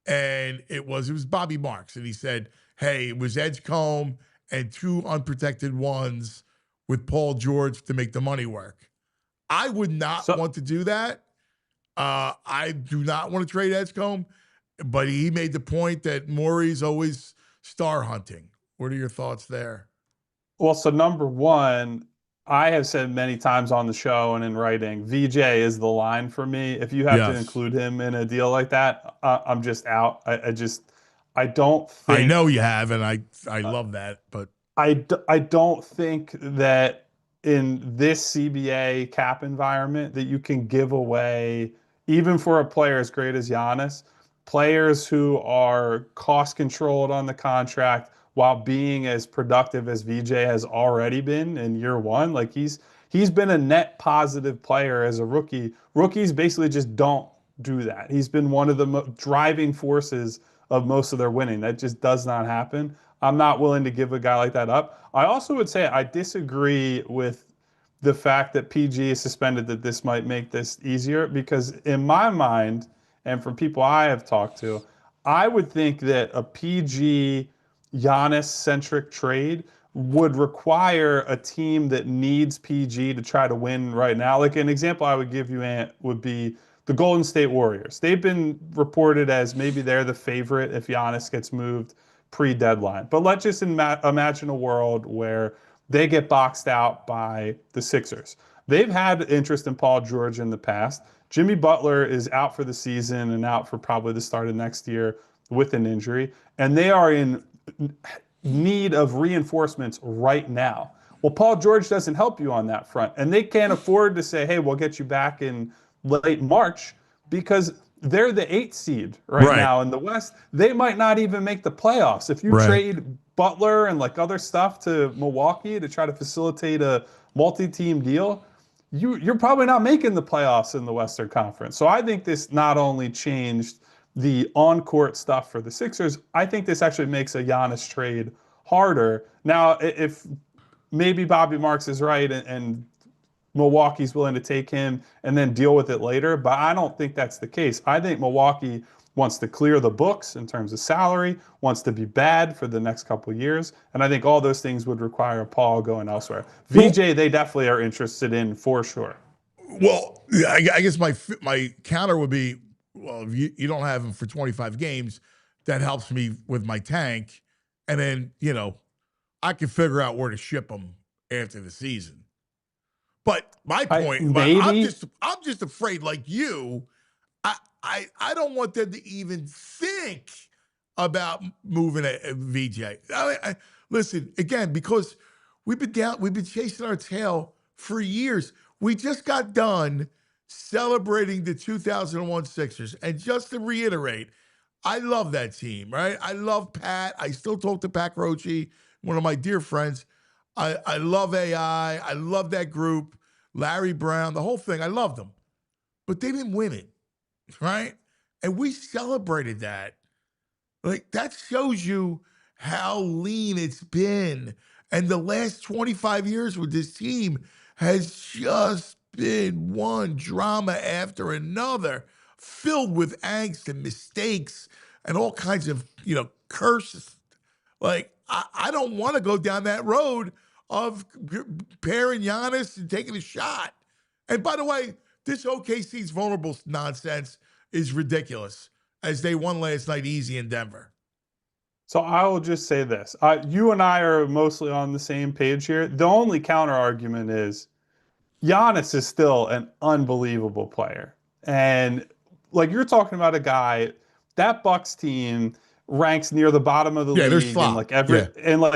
And it was Bobby Marks, and he said, "Hey, it was Edgecombe and two unprotected ones with Paul George to make the money work." I would not So want to do that. I do not want to trade Edgecombe, but he made the point that Morey's always star hunting. What are your thoughts there? Well, so number one, I have said many times on the show and in writing, VJ is the line for me. If you have to Yes. include him in a deal like that, I'm just out. I don't I think. know you have, and I love that, but I don't think that in this CBA cap environment that you can give away, even for a player as great as Giannis, players who are cost controlled on the contract while being as productive as VJ has already been in year one. Like he's been a net positive player as a rookie. Rookies basically just don't do that. He's been one of the driving forces of most of their winning. That just does not happen. I'm not willing to give a guy like that up. I also would say I disagree with the fact that PG is suspended, that this might make this easier, because in my mind, and from people I have talked to, I would think that a PG Giannis centric trade would require a team that needs PG to try to win right now. Like an example I would give you, Ant, would be the Golden State Warriors. They've been reported as maybe they're the favorite if Giannis gets moved pre-deadline. But let's just imagine a world where they get boxed out by the Sixers. They've had interest in Paul George in the past. Jimmy Butler is out for the season and out for probably the start of next year with an injury. And they are in need of reinforcements right now. Well, Paul George doesn't help you on that front. And they can't afford to say, hey, we'll get you back in late March, because they're the 8th seed right now in the West. They might not even make the playoffs. If you trade Butler and like other stuff to Milwaukee to try to facilitate a multi-team deal, you're probably not making the playoffs in the Western Conference. So I think this not only changed the on-court stuff for the Sixers, I think this actually makes a Giannis trade harder. Now, if maybe Bobby Marks is right and Milwaukee's willing to take him and then deal with it later, but I don't think that's the case. I think Milwaukee wants to clear the books in terms of salary, wants to be bad for the next couple of years, and I think all those things would require Paul going elsewhere. VJ, they definitely are interested in for sure. Well, I guess my counter would be, well, if you don't have him for 25 games, that helps me with my tank, and then I can figure out where to ship him after the season. But my point, I'm just afraid, like you, I don't want them to even think about moving a VJ. Listen, again, because we've been chasing our tail for years. We just got done celebrating the 2001 Sixers. And just to reiterate, I love that team, right? I love Pat. I still talk to Pat Roche, one of my dear friends. I love AI. I love that group. Larry Brown, the whole thing. I loved them. But they didn't win it, right? And we celebrated that. Like, that shows you how lean it's been. And the last 25 years with this team has just been one drama after another, filled with angst and mistakes and all kinds of, curses. Like, I don't want to go down that road of pairing Giannis and taking a shot. And by the way, this OKC's vulnerable nonsense is ridiculous, as they won last night easy in Denver. So I will just say this. You and I are mostly on the same page here. The only counter argument is Giannis is still an unbelievable player. And like, you're talking about a guy, that Bucks team ranks near the bottom of the league in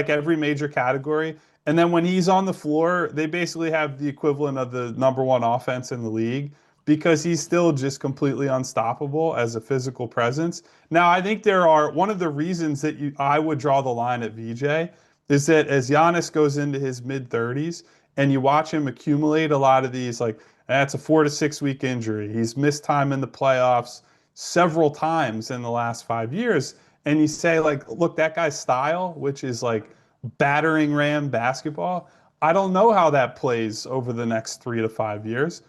every major category. And then when he's on the floor, they basically have the equivalent of the #1 offense in the league, because he's still just completely unstoppable as a physical presence. Now, I think one of the reasons that I would draw the line at VJ is that as Giannis goes into his mid-30s and you watch him accumulate a lot of these, like, that's a 4 to 6 week injury. He's missed time in the playoffs several times in the last 5 years. And you say, like, look, that guy's style, which is like battering ram basketball, I don't know how that plays over the next 3 to 5 years.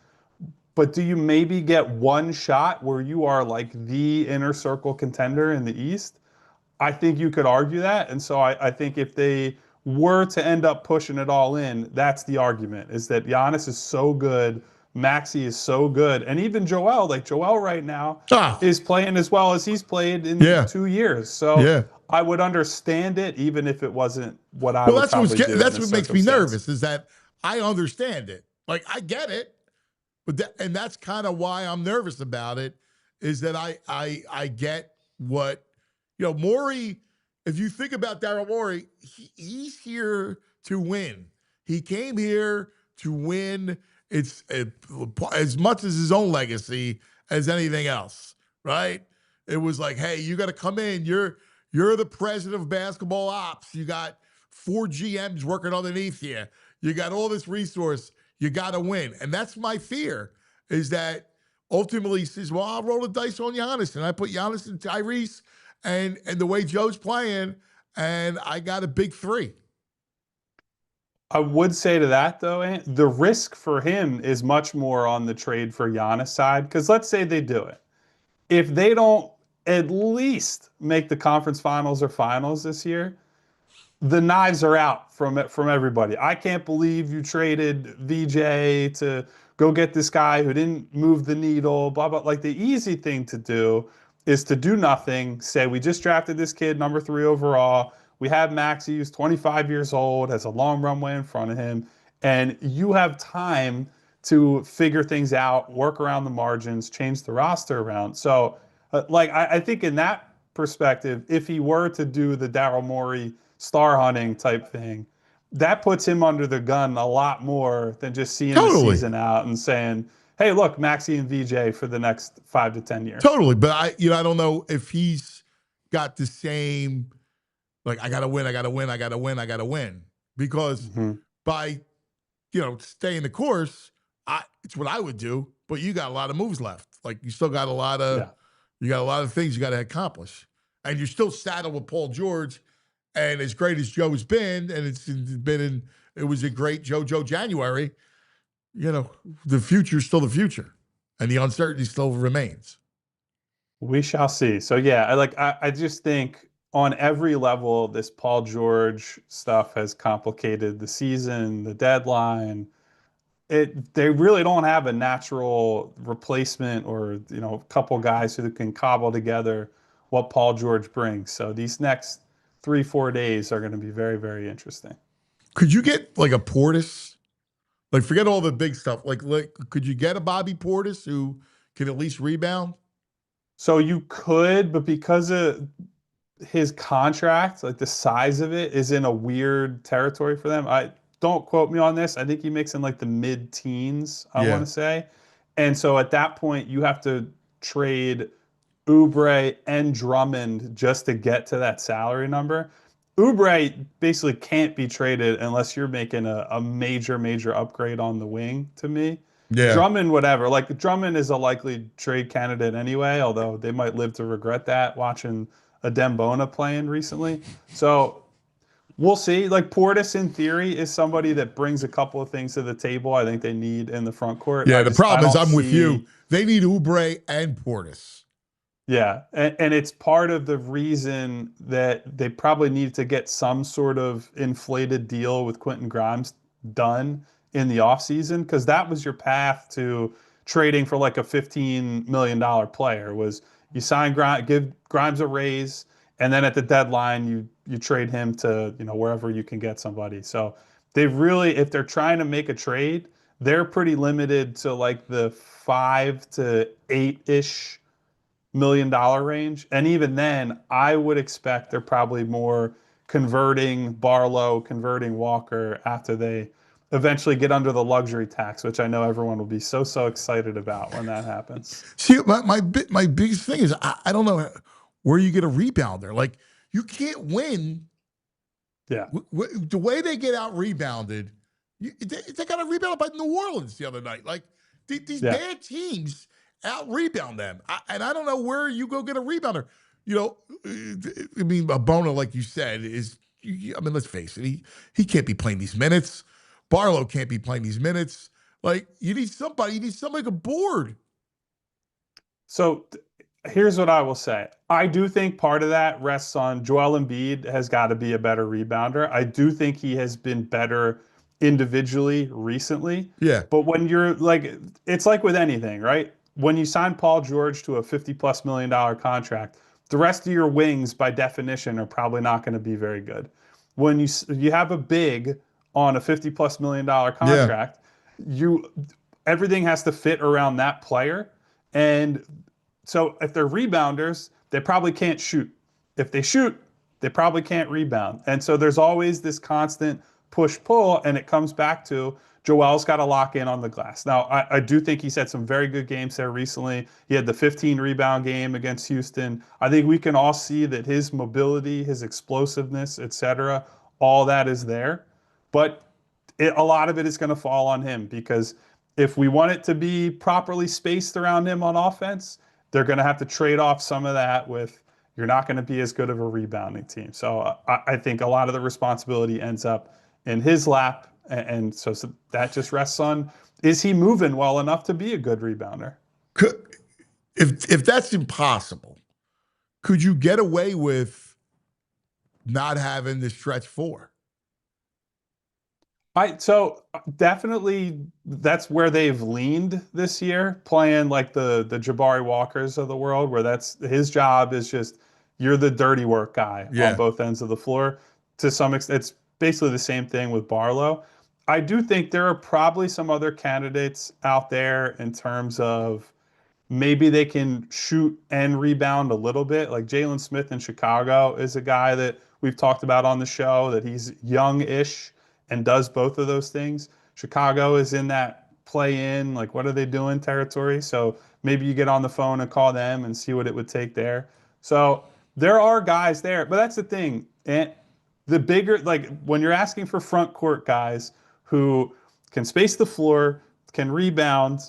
But do you maybe get one shot where you are like the inner circle contender in the East? I think you could argue that. And so I think if they were to end up pushing it all in, that's the argument, is that Giannis is so good, Maxey is so good, and even Joel right now is playing as well as he's played in 2 years. So I would understand it, even if it wasn't what I would probably do. That's what makes me nervous, is that I understand it. Like, I get it. But and that's kind of why I'm nervous about it, is that I get what, Morey, if you think about Daryl Morey, he's here to win. He came here to win. It's as much as his own legacy as anything else, right? It was like, hey, you got to come in. You're the president of basketball ops. You got 4 GMs working underneath you. You got all this resource. You got to win. And that's my fear, is that ultimately he says, well, I'll roll the dice on Giannis. And I put Giannis and Tyrese and the way Joe's playing, and I got a big 3. I would say to that, though, the risk for him is much more on the trade for Giannis side. Because let's say they do it. If they don't at least make the conference finals or finals this year, the knives are out from everybody. I can't believe you traded VJ to go get this guy who didn't move the needle, blah, blah. Like, the easy thing to do is to do nothing, say, we just drafted this kid, #3 overall. We have Maxey, who's 25 years old, has a long runway in front of him, and you have time to figure things out, work around the margins, change the roster around. So, I think in that perspective, if he were to do the Daryl Morey star hunting type thing, that puts him under the gun a lot more than just seeing the season out and saying, hey, look, Maxey and VJ for the next 5 to 10 years. Totally. But I don't know if he's got the same, like, I got to win. Because by, staying the course, it's what I would do, but you got a lot of moves left. Like, you still got a lot of things you got to accomplish. And you're still saddled with Paul George. And as great as Joe's been, and it was a great Joe January, the future's still the future. And the uncertainty still remains. We shall see. So, yeah, I just think on every level, this Paul George stuff has complicated the season, the deadline. They really don't have a natural replacement or, a couple guys who can cobble together what Paul George brings. So these next 3-4 days are going to be very, very interesting. Could you get like a Portis? Like, forget all the big stuff. Like, could you get a Bobby Portis who can at least rebound? So you could, but because of his contract, like the size of it is in a weird territory for them. Don't quote me on this. I think he makes in like the mid-teens, I want to say. And so at that point, you have to trade Oubre and Drummond just to get to that salary number. Oubre basically can't be traded unless you're making a major upgrade on the wing to me. Yeah. Drummond, whatever. Like Drummond is a likely trade candidate anyway, although they might live to regret that watching a Dembona playing recently. So we'll see. Like Portis, in theory, is somebody that brings a couple of things to the table I think they need in the front court. Yeah, I the just, I problem is don't I'm with see- you. They need Oubre and Portis. Yeah, and it's part of the reason that they probably need to get some sort of inflated deal with Quentin Grimes done in the offseason, because that was your path to trading for like a $15 million player, was you sign Grimes, give Grimes a raise, and then at the deadline you trade him to, wherever you can get somebody. So they really, if they're trying to make a trade, they're pretty limited to like the 5 to 8-ish $1 million range. And even then, I would expect they're probably more converting Barlow, converting Walker after they eventually get under the luxury tax, which I know everyone will be so excited about when that happens. See, my biggest thing is I don't know where you get a rebounder. Like, you can't win. Yeah. The way they get out rebounded, they got a rebound by New Orleans the other night. Like, these bad teams out rebound them. And I don't know where you go get a rebounder. I mean, a Bono, like you said, let's face it, he can't be playing these minutes. Barlow can't be playing these minutes. Like, you need somebody like a board. So here's what I will say. I do think part of that rests on Joel Embiid has got to be a better rebounder. I do think he has been better individually recently. Yeah. But when you're like, it's like with anything, right? When you sign Paul George to a $50+ million contract, the rest of your wings, by definition, are probably not going to be very good. When you have a big on a $50+ million contract, everything has to fit around that player. And so if they're rebounders, they probably can't shoot. If they shoot, they probably can't rebound. And so there's always this constant push-pull, and it comes back to Joel's got to lock in on the glass. Now, I do think he's had some very good games there recently. He had the 15-rebound game against Houston. I think we can all see that his mobility, his explosiveness, etc., all that is there. But a lot of it is going to fall on him, because if we want it to be properly spaced around him on offense, they're going to have to trade off some of that with, you're not going to be as good of a rebounding team. So I think a lot of the responsibility ends up in his lap. And so that just rests on, is he moving well enough to be a good rebounder? If that's impossible, could you get away with not having the stretch four? So definitely that's where they've leaned this year, playing like the Jabari Walkers of the world, where that's his job is just, you're the dirty work guy on both ends of the floor. To some extent, it's basically the same thing with Barlow. I do think there are probably some other candidates out there in terms of maybe they can shoot and rebound a little bit. Like Jalen Smith in Chicago is a guy that we've talked about on the show, that he's young-ish and does both of those things. Chicago is in that play-in, like what are they doing territory. So maybe you get on the phone and call them and see what it would take there. So there are guys there, but that's the thing. And the bigger, like when you're asking for front court guys who can space the floor, can rebound,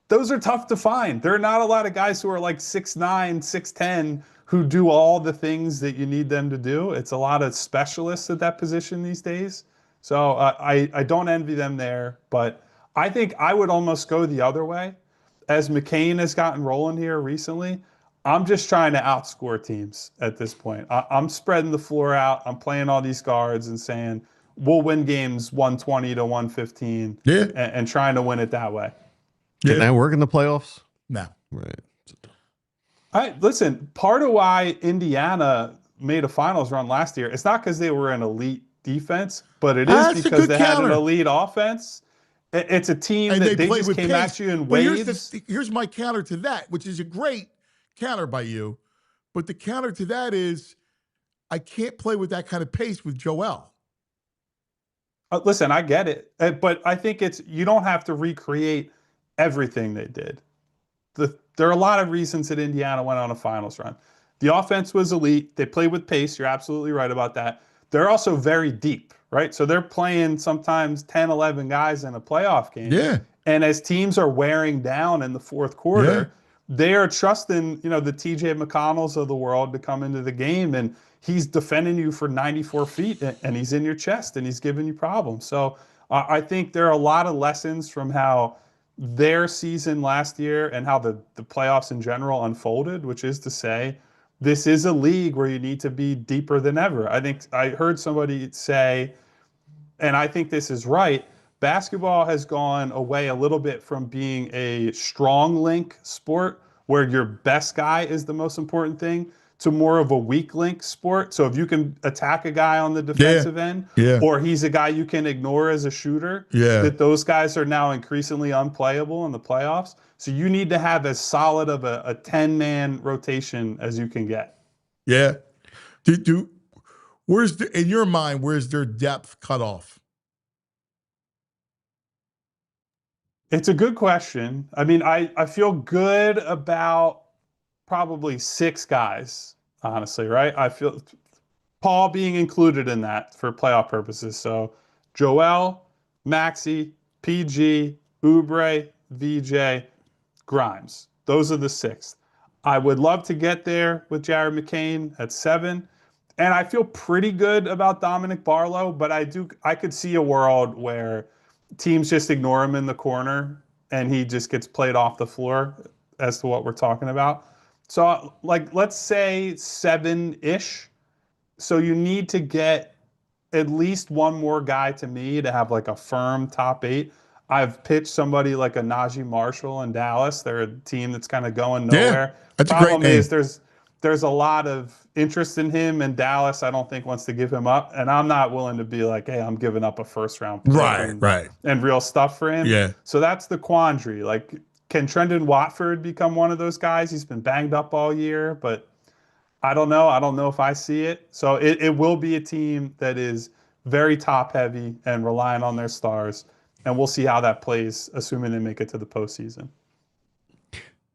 those are tough to find. There are not a lot of guys who are like 6'9", 6'10", who do all the things that you need them to do. It's a lot of specialists at that position these days. So I don't envy them there, but I think I would almost go the other way. As McCain has gotten rolling here recently, I'm just trying to outscore teams at this point. I'm spreading the floor out. I'm playing all these guards and saying, we'll win games 120 to 115 and trying to win it that way. Can that work in the playoffs? No. Right. Listen, part of why Indiana made a finals run last year, it's not because they were an elite defense, but it is because they had an elite offense. It's a team and that they play just with came pace. at you in But waves. Here's my counter to that, which is a great counter by you. But the counter to that is, I can't play with that kind of pace with Joel. Listen, I get it, but I think you don't have to recreate everything they did. There are a lot of reasons that Indiana went on a finals run. The offense was elite. They played with pace. You're absolutely right about that. They're also very deep, right? So they're playing sometimes 10, 11 guys in a playoff game. Yeah. And as teams are wearing down in the fourth quarter, they are trusting, the TJ McConnells of the world to come into the game, and he's defending you for 94 feet, and he's in your chest, and he's giving you problems. So I think there are a lot of lessons from how their season last year and how the playoffs in general unfolded, which is to say, this is a league where you need to be deeper than ever. I think I heard somebody say, and I think this is right, basketball has gone away a little bit from being a strong link sport where your best guy is the most important thing to more of a weak link sport. So if you can attack a guy on the defensive end, or he's a guy you can ignore as a shooter, that those guys are now increasingly unplayable in the playoffs. So you need to have as solid of a 10-man rotation as you can get. Yeah. In your mind, where's their depth cut off? It's a good question. I mean, I feel good about probably 6 guys, honestly, right? I feel Paul being included in that for playoff purposes. So Joel, Maxey, PG, Oubre, VJ, Grimes. Those are the 6. I would love to get there with Jared McCain at 7. And I feel pretty good about Dominic Barlow, but I could see a world where teams just ignore him in the corner and he just gets played off the floor as to what we're talking about. So let's say 7-ish. So you need to get at least one more guy to me to have like a firm top 8. I've pitched somebody like a Najee Marshall in Dallas. They're a team that's kind of going nowhere. That's a Problem great name. is there's a lot of interest in him, and Dallas I don't think wants to give him up. And I'm not willing to be like, hey, I'm giving up a first-round pick and real stuff for him. Yeah. So that's the quandary. Like, can Trendon Watford become one of those guys? He's been banged up all year, but I don't know. I don't know if I see it. So it will be a team that is very top-heavy and relying on their stars. And we'll see how that plays, assuming they make it to the postseason.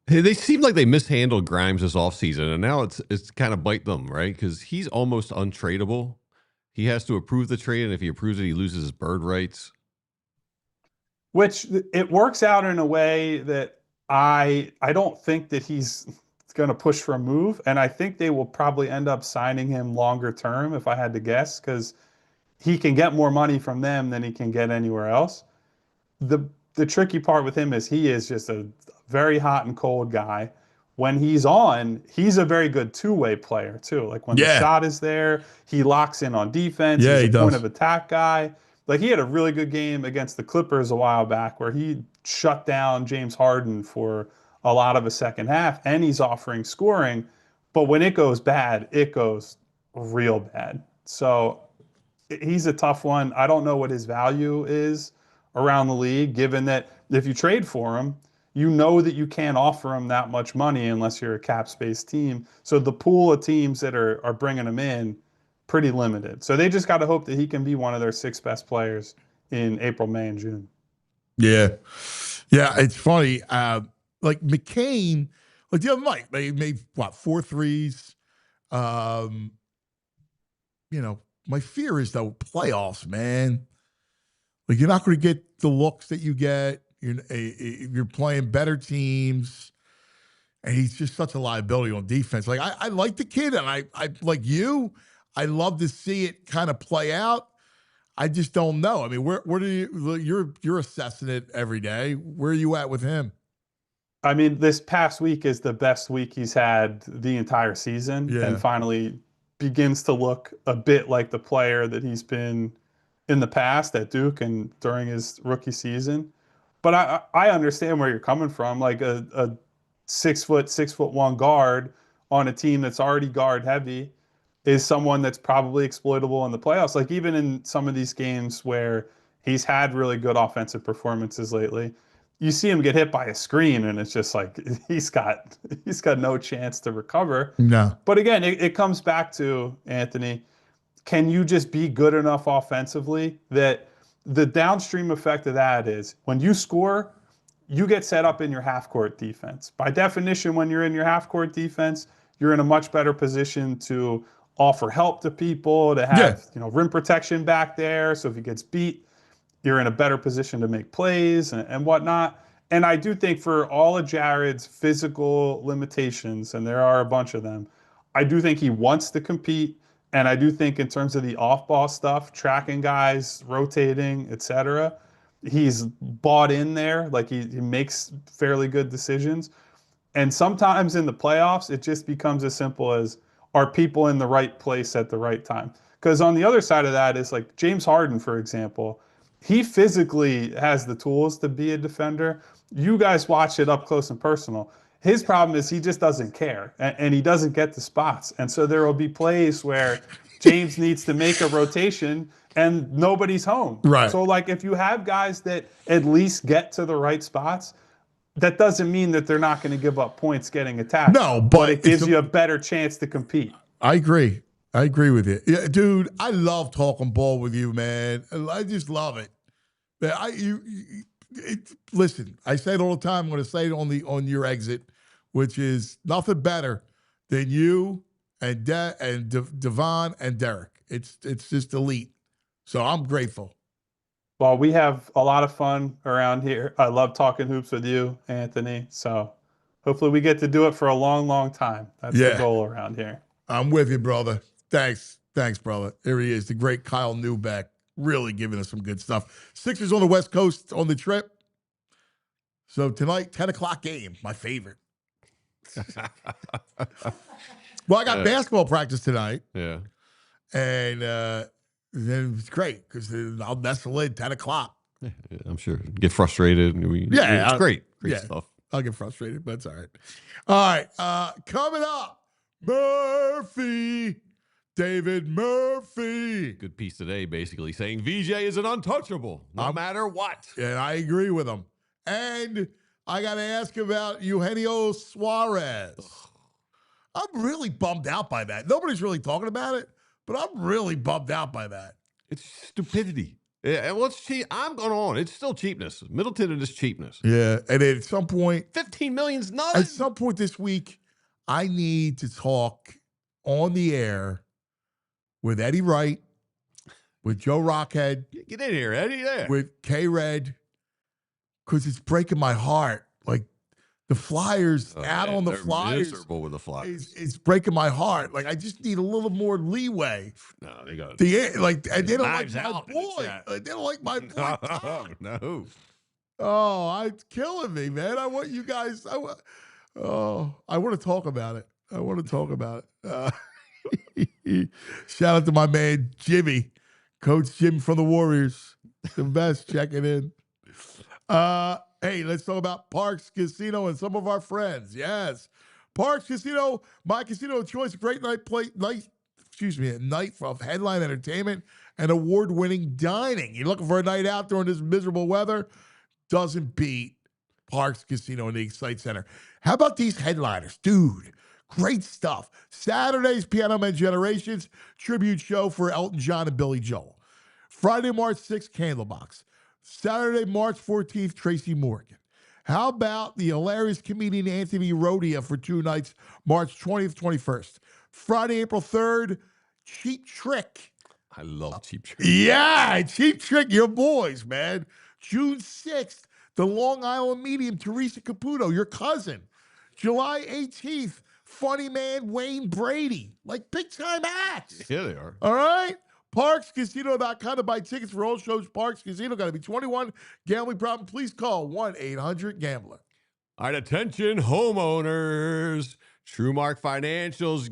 Hey, they seem like they mishandled Grimes this offseason, and now it's kind of bite them, right? Because he's almost untradeable. He has to approve the trade, and if he approves it, he loses his bird rights. Which it works out in a way that I don't think that he's going to push for a move, and I think they will probably end up signing him longer term, if I had to guess, because he can get more money from them than he can get anywhere else. The tricky part with him is he is just a very hot and cold guy. When he's on, he's a very good two-way player too. Like when the shot is there, he locks in on defense. Yeah, he's he a point does. of attack guy. Like he had a really good game against the Clippers a while back where he shut down James Harden for a lot of a second half, and he's offering scoring. But when it goes bad, it goes real bad. So he's a tough one. I don't know what his value is around the league, given that if you trade for him, you know that you can't offer him that much money unless you're a cap space team. So the pool of teams that are bringing him in, pretty limited. So they just got to hope that he can be one of their 6 best players in April, May, and June. Yeah. Yeah, it's funny. Like McCain, like the other night, they made, 4 threes. My fear is, though, playoffs, man. Like, you're not going to get the looks that you get. You're playing better teams, and he's just such a liability on defense. Like, I like the kid, and I like you. I love to see it kind of play out. I just don't know. I mean, where do you're assessing it every day. Where are you at with him? I mean, this past week is the best week he's had the entire season, and finally begins to look a bit like the player that he's been in the past at Duke and during his rookie season. But I understand where you're coming from. Like a 6'1" guard on a team that's already guard heavy is someone that's probably exploitable in the playoffs. Like even in some of these games where he's had really good offensive performances lately, you see him get hit by a screen and it's just like he's got no chance to recover. No. But again, it comes back to, Anthony, can you just be good enough offensively that the downstream effect of that is when you score, you get set up in your half-court defense. By definition, when you're in your half-court defense, you're in a much better position to offer help to people, to have rim protection back there. So if he gets beat, you're in a better position to make plays and whatnot. And I do think for all of Jared's physical limitations, and there are a bunch of them, I do think he wants to compete. And I do think in terms of the off-ball stuff, tracking guys, rotating, etc., he's bought in there. Like he makes fairly good decisions. And sometimes in the playoffs, it just becomes as simple as, are people in the right place at the right time? Because on the other side of that is like James Harden, for example, he physically has the tools to be a defender. You guys watch it up close and personal. His problem is he just doesn't care, and he doesn't get the spots. And so there will be plays where James needs to make a rotation and nobody's home. Right. So like if you have guys that at least get to the right spots, that doesn't mean that they're not going to give up points getting attacked. No, but it gives you a better chance to compete. I agree. I agree with you. Yeah, dude, I love talking ball with you, man. I just love it. Listen, I say it all the time. I'm going to say it on your exit, which is nothing better than you and Devon and Derek. It's just elite. So I'm grateful. Well, we have a lot of fun around here. I love talking hoops with you, Anthony. So hopefully we get to do it for a long, long time. That's the goal around here. I'm with you, brother. Thanks, brother. There he is, the great Kyle Neubeck, really giving us some good stuff. Sixers on the West Coast on the trip. So tonight, 10 o'clock game, my favorite. Well, I got basketball practice tonight. Yeah. And then it's great because I'll nestle in 10 o'clock. Yeah, I'm sure. Get frustrated. It's great. Great stuff. I'll get frustrated, but it's all right. All right. Coming up, Murphy. David Murphy. Good piece today, basically saying VJ is an untouchable, no matter what. And I agree with him. And I got to ask about Eugenio Suárez. I'm really bummed out by that. Nobody's really talking about it, but I'm really bummed out by that. It's stupidity. Yeah, well, it's cheap. I'm going on. It's still cheapness. Middleton is cheapness. Yeah, and at some point, $15 million's nothing. At some point this week, I need to talk on the air with Eddie Wright, with Joe Rockhead. Get in here, Eddie. Yeah. With K-Red, because it's breaking my heart. Like the Flyers, on the Flyers. Miserable with the Flyers. It's breaking my heart. Like I just need a little more leeway. No, they got and they don't like my out boy. They don't like my boy. No. Oh, it's killing me, man. I want you guys. I want to talk about it. Shout out to my man Jimmy, Coach Jim from the Warriors, the best, checking in. Hey, let's talk about Parks Casino and some of our friends. Yes, Parks Casino, my casino of choice. Great night of headline entertainment and award-winning dining. You're looking for a night out during this miserable weather? Doesn't beat Parks Casino in the Excite Center. How about these headliners, dude? Great stuff. Saturday's Piano Man Generations tribute show for Elton John and Billy Joel. Friday, March 6th, Candlebox. Saturday, March 14th, Tracy Morgan. How about the hilarious comedian Anthony Rodia for 2 nights, March 20th, 21st. Friday, April 3rd, Cheap Trick. I love Cheap Trick. Yeah, Cheap Trick, your boys, man. June 6th, the Long Island medium, Teresa Caputo, your cousin. July 18th, funny man Wayne Brady. Like big-time acts. Yeah, they are. All right? ParksCasino.com to buy tickets for all shows. Parks Casino, got to be 21. Gambling problem, please call 1-800-GAMBLER. All right, attention, homeowners. TrueMark Financial's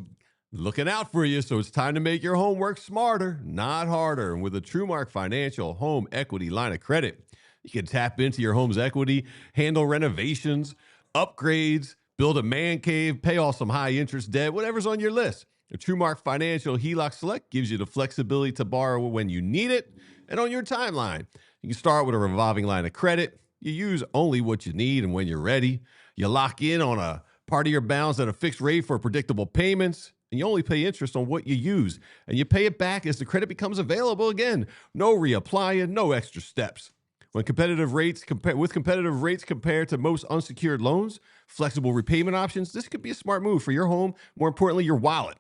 looking out for you, so it's time to make your home work smarter, not harder. And with a TrueMark Financial home equity line of credit, you can tap into your home's equity, handle renovations, upgrades, build a man cave, pay off some high-interest debt, whatever's on your list. The TrueMark Financial HELOC Select gives you the flexibility to borrow when you need it and on your timeline. You can start with a revolving line of credit. You use only what you need, and when you're ready, you lock in on a part of your balance at a fixed rate for predictable payments, and you only pay interest on what you use, and you pay it back as the credit becomes available again. No reapplying, no extra steps. With competitive rates compared to most unsecured loans, flexible repayment options, this could be a smart move for your home, more importantly, your wallet.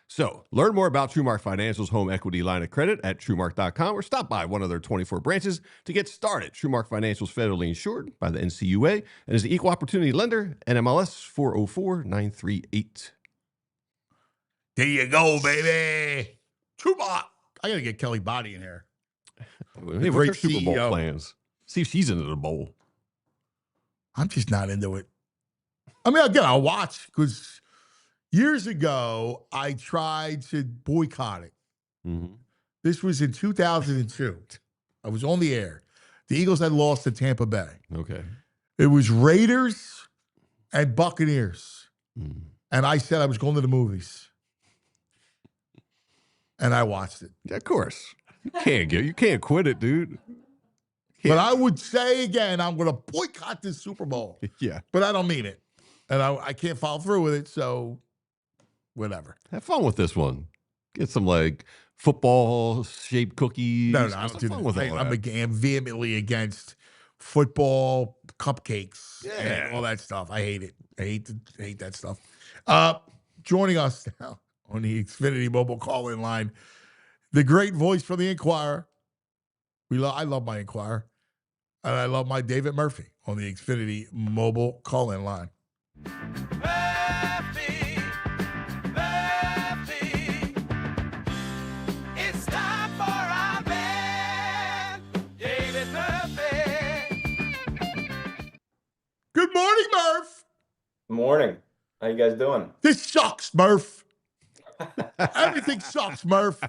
So, learn more about TrueMark Financial's home equity line of credit at TrueMark.com or stop by one of their 24 branches to get started. TrueMark Financial is federally insured by the NCUA and is an equal opportunity lender, NMLS 404938. There you go, baby. TrueMark. I got to get Kelly Body in here. Hey, what's her Super Bowl plans? See if she's into the bowl. I'm just not into it. I mean, again, I'll watch because years ago, I tried to boycott it. Mm-hmm. This was in 2002. I was on the air. The Eagles had lost to Tampa Bay. Okay. It was Raiders and Buccaneers. Mm. And I said I was going to the movies. And I watched it. Yeah, of course. You can't quit it, dude. But I would say again, I'm going to boycott this Super Bowl. Yeah. But I don't mean it. And I can't follow through with it, so whatever. Have fun with this one. Get some like football-shaped cookies. No, I don't do that. I'm vehemently against football cupcakes and all that stuff. I hate it. I hate that stuff. Joining us now on the Xfinity mobile call-in line, the great voice from the Inquirer. I love my Inquirer. And I love my David Murphy on the Xfinity mobile call-in line. Murphy, it's time for our man, David Murphy. Good morning, Murph. Morning. How you guys doing? This sucks, Murph. Everything sucks, Murph.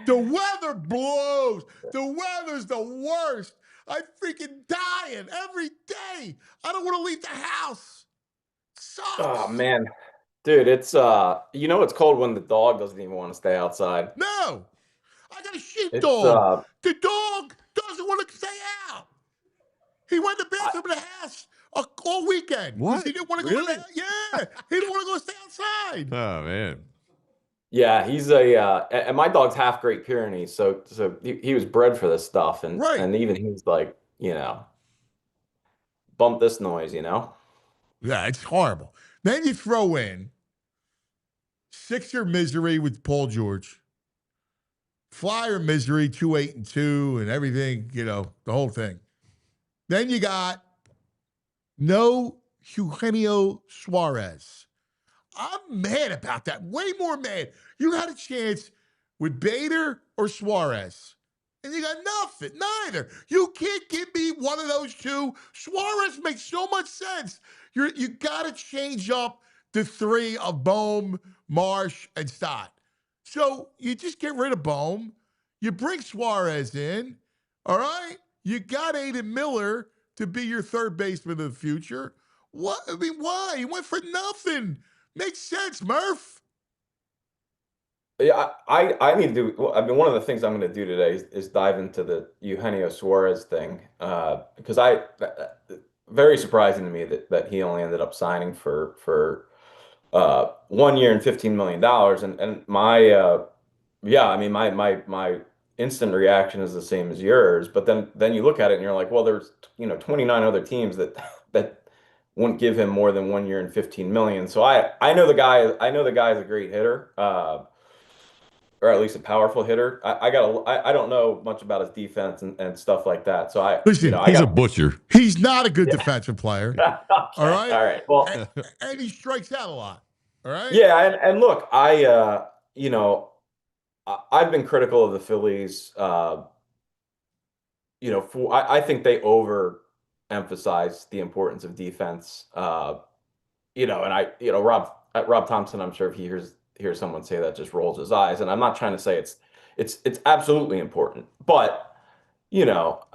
The weather blows. The weather's the worst. I'm freaking dying every day. I don't want to leave the house. Sucks. Oh man, dude, it's it's cold when the dog doesn't even want to stay outside. No, I got a sheepdog. The dog doesn't want to stay out. He went to the bathroom in the house all weekend. What? He didn't want to go. Really? Yeah, he didn't want to go stay outside. Oh man. Yeah, he's and my dog's half Great Pyrenees, so he was bred for this stuff, and Right. and even he's like, bump this noise, Yeah, it's horrible. Then you throw in Sixer misery with Paul George, Flyer misery 2-8-2, and everything, the whole thing. Then you got no Eugenio Suárez. I'm mad about that. Way more mad. You had a chance with Bader or Suárez, and you got nothing. Neither. You can't give me one of those two. Suárez makes so much sense. You got to change up the three of Bohm, Marsh, and Stott. So you just get rid of Bohm. You bring Suárez in. All right? You got Aiden Miller to be your third baseman of the future. What? I mean, why? You went for nothing. Makes sense, Murph. Yeah, I need to do. One of the things I'm going to do today is dive into the Eugenio Suárez thing because very surprising to me that he only ended up signing for 1 year and $15 million. And my my instant reaction is the same as yours. But then you look at it and you're like, well, there's 29 other teams that wouldn't give him more than 1 year and $15 million. So I know the guy. I know the guy's a great hitter, or at least a powerful hitter. I don't know much about his defense and stuff like that. So Listen, He's a butcher. He's not a good defensive player. Okay, All right. All right. Well, and he strikes out a lot. All right. yeah, and look, I've been critical of the Phillies. I think they overemphasize the importance of defense. And Rob Thompson, I'm sure if he hears someone say that, just rolls his eyes. And I'm not trying to say it's absolutely important, but look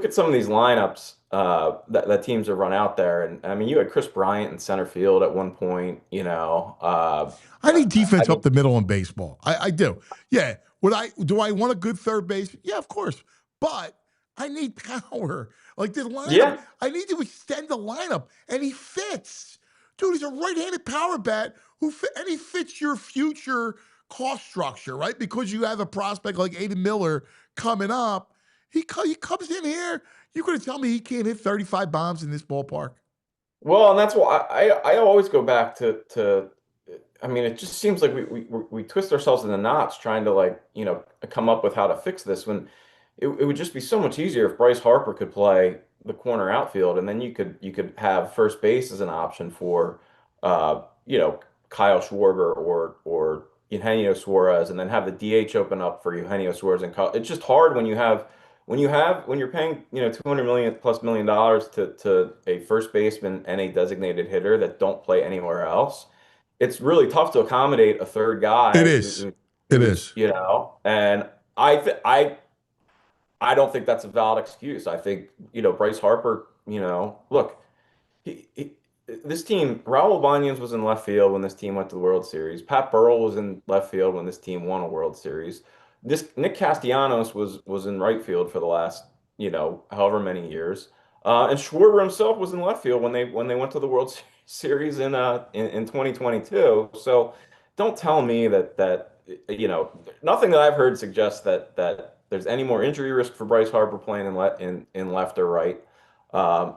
at some of these lineups that teams have run out there, and I mean, you had Chris Bryant in center field at one point. I need defense up the middle in baseball. I do. Yeah. Do I want a good third base? Yeah, of course. But I need power. Like the lineup, Yeah. I need to extend the lineup, and he fits. Dude, he's a right-handed power bat and he fits your future cost structure, right? Because you have a prospect like Aiden Miller coming up, he comes in here. You're going to tell me he can't hit 35 bombs in this ballpark? Well, and that's why I always go back to I mean, it just seems like we twist ourselves in the knots trying to like, come up with how to fix this when it would just be so much easier if Bryce Harper could play the corner outfield and then you could have first base as an option for uh, you know, Kyle Schwarber or Eugenio Suarez and then have the DH open up for Eugenio Suarez and Kyle. It's just hard when you're paying, $200 million+ to a first baseman and a designated hitter that don't play anywhere else. It's really tough to accommodate a third It guy is. It who's, is. and I don't think that's a valid excuse. I think, Bryce Harper, look, he, this team, Raul Banyans was in left field when this team went to the World Series. Pat Burrell was in left field when this team won a World Series. This Nick Castellanos was in right field for the last, however many years. And Schwarber himself was in left field when they went to the World Series in 2022. So don't tell me that nothing that I've heard suggests that there's any more injury risk for Bryce Harper playing in left or right.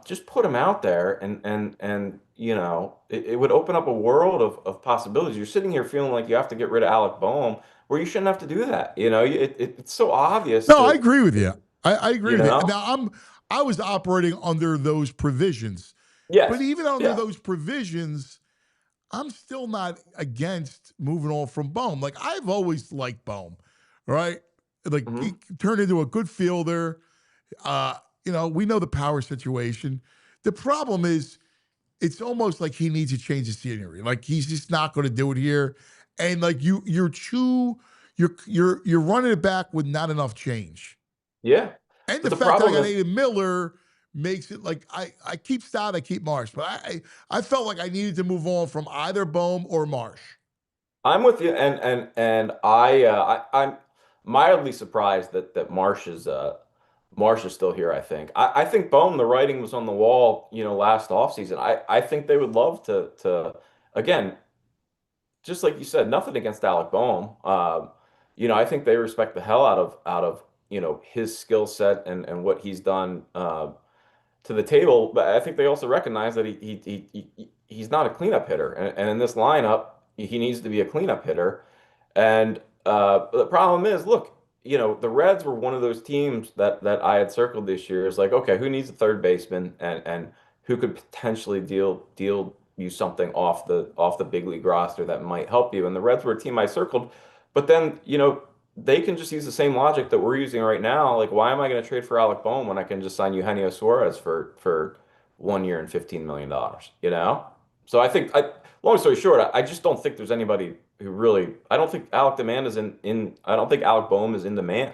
Just put him out there and it would open up a world of possibilities. You're sitting here feeling like you have to get rid of Alec Boehm, where you shouldn't have to do that. It's so obvious No, I to, agree with you. I agree you with you. know? Now I was operating under those provisions, but Yes. even under Yeah. those provisions, I'm still not against moving on from Bohm. Like I've always liked Bohm, right? Like Mhm. he turned into a good fielder. We know the power situation. The problem is it's almost like he needs to change the scenery. Like he's just not going to do it here. And like you're running it back with not enough change. Yeah. And But the the fact that I problem got is Aiden Miller makes it like I keep Stott, I keep Marsh, but I felt like I needed to move on from either Bohm or Marsh. I'm with you, and I'm mildly surprised that Marsh is still here. I think Bone, the writing was on the wall, last offseason. I think they would love to again, just like you said, nothing against Alec Boehm. I think they respect the hell out of his skill set and what he's done to the table. But I think they also recognize that he's not a cleanup hitter, and in this lineup, he needs to be a cleanup hitter. And the problem is, look, the Reds were one of those teams that I had circled this year. Is like, okay, who needs a third baseman and who could potentially deal you something off the big league roster that might help you. And the Reds were a team I circled, but then they can just use the same logic that we're using right now. Like, why am I going to trade for Alec Boehm when I can just sign Eugenio Suarez for 1 year and $15 million? So long story short, I just don't think there's anybody who really. I don't think Alec demand is in. I don't think Alec Boehm is in demand.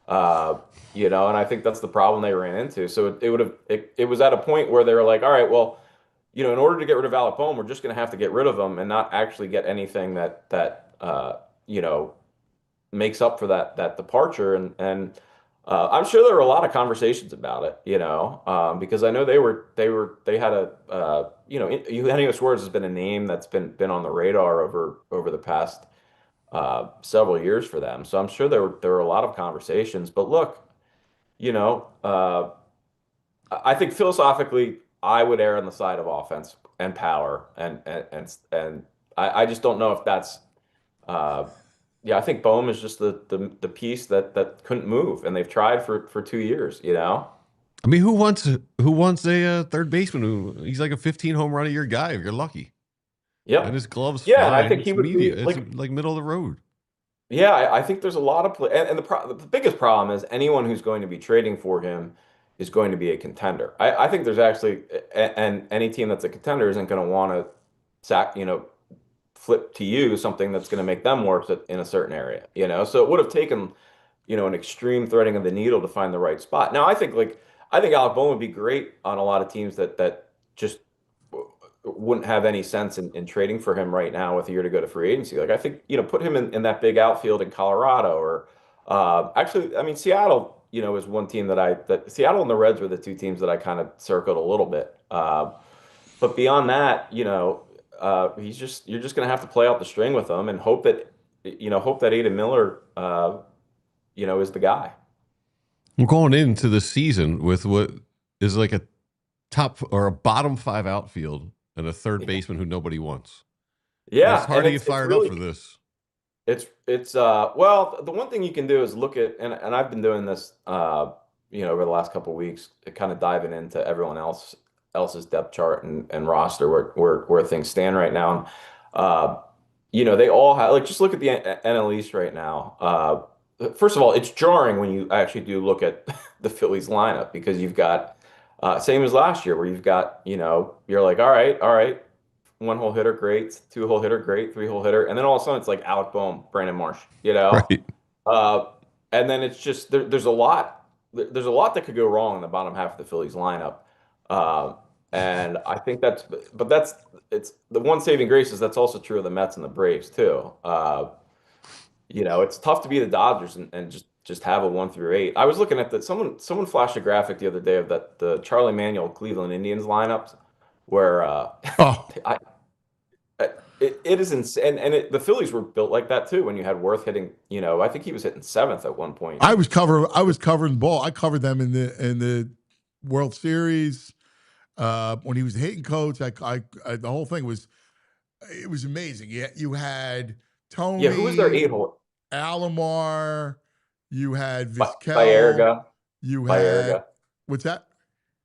And I think that's the problem they ran into. So it was at a point where they were like, all right, well, in order to get rid of Alec Boehm, we're just going to have to get rid of him and not actually get anything that makes up for that departure. And I'm sure there were a lot of conversations about it, because I know they had Eugenio Suarez has been a name that's been on the radar over the past several years for them. So I'm sure there were a lot of conversations. But look, I think philosophically, I would err on the side of offense and power, and I just don't know if that's. Yeah, I think Bohm is just the piece that couldn't move, and they've tried for 2 years. I mean, who wants a third baseman he's like a 15 home run a year guy if you're lucky, and Yep. his glove's Yeah, and I fine. think he It's would media. be It's like middle of the road. Yeah, I think there's a lot of play, and the biggest problem is anyone who's going to be trading for him is going to be a contender. I think there's actually, and any team that's a contender isn't going to want to flip to you something that's going to make them worse in a certain area. So it would have taken, an extreme threading of the needle to find the right spot. Now, I think Alec Boehm would be great on a lot of teams that just wouldn't have any sense in trading for him right now with a year to go to free agency. Like I think, put him in that big outfield in Colorado or actually, I mean, Seattle, is one team that Seattle and the Reds were the two teams that I kind of circled a little bit. But beyond that, you're just going to have to play out the string with him and hope that hope that Aiden Miller, is the guy. We're going into the season with what is like a top or a bottom 5 outfield and a third baseman who nobody wants. Yeah, It's hard and to get fired up for this. Well, the one thing you can do is look at, and I've been doing this, over the last couple of weeks, kind of diving into everyone else's depth chart and roster where things stand right now. They all have, like, just look at the NL East right now. First of all, it's jarring when you actually do look at the Phillies lineup, because you've got same as last year, where you've got, you're like, all right, one-hole hitter, great, two-hole hitter, great, three-hole hitter, and then all of a sudden it's like Alec Boehm, Brandon Marsh, Right. and then it's just there's a lot that could go wrong in the bottom half of the Phillies lineup, and I think it's the one saving grace is that's also true of the Mets and the Braves too. It's tough to be the Dodgers and just have a 1 through 8. I was looking at that. Someone flashed a graphic the other day of the Charlie Manuel Cleveland Indians lineups, where Oh, it is insane, and the Phillies were built like that too. When you had Worth hitting, I think he was hitting 7th at one point. I was covering ball. I covered them in the World Series when he was the hitting coach. I the whole thing was amazing. Yeah, you had Tony. Yeah, who was their 8-hole? Alomar. You had Vizquel. Baerga. You had what's that?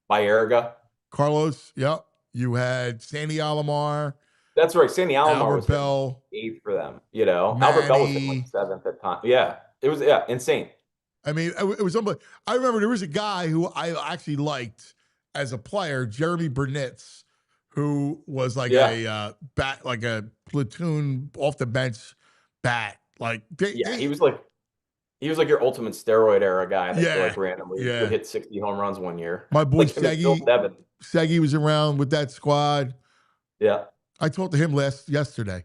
Baerga. Carlos. Yep. You had Sandy Alomar. That's right. Sandy Alomar Albert was Bell. 8th for them. Albert Bell was hitting Manny. like 7th at time. Yeah, it was insane. I mean, it was unbelievable. I remember there was a guy who I actually liked as a player, Jeremy Burnitz, who was like a bat, like a platoon off the bench bat. Like He was like your ultimate steroid era guy that like randomly Yeah. would hit 60 home runs one year. My boy Like him and Phil Nevin. Seggy was around with that squad. Yeah. I talked to him yesterday.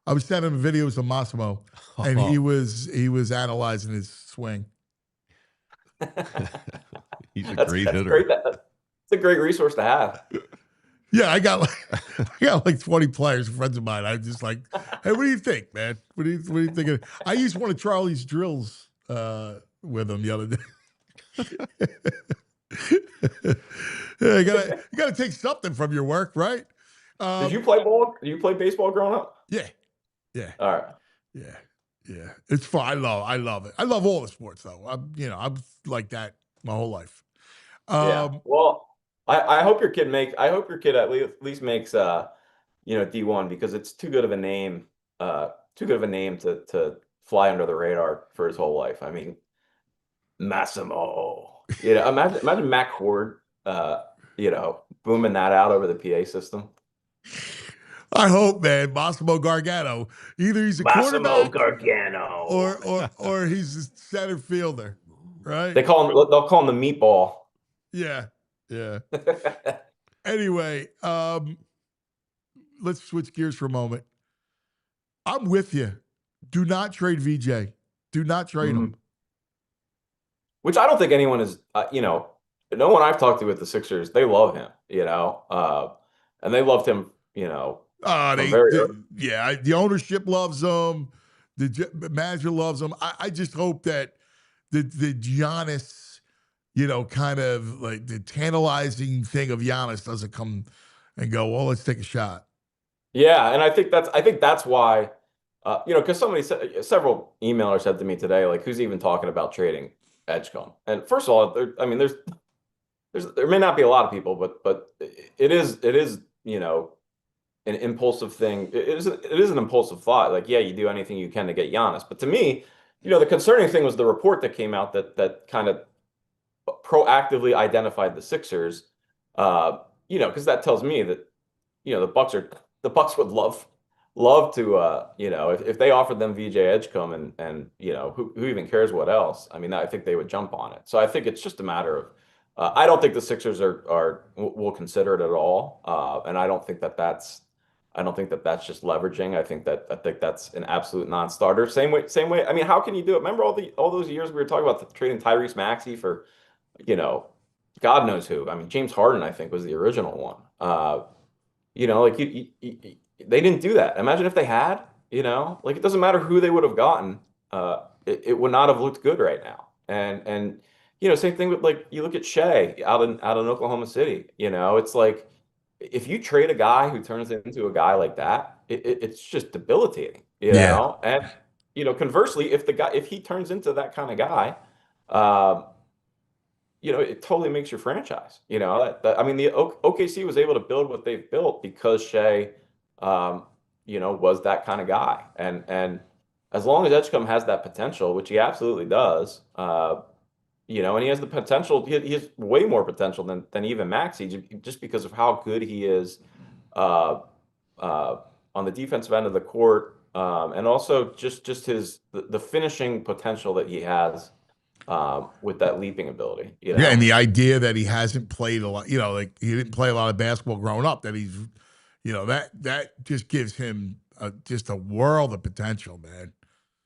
I was sending him videos of Massimo, and he was analyzing his swing. He's a great hitter. Great. It's a great resource to have. Yeah, I got like 20 players, friends of mine. I'm just like, hey, what do you think, man? What do you think? I used one of Charlie's drills with him the other day. Yeah, you gotta take something from your work, right? Did you play ball? Did you play baseball growing up? Yeah. All right. Yeah. It's fun. I love it. I love all the sports though. I'm like that my whole life. Well, I hope your kid at least makes D1, because it's too good of a name to fly under the radar for his whole life. I mean, Massimo. Imagine Matt Cord booming that out over the PA system. I hope, man. Massimo Gargano. Either he's a Massimo quarterback Gargano, or he's a center fielder, right? they'll call him the meatball. Yeah. Anyway, let's switch gears for a moment. I'm with you. Do not trade VJ. Do not trade him. Which I don't think anyone is. No one I've talked to with the Sixers, they love him. And they loved him. The ownership loves him. The manager loves him. I just hope that the Giannis, kind of like the tantalizing thing of Giannis doesn't come and go, well, let's take a shot. Yeah, and I think that's why, because several emailers said to me today, like, who's even talking about trading Edgecombe? And first of all, there may not be a lot of people, but it is an impulsive thing. It is an impulsive thought. Like, yeah, you do anything you can to get Giannis. But to me, the concerning thing was the report that came out that kind of proactively identified the Sixers. Because that tells me that the Bucks would love to if they offered them VJ Edgecombe and who even cares what else. I mean, I think they would jump on it. So I think it's just a matter of I don't think the Sixers will consider it at all, and I don't think that's just leveraging. I think that's an absolute non-starter. Same way. I mean, how can you do it? Remember all those years we were talking about trading Tyrese Maxey for, God knows who. I mean, James Harden, I think, was the original one. They didn't do that. Imagine if they had. You know, like it doesn't matter who they would have gotten. It would not have looked good right now. And you know, same thing with like you look at Shea out in Oklahoma City. You know, it's like if you trade a guy who turns into a guy like that, it's just debilitating. You Yeah. know, and you know, conversely, if he turns into that kind of guy, um, you know, it totally makes your franchise. You know, I mean, the OKC was able to build what they've built because Shea, um, you know, was that kind of guy. And as long as Edgecombe has that potential, which he absolutely does, you know, and he has the potential. He has way more potential than even Maxey, just because of how good he is uh, on the defensive end of the court, and also just the finishing potential that he has with that leaping ability. You know? Yeah, and the idea that he hasn't played a lot, you know, like he didn't play a lot of basketball growing up, that he's, you know, that just gives him just a world of potential, man.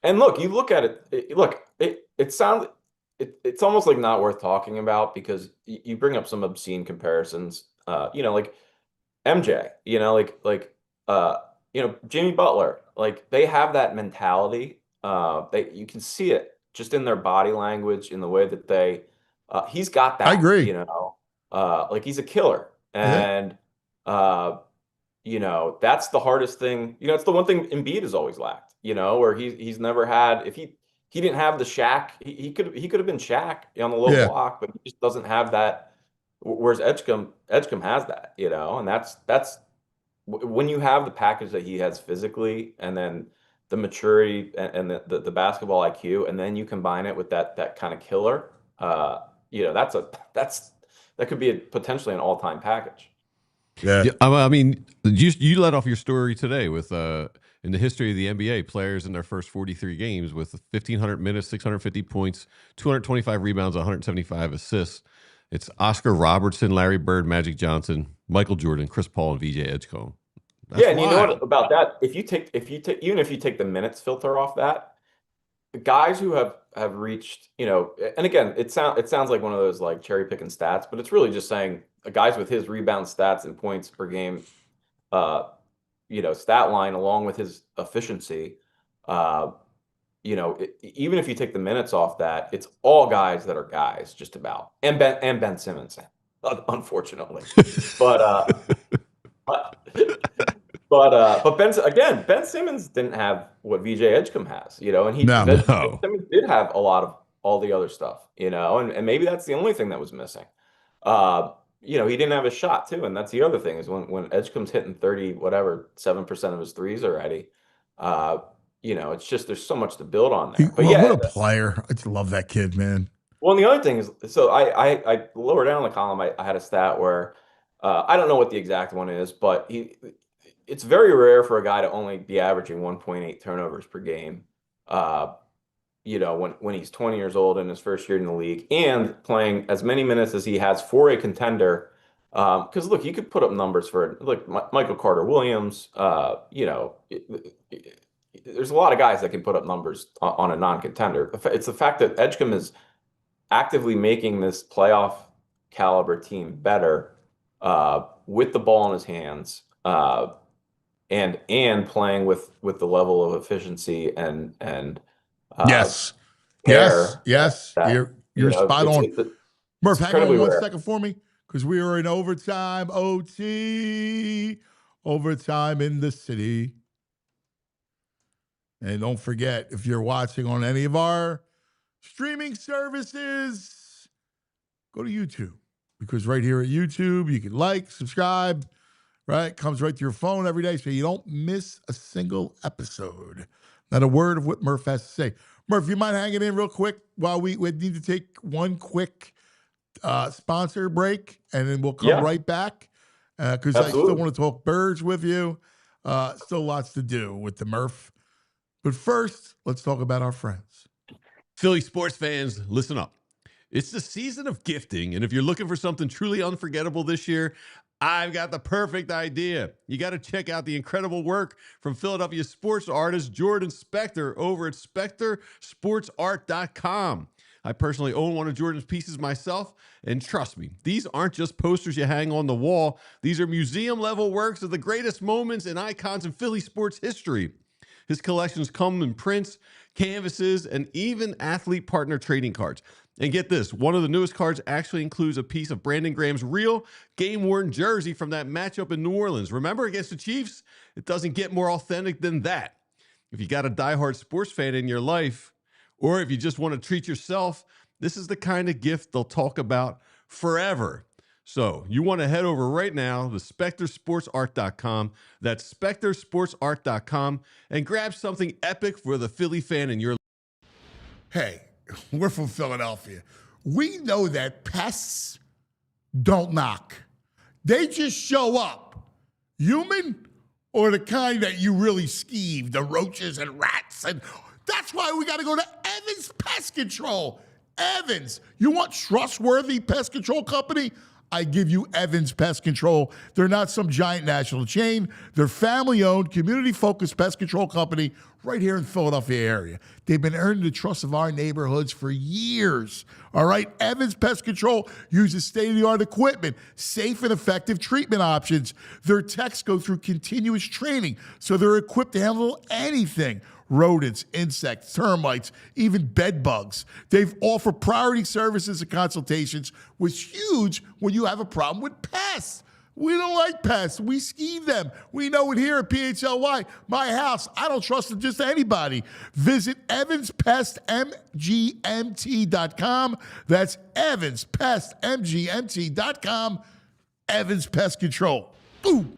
And look, you look at it. Look, it sounds it's almost like not worth talking about because you bring up some obscene comparisons. You know, like MJ. You know, uh, you know, Jimmy Butler. Like they have that mentality. You can see it just in their body language, in the way that they. He's got I that. agree. You know, like he's a killer, Yeah. and you know, that's the hardest thing. You know, it's the one thing Embiid has always lacked, you know, where he's never had if he didn't have the Shaq, he could have been Shaq on the low Yeah. block, but he just doesn't have that. Whereas Edgecombe has that, you know, and that's when you have the package that he has physically, and then the maturity and the basketball IQ, and then you combine it with that kind of killer, you know, that could be potentially an all-time package. Yeah. Yeah, I mean, you let off your story today with in the history of the NBA, players in their first 43 games with 1,500 minutes, 650 points, 225 rebounds, 175 assists. It's Oscar Robertson, Larry Bird, Magic Johnson, Michael Jordan, Chris Paul, and VJ Edgecombe. That's Yeah, and you know wild. what about that? If you take even if you take the minutes filter off that, the guys who have reached, you know, and again, it sounds like one of those like cherry picking stats, but it's really just saying guys with his rebound stats and points per game, uh, you know, stat line along with his efficiency, uh, you know, even if you take the minutes off that, it's all guys that are guys just about, and Ben Simmons, unfortunately, but but Ben Simmons didn't have what VJ Edgecombe has, you know, and No. Ben No. Simmons did have a lot of all the other stuff, you know, and maybe that's the only thing that was missing. Uh, you know, he didn't have a shot too, and that's the other thing is when Edgecombe's hitting 30 whatever 7% of his threes already, uh, you know, it's just there's so much to build on there. But Well, what yeah, a player. I just love that kid, man. well, and the other thing is, so I lower down the column, I had a stat where I don't know what the exact one is, but it's very rare for a guy to only be averaging 1.8 turnovers per game. You know, when he's 20 years old in his first year in the league and playing as many minutes as he has for a contender. Because look, you could put up numbers for like Michael Carter Williams. You know, there's a lot of guys that can put up numbers on a non-contender. It's the fact that Edgecombe is actively making this playoff caliber team better with the ball in his hands, and playing with the level of efficiency and Yes. care Yes. that You're you know spot on. Murph, it's hang on incredibly one rare. second for me, because we are in overtime. Overtime in the city. And don't forget, if you're watching on any of our streaming services, go to YouTube, because right here at YouTube, you can like, subscribe, right? Comes right to your phone every day, so you don't miss a single episode. Not a word of what Murph has to say. Murph, you mind hanging in real quick while we need to take one quick sponsor break, and then we'll come Yeah, right back, because I still absolutely. want to talk birds with you. Still lots to do with the Murph. But first, let's talk about our friends. Philly sports fans, listen up. It's the season of gifting, and if you're looking for something truly unforgettable this year, I've got the perfect idea. You got to check out the incredible work from Philadelphia sports artist Jordan Spector over at SpectorSportsArt.com. I personally own one of Jordan's pieces myself, and trust me, these aren't just posters you hang on the wall. These are museum-level works of the greatest moments and icons in Philly sports history. His collections come in prints, canvases, and even athlete partner trading cards. And get this, one of the newest cards actually includes a piece of Brandon Graham's real game-worn jersey from that matchup in New Orleans. Remember against the Chiefs? It doesn't get more authentic than that. If you got a diehard sports fan in your life, or if you just want to treat yourself, this is the kind of gift they'll talk about forever. So you want to head over right now to SpecterSportsArt.com. That's SpecterSportsArt.com and grab something epic for the Philly fan in your life. Hey, we're from Philadelphia. We know that pests don't knock. They just show up. Human or the kind that you really skeeve, the roaches and rats. And that's why we got to go to Evans Pest Control. Evans, you want trustworthy pest control company? I give you Evans Pest Control. They're not some giant national chain. They're family-owned, community-focused pest control company right here in the Philadelphia area. They've been earning the trust of our neighborhoods for years. All right, Evans Pest Control uses state-of-the-art equipment, safe and effective treatment options. Their techs go through continuous training, so they're equipped to handle anything. Rodents, insects, termites, even bed bugs. They've offered priority services and consultations, which is huge when you have a problem with pests. We don't like pests. We skeeve them. We know it here at PHLY. My house, I don't trust it just anybody. Visit evanspestmgmt.com. That's evanspestmgmt.com. Evans Pest Control. Boom.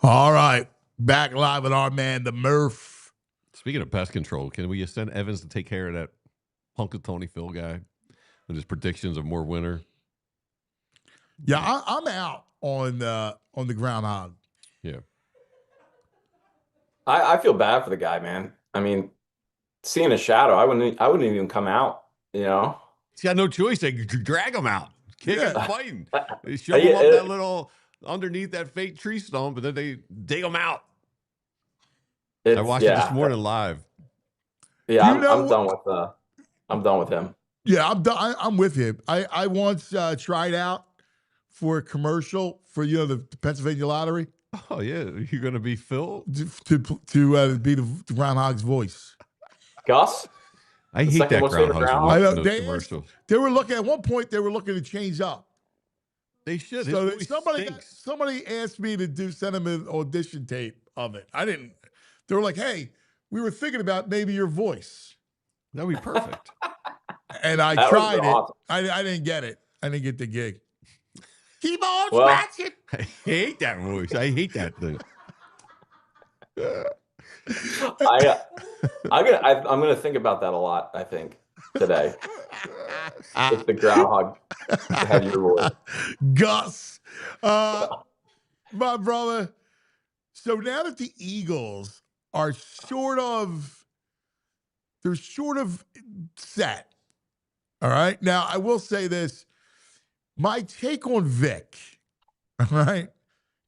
All right. Back live with our man, the Murph. Speaking of pest control, can we send Evans to take care of that hunk of Tony Phil guy with his predictions of more winter? Yeah, I'm out on the groundhog. Yeah. I feel bad for the guy, man. I mean, seeing a shadow, I wouldn't even come out, you know? He's got no choice. They drag him out. Kicking and fighting. They shove Yeah, him up that little, underneath that fake tree stump, but then they dig him out. I watched it this morning live. Yeah, I'm done with him. Yeah, I'm done. I'm with you. I once tried out for a commercial for the Pennsylvania Lottery. Oh yeah, you're gonna be Phil to be the groundhog's voice. Gus, I hate that groundhog's voice. I know in those commercials. They were looking at one point. They were looking to change up. They should. So somebody asked me to send them an audition tape of it. I didn't. They were like, "Hey, we were thinking about maybe your voice." That'd be perfect. And I tried it. Awesome. I didn't get it. I didn't get the gig. Keep on scratching. I hate that voice. I hate that thing. I'm gonna think about that a lot. I think today. If the groundhog had your voice, Gus, my brother. So now that the Eagles are sort of set. All right. Now I will say this. My take on Vic, all right,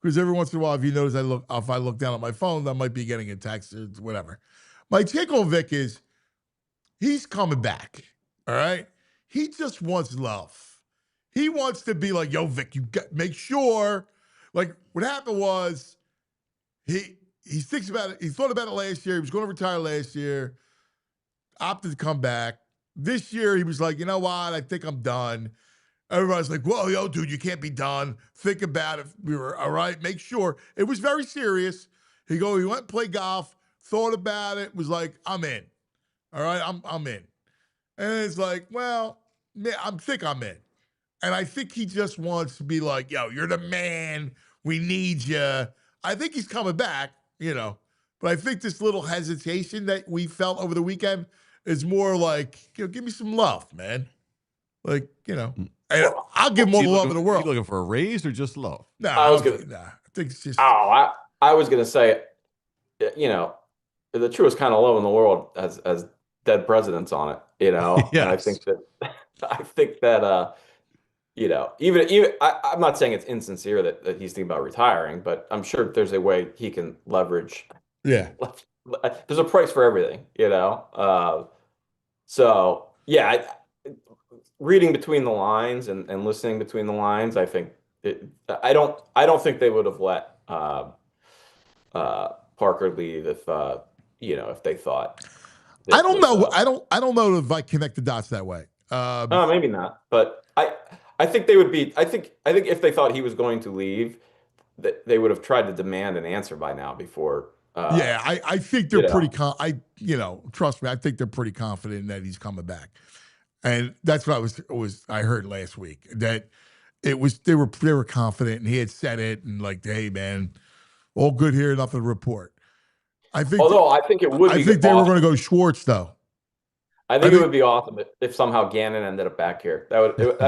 because every once in a while, if you notice, if I look down at my phone, I might be getting a text or whatever. My take on Vic is he's coming back, all right? He just wants love. He wants to be like, yo, Vic, make sure. Like, what happened was he thinks about it. He thought about it last year. He was going to retire last year, opted to come back. This year, he was like, you know what? I think I'm done. Everybody's like, whoa, yo, dude, you can't be done. Think about it. We were, all right, make sure. It was very serious. He went and played golf, thought about it, was like, I'm in. All right, I'm in. And it's like, well, I think I'm in. And I think he just wants to be like, yo, you're the man. We need you. I think he's coming back, But I think this little hesitation that we felt over the weekend is more like, give me some love, man. Like, I'll give him all the love in the world. You looking for a raise or just love? No, I think it's just. Oh, I was gonna say, the truest kind of love in the world as dead presidents on it, Yes. And I think that, even I'm not saying it's insincere that he's thinking about retiring, but I'm sure there's a way he can leverage. Yeah. There's a price for everything, So yeah. Reading between the lines and listening between the lines, I think I don't think they would have let Parker leave if if they thought I it don't was, know. I don't know if I connect the dots that way. maybe not, but I think they would be. I think if they thought he was going to leave, that they would have tried to demand an answer by now before. Yeah, I think you they're know. pretty. Trust me, I think they're pretty confident that he's coming back, and that's what I heard last week that it was they were confident, and he had said it, and like, hey man, all good here, nothing to report. I think. Although I think it would I be think they were awesome. going to go Schwartz though. I think it would be awesome if somehow Gannon ended up back here. That would have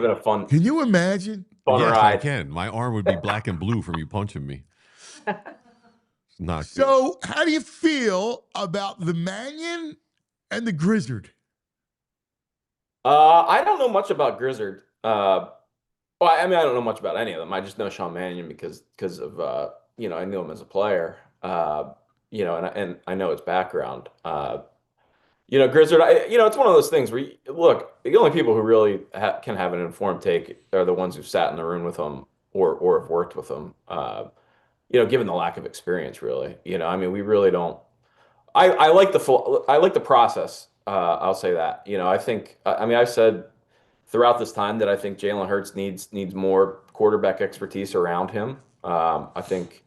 been a fun Can you imagine? Yes, I ride. can. My arm would be black and blue from you punching me. It's not good. So, how do you feel about the Mannion and the Grizzard? I don't know much about Grizzard. Well, I mean, I don't know much about any of them. I just know Sean Mannion because of I knew him as a player. And I know his background. Grizzard. It's one of those things where look, the only people who really can have an informed take are the ones who've sat in the room with him or have worked with him. Given the lack of experience, really. I mean, we really don't. I like the process. I'll say that. I think. I mean, I've said throughout this time that I think Jalen Hurts needs more quarterback expertise around him. I think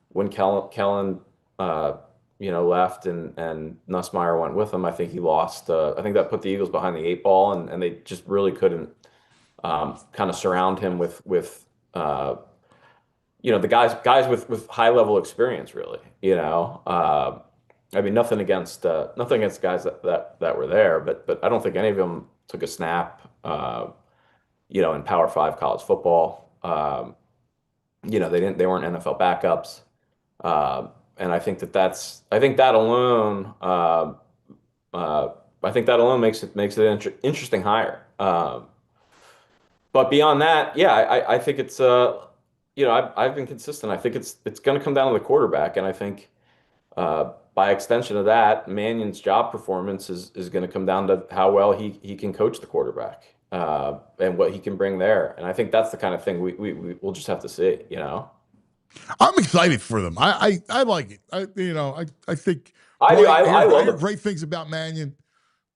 when Kellen left and Nussmeier went with him, I think he lost. I think that put the Eagles behind the 8 ball, and they just really couldn't kind of surround him with the guys with high level experience, really. I mean, nothing against guys that were there, but I don't think any of them took a snap, in Power 5 college football. They weren't NFL backups. And I think that alone makes it an interesting hire. But beyond that, yeah, I think it's I've been consistent. I think it's going to come down to the quarterback, and I think by extension of that, Mannion's job performance is going to come down to how well he can coach the quarterback and what he can bring there. And I think that's the kind of thing we'll just have to see. I'm excited for them. I like it. I think I do. I love hear it. great things about Mannion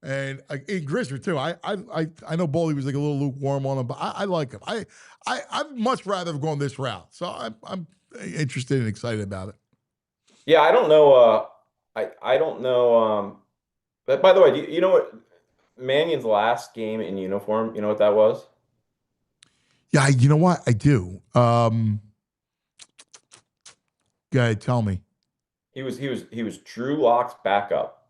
and in Grizzard too. I know Boley was like a little lukewarm on him, but I like him. I'd much rather have gone this route. So I'm interested and excited about it. Yeah, I don't know. I don't know. But by the way, do you know what Mannion's last game in uniform? You know what that was? Yeah, you know what? I do. Go ahead, tell me. He was Drew Lock's backup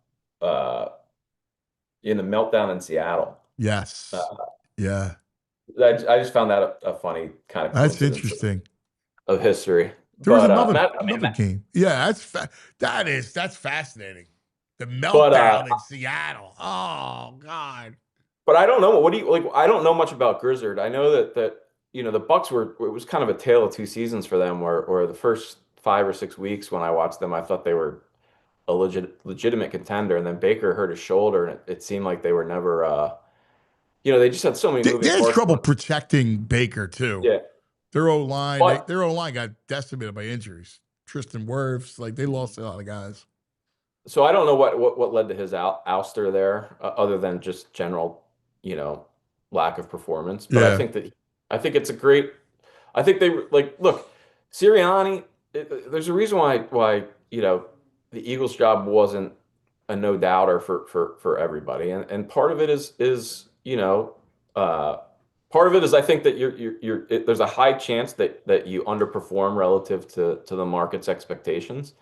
in the meltdown in Seattle. Yes. Yeah. I just found that a funny kind of That's coincidence interesting. of history. There was But, another game. Yeah, that's fascinating. The meltdown in Seattle. Oh God. But I don't know. What do you like? I don't know much about Grizzard. I know that the Bucks it was kind of a tale of two seasons for them, where the first 5 or 6 weeks when I watched them, I thought they were a legitimate contender, and then Baker hurt his shoulder, and it seemed like they were never. They just had so many moving They had parts. trouble protecting Baker too. Yeah. Their O-line, But- their O-line got decimated by injuries. Tristan Wirfs, they lost a lot of guys. So I don't know what led to his ouster there, other than just general, lack of performance. But Yeah. I think it's a great. I think they look Sirianni. There's a reason why the Eagles' job wasn't a no doubter for everybody, and part of it is part of it is I think that there's a high chance that you underperform relative to the market's expectations.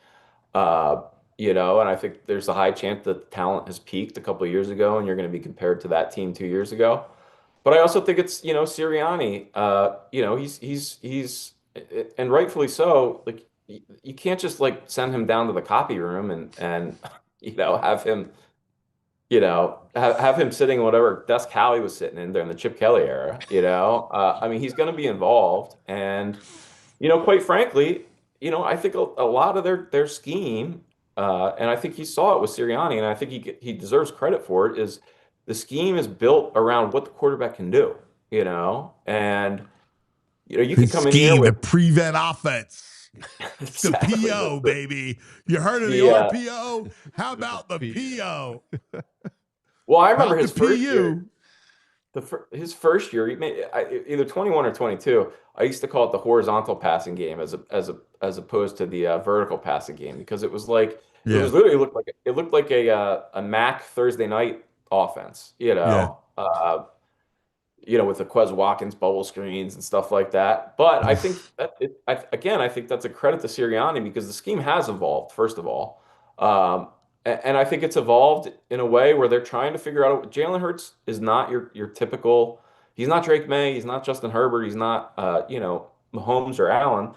And I think there's a high chance that the talent has peaked a couple of years ago, and you're going to be compared to that team 2 years ago. But I also think it's Sirianni. He's and rightfully so. Like you can't just send him down to the copy room and have him have him sitting in whatever desk Howie was sitting in during the Chip Kelly era. I mean, he's going to be involved, and quite frankly, I think a lot of their scheme. And I think he saw it with Sirianni, and I think he deserves credit for it. Is the scheme is built around what the quarterback can do, and you can come in here the with prevent offense. The PO, baby. You heard of the The, RPO? How about the PO? well, I remember Not his the first year. PU. His first year, he made either 21 or 22. I used to call it the horizontal passing game as opposed to the vertical passing game because it was like it Yeah, was literally looked like a Mac Thursday night offense, yeah. with the Quez Watkins bubble screens and stuff like that. But I think I think that's a credit to Sirianni because the scheme has evolved, first of all. And I think it's evolved in a way where they're trying to figure out Jalen Hurts is not your typical, he's not Drake May, he's not Justin Herbert, he's not Mahomes or Allen.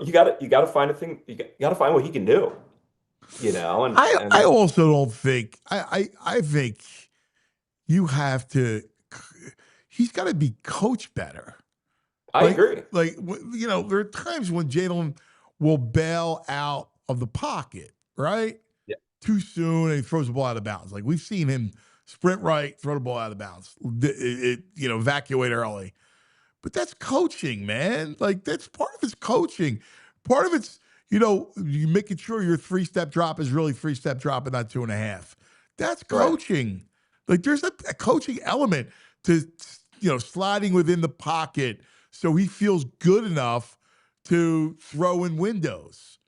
You gotta find a thing, you gotta find what he can do, I also don't think I think you have to. He's got to be coached better. I agree. There are times when Jalen will bail out of the pocket, right? Yeah. Too soon, and he throws the ball out of bounds. Like we've seen him sprint right, throw the ball out of bounds, evacuate early. But that's coaching, man. Like that's part of his coaching. Part of it's you making sure your 3-step drop is really 3-step drop and not 2.5. That's coaching. Right. Like there's a coaching element to sliding within the pocket so he feels good enough to throw in windows.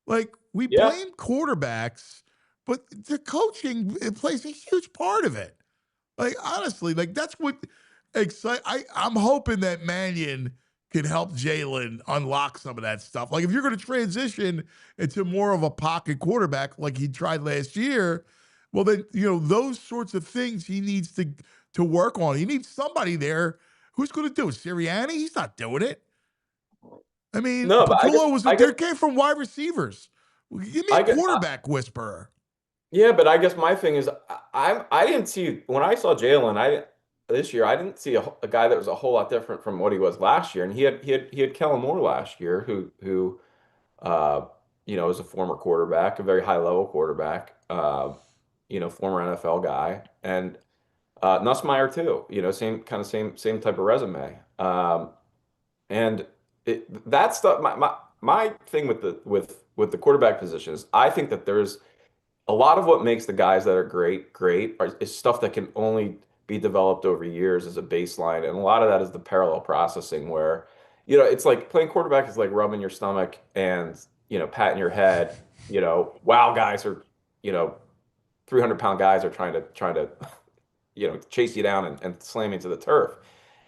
Like we blame quarterbacks, but the coaching plays a huge part of it. Like honestly, like that's what I'm hoping that Mannion can help Jalen unlock some of that stuff. Like if you're going to transition into more of a pocket quarterback like he tried last year, well then those sorts of things he needs to work on. He needs somebody there who's going to do it. Sirianni, he's not doing it. I mean, No, but there came from wide receivers. Give me a quarterback whisperer. Yeah, but I guess my thing is I didn't see when I saw Jalen this year I didn't see a guy that was a whole lot different from what he was last year, and he had Kellen Moore last year who is a former quarterback, a very high level quarterback, former NFL guy, and Nussmeier too, same type of resume, and that stuff. My thing with the quarterback position is I think that there's a lot of what makes the guys that are great is stuff that can only be developed over years as a baseline, and a lot of that is the parallel processing where it's like playing quarterback is like rubbing your stomach and patting your head. Wow, guys are 300-pound guys are trying to chase you down and slam you to the turf.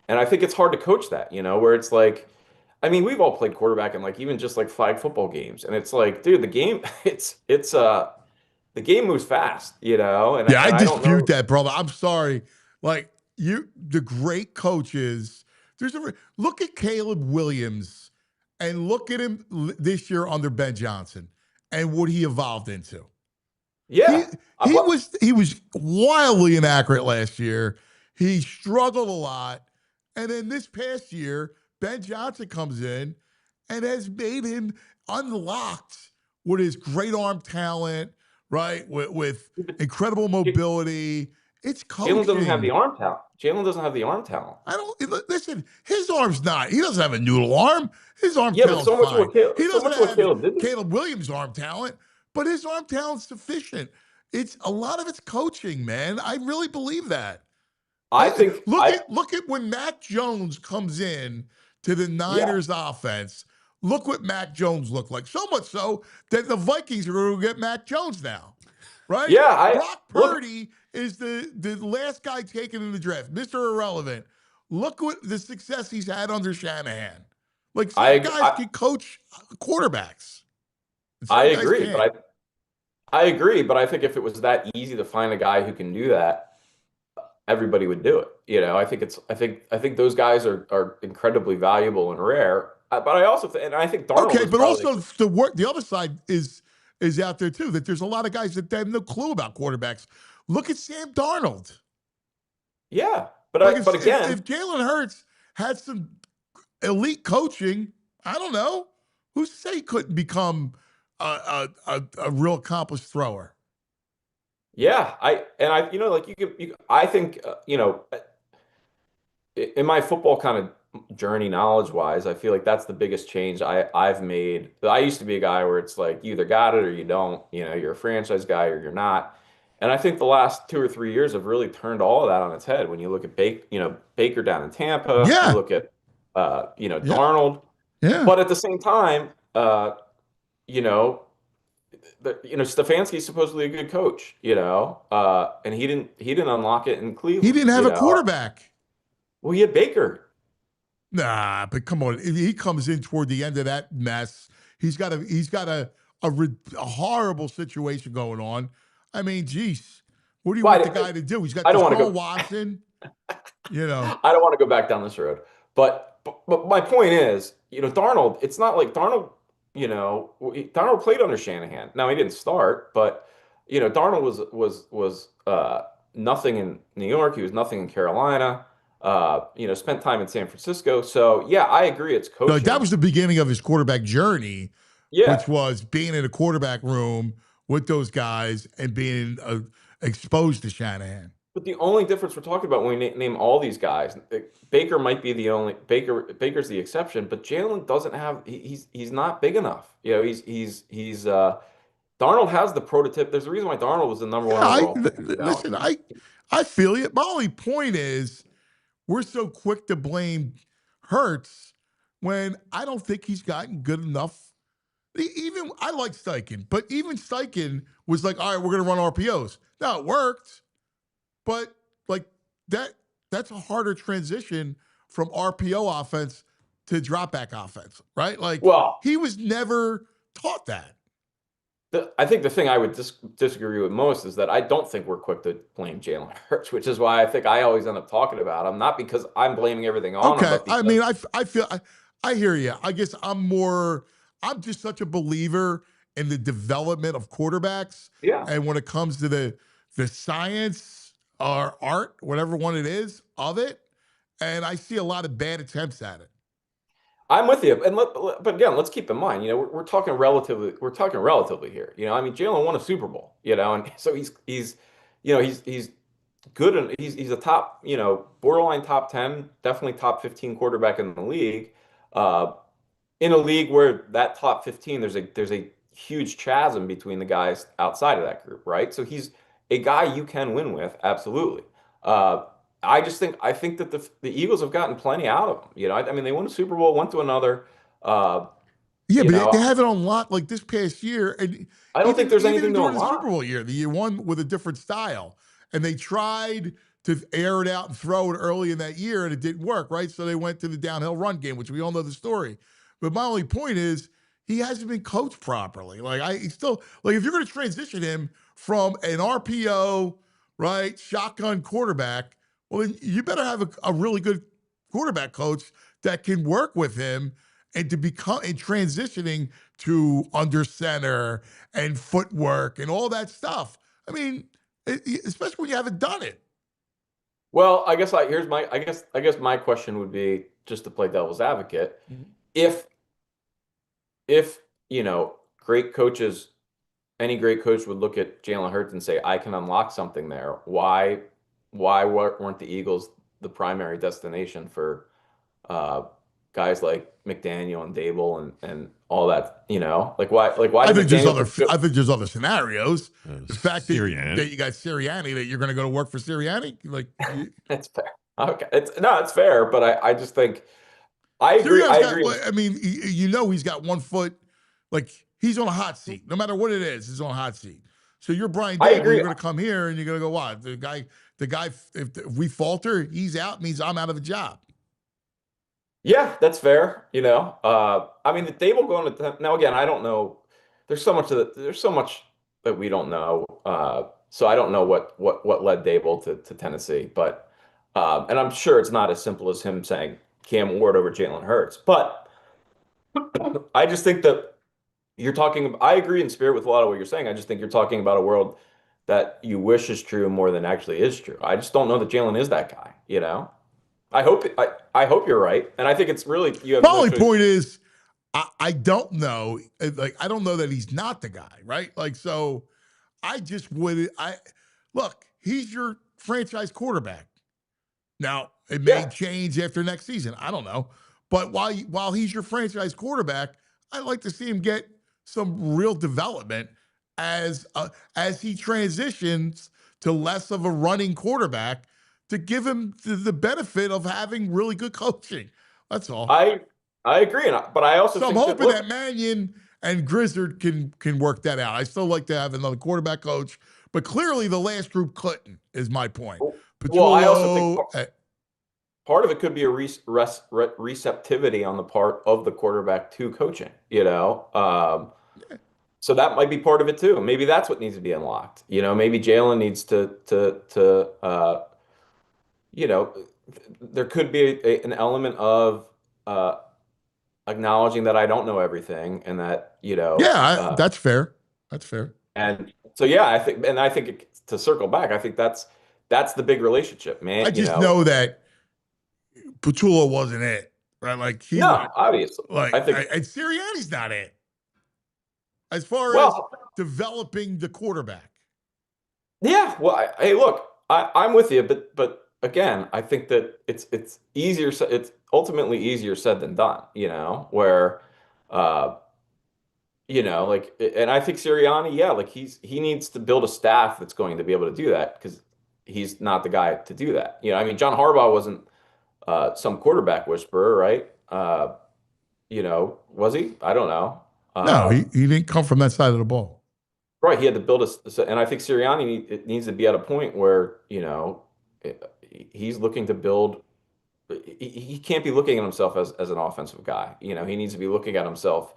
And I think it's hard to coach that, where it's like, I mean, we've all played quarterback in like even just like flag football games, and it's like, dude, the game the game moves fast, and I don't know. dispute that, brother. I'm sorry. Like the great coaches. Look at Caleb Williams and look at him this year under Ben Johnson and what he evolved into. Yeah, he was wildly inaccurate last year. He struggled a lot, and then this past year, Ben Johnson comes in and has made him unlocked with his great arm talent, right? With incredible mobility. It's coaching. Jalen doesn't have the arm talent. I don't listen. His arm's not. He doesn't have a noodle arm. His arm talent's but so much fine. He doesn't have Caleb Caleb Williams' arm talent, but his arm talent's sufficient. It's a lot of it's coaching, man. I really believe that. Look at when Mac Jones comes in to the Niners offense. Look what Mac Jones looked like. So much so that the Vikings are going to get Mac Jones now, right? Yeah, Brock Purdy is the last guy taken in the draft, Mr. Irrelevant. Look what the success he's had under Shanahan. Like some guys can coach quarterbacks. I agree, but I think if it was that easy to find a guy who can do that, everybody would do it. I think those guys are incredibly valuable and rare. But I also I think Darnold. Okay, but also the other side is out there too. That there's a lot of guys that have no clue about quarterbacks. Look at Sam Darnold. Yeah, but if Jalen Hurts had some elite coaching, I don't know who's to say he couldn't become a real accomplished thrower. Yeah, I think in my football kind of journey knowledge-wise, I feel like that's the biggest change I've made. I used to be a guy where it's like you either got it or you don't. You're a franchise guy or you're not. And I think the last 2 or 3 years have really turned all of that on its head. When you look at Baker down in Tampa, you Yeah, look at yeah, Darnold, yeah. but at the same time, you know, Stefanski's supposedly a good coach, and he didn't unlock it in He Cleveland, didn't have a quarterback. Well, he had Baker. Nah, but come on. If he comes in toward the end of that mess, he's got a horrible situation going on. I mean, geez, what do you Well, want the guy to do? He's got I don't want to Deshaun go. Watson. I don't want to go back down this road. But my point is, Darnold. It's not like Darnold. Darnold played under Shanahan. Now he didn't start, but Darnold was nothing in New York. He was nothing in Carolina. Spent time in San Francisco. So yeah, I agree. It's No, coaching. that was the beginning of his quarterback journey, Yeah. which was being in a quarterback room with those guys and being exposed to Shanahan. But the only difference we're talking about when we name all these guys, Baker might be the only Baker's the exception, but Jalen doesn't have he's not big enough. He's Darnold has the prototype. There's a reason why Darnold was the number one overall. Listen, I feel you. My only point is we're so quick to blame Hurts when I don't think he's gotten good enough. Even I like Steichen, but even Steichen was like, all right, we're gonna run RPOs. Now it worked. But like that's a harder transition from RPO offense to drop back offense, right? Like, Well, he was never taught that. I think the thing I would disagree with most is that I don't think we're quick to blame Jalen Hurts, which is why I think I always end up talking about him, not because I'm blaming everything on him. Okay, But I mean, I feel I hear you. I guess I'm just such a believer in the development of quarterbacks. Yeah. And when it comes to the science or art, whatever one it is, of it, and I see a lot of bad attempts at it. I'm with you, but again, let's keep in mind, we're talking relatively here. I mean, Jalen won a Super Bowl, and so he's good, and he's a top, borderline top 10, definitely top 15 quarterback in the league. In a league where that top 15, there's a huge chasm between the guys outside of that group, right? So he's a guy you can win with, absolutely. I think that the Eagles have gotten plenty out of him. I mean, they won a Super Bowl, went to another. Yeah, but they have it on lock like this past year, and I don't think there's anything to during the unlock. Super Bowl year, the year one with a different style, and they tried to air it out and throw it early in that year, and it didn't work, right? So they went to the downhill run game, which we all know the story. But my only point is he hasn't been coached properly. Like he's still like if you're going to transition him from an RPO, right, shotgun quarterback, well then you better have a really good quarterback coach that can work with him and to become and transitioning to under center and footwork and all that stuff. I mean, especially when you haven't done it. Well, I guess I guess my question would be, just to play devil's advocate, Mhm. if great coaches, any great coach would look at Jalen Hurts and say, I can unlock something there. Why weren't the Eagles the primary destination for guys like McDaniel and Dable and all that? Why I did think McDaniel there's other scenarios. The fact that Sirianni. you got Sirianni, that you're going to go to work for Sirianni, like That's fair. Okay, it's fair, but I just think I agree. Sirianni's I agree. I mean, he's got 1 foot, like he's on a hot seat. No matter what it is, he's on a hot seat. So you're Brian I Dable. agree. You're going to come here and you're going to go, what? The guy. If we falter, he's out. Means I'm out of a job. Yeah, that's fair. I mean, the Dable going to now again. I don't know. There's so much that we don't know. So I don't know what led Dable to Tennessee, but and I'm sure it's not as simple as him saying Cam Ward over Jalen Hurts. But I just think that you're talking. I agree in spirit with a lot of what you're saying. I just think you're talking about a world that you wish is true more than actually is true. I just don't know that Jalen is that guy. I hope you're right, and I think it's really you have. My no only choice. point is, I don't know. Like I don't know that he's not the guy, right? Like so, I just would. Look. He's your franchise quarterback. Now, it may Yeah. change after next season. I don't know. But while he's your franchise quarterback, I'd like to see him get some real development as he transitions to less of a running quarterback to give him the benefit of having really good coaching. That's all. I agree, but I also So I'm think hoping look, that Mannion and Grizzard can work that out. I still like to have another quarterback coach, but clearly the last group couldn't, is my point. well, I also think Petrullo, part of it could be a receptivity on the part of the quarterback to coaching, so that might be part of it too. Maybe that's what needs to be unlocked. Maybe Jalen needs to there could be an element of acknowledging that I don't know everything, and that that's fair. That's fair. And so yeah, I think to circle back, I think that's the big relationship, man. I just know that Petrullo wasn't it, right? Like obviously, like I think and Sirianni's not it as far as well, developing the quarterback. yeah. Well, hey, look, I'm with you, but again, I think that it's easier. It's ultimately easier said than done. Where, like, and I think Sirianni, yeah, like he needs to build a staff that's going to be able to do that, because he's not the guy to do that. I mean, John Harbaugh wasn't some quarterback whisperer, right? Was he? I don't know. No, he didn't come from that side of the ball. Right, he had to build and I think Sirianni needs to be at a point where he's looking to build. He can't be looking at himself as an offensive guy. He needs to be looking at himself,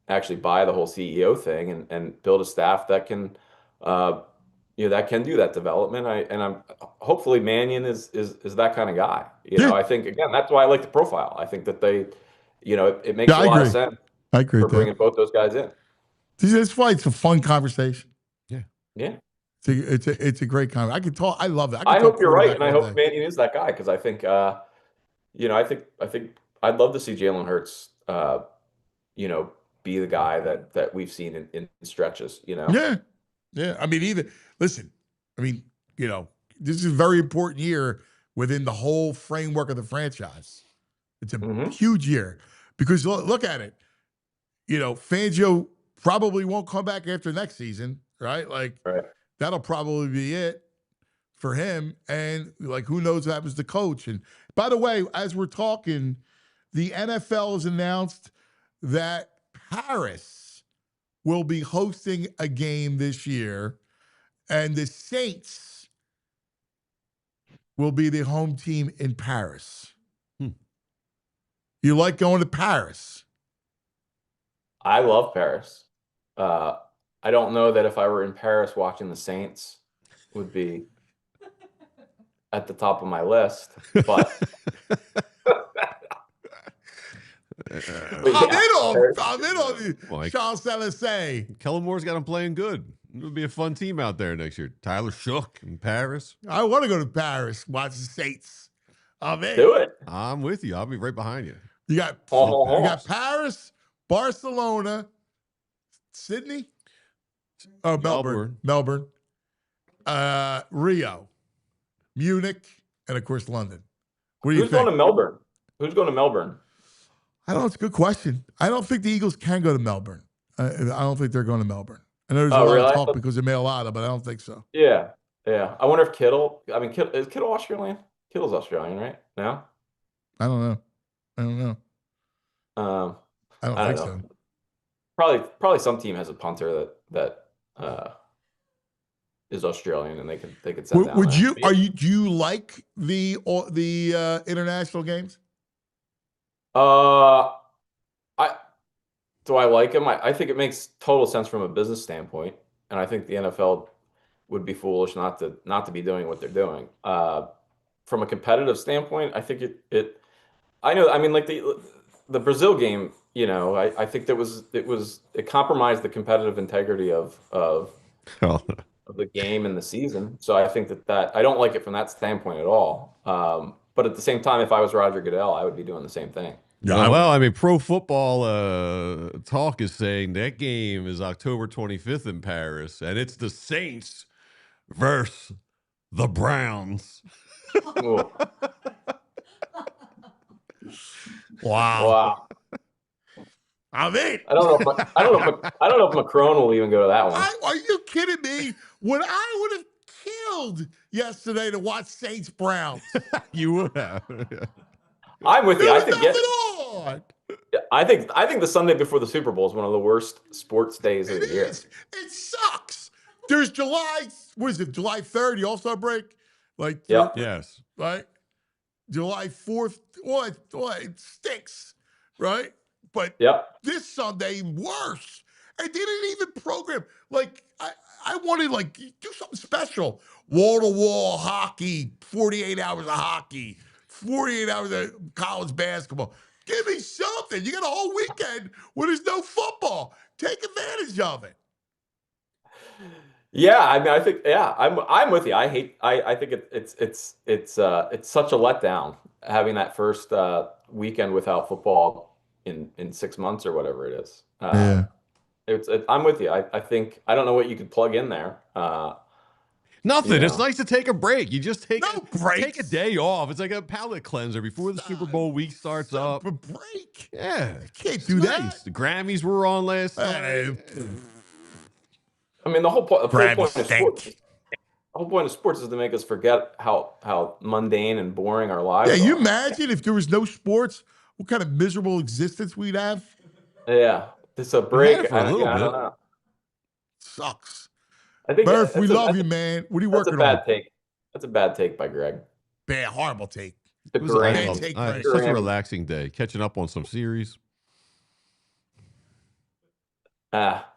actually buy the whole CEO thing and build a staff that can, that can do that development. I'm hopefully Mannion is that kind of guy. I think, again, that's why I like the profile. I think that they, it makes a lot of sense. I agree for with that. bringing both those guys in. That's why it's a fun conversation. Yeah. It's a great conversation. I can talk. I love that. I hope you're right, and I hope Mannion is that guy, because I think, I think I'd love to see Jalen Hurts, be the guy that we've seen in stretches. Yeah. I mean, listen. I mean, this is a very important year within the whole framework of the franchise. It's a huge year because look at it. Fangio probably won't come back after next season, right? Like, that'll probably be it for him. And like, who knows what happens to coach? And by the way, as we're talking, the NFL has announced that Paris will be hosting a game this year, and the Saints will be the home team in Paris. You like going to Paris? I love Paris. I don't know that if I were in Paris watching the Saints would be at the top of my list, but I'm in on you, Like, Charles Salazar. Kellen Moore's got him playing good. It'll be a fun team out there next year. Tyler Shook in Paris. I want to go to Paris, watch the Saints. I'm in. do it. I'm with you. I'll be right behind you. You got Paris, Barcelona, Sydney, Melbourne, Rio, Munich, and of course London. What do you Who's think? going to Melbourne? Who's going to Melbourne? I don't know. It's a good question. I don't think the Eagles can go to Melbourne. I don't think they're going to Melbourne. I know there's a lot of talk because of Mailata, but I don't think so. Yeah. I wonder if Kittle. I mean, is Kittle Australian? Kittle's Australian, right? No. I don't know. I don't think so. Probably some team has a punter that is Australian, and they could send down. Do you like the international games? Do I like them? I think it makes total sense from a business standpoint, and I think the NFL would be foolish not to be doing what they're doing. From a competitive standpoint, I think it. I know. I mean, like the Brazil game. I think it compromised the competitive integrity of the game and the season. So I think that I don't like it from that standpoint at all. But at the same time, if I was Roger Goodell, I would be doing the same thing. Yeah, well, I mean, Pro Football Talk is saying that game is October 25th in Paris, and it's the Saints versus the Browns. Ooh. Wow. Wow. I mean, I don't know if Macron will even go to that one. are you kidding me? What I would have killed yesterday to watch Saints Browns. You would have. I'm with you. There I was think nothing on. I think the Sunday before the Super Bowl is one of the worst sports days of the year. It sucks. There's July 3rd, the All-Star break? Like, Yep. Yes. right? July 4th. What? It stinks, right? But Yep. this Sunday, worse. And they didn't even program. Like, I wanted, like, do something special. Wall-to-wall hockey, 48 hours of hockey, 48 hours of college basketball. Give me something. You got a whole weekend where there's no football. Take advantage of it. Yeah, I mean, I think I'm with you. I think it's such a letdown having that first weekend without football in 6 months or whatever it is. I'm with you. I think I don't know what you could plug in there. Nothing. You know. It's nice to take a break. You just take breaks. a day off. It's like a palate cleanser before the Super Bowl week starts up. A break. Yeah, Can't it's do that. nice. The Grammys were on last night. I mean, the whole point of stink. sports. The whole point of sports is to make us forget how mundane and boring our lives are. Yeah, you imagine if there was no sports, what kind of miserable existence we'd have? Yeah, it's a We break. had it for a little I don't bit. know. Sucks. I think Murph, we that's love you, man. What are you That's a working on? bad take. That's a bad take by Greg. Bad, horrible take. The It was Grammy. awesome. take Such a Grammy. relaxing day. Catching up on some series.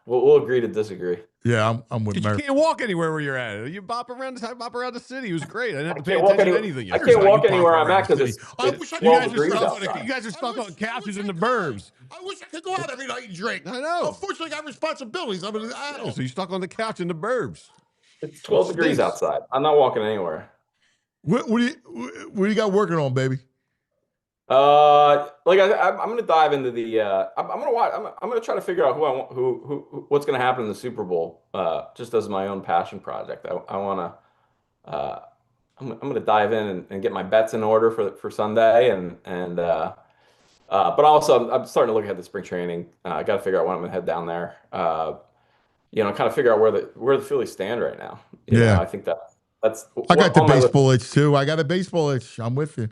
We'll agree to disagree. Yeah, I'm with You Murph. can't walk anywhere where you're at. You bop around the city. It was great. I didn't have to pay can't walk attention to any- anything. I yesterday. can't walk You anywhere pop I'm at around the because city. it's, I it's wish I could 12 just degrees stop outside. You guys are stuck on I couches wish in I the could. burbs. I wish I could go out every night and drink. I know. Unfortunately, I got responsibilities. I'm an Yeah, adult. so you're stuck on the couch in the burbs. It's 12 It degrees stinks. outside. I'm not walking anywhere. What do you got working on, baby? I'm gonna dive into the. I'm gonna watch. I'm gonna try to figure out who I want, what's gonna happen in the Super Bowl. Just as my own passion project. I wanna. I'm gonna dive in and get my bets in order for Sunday but also I'm starting to look ahead to spring training. I got to figure out when I'm gonna head down there. Kind of figure out where the Phillies stand right now. You know, I think that's. I got the on my list. baseball itch too. I got a baseball itch. I'm with you.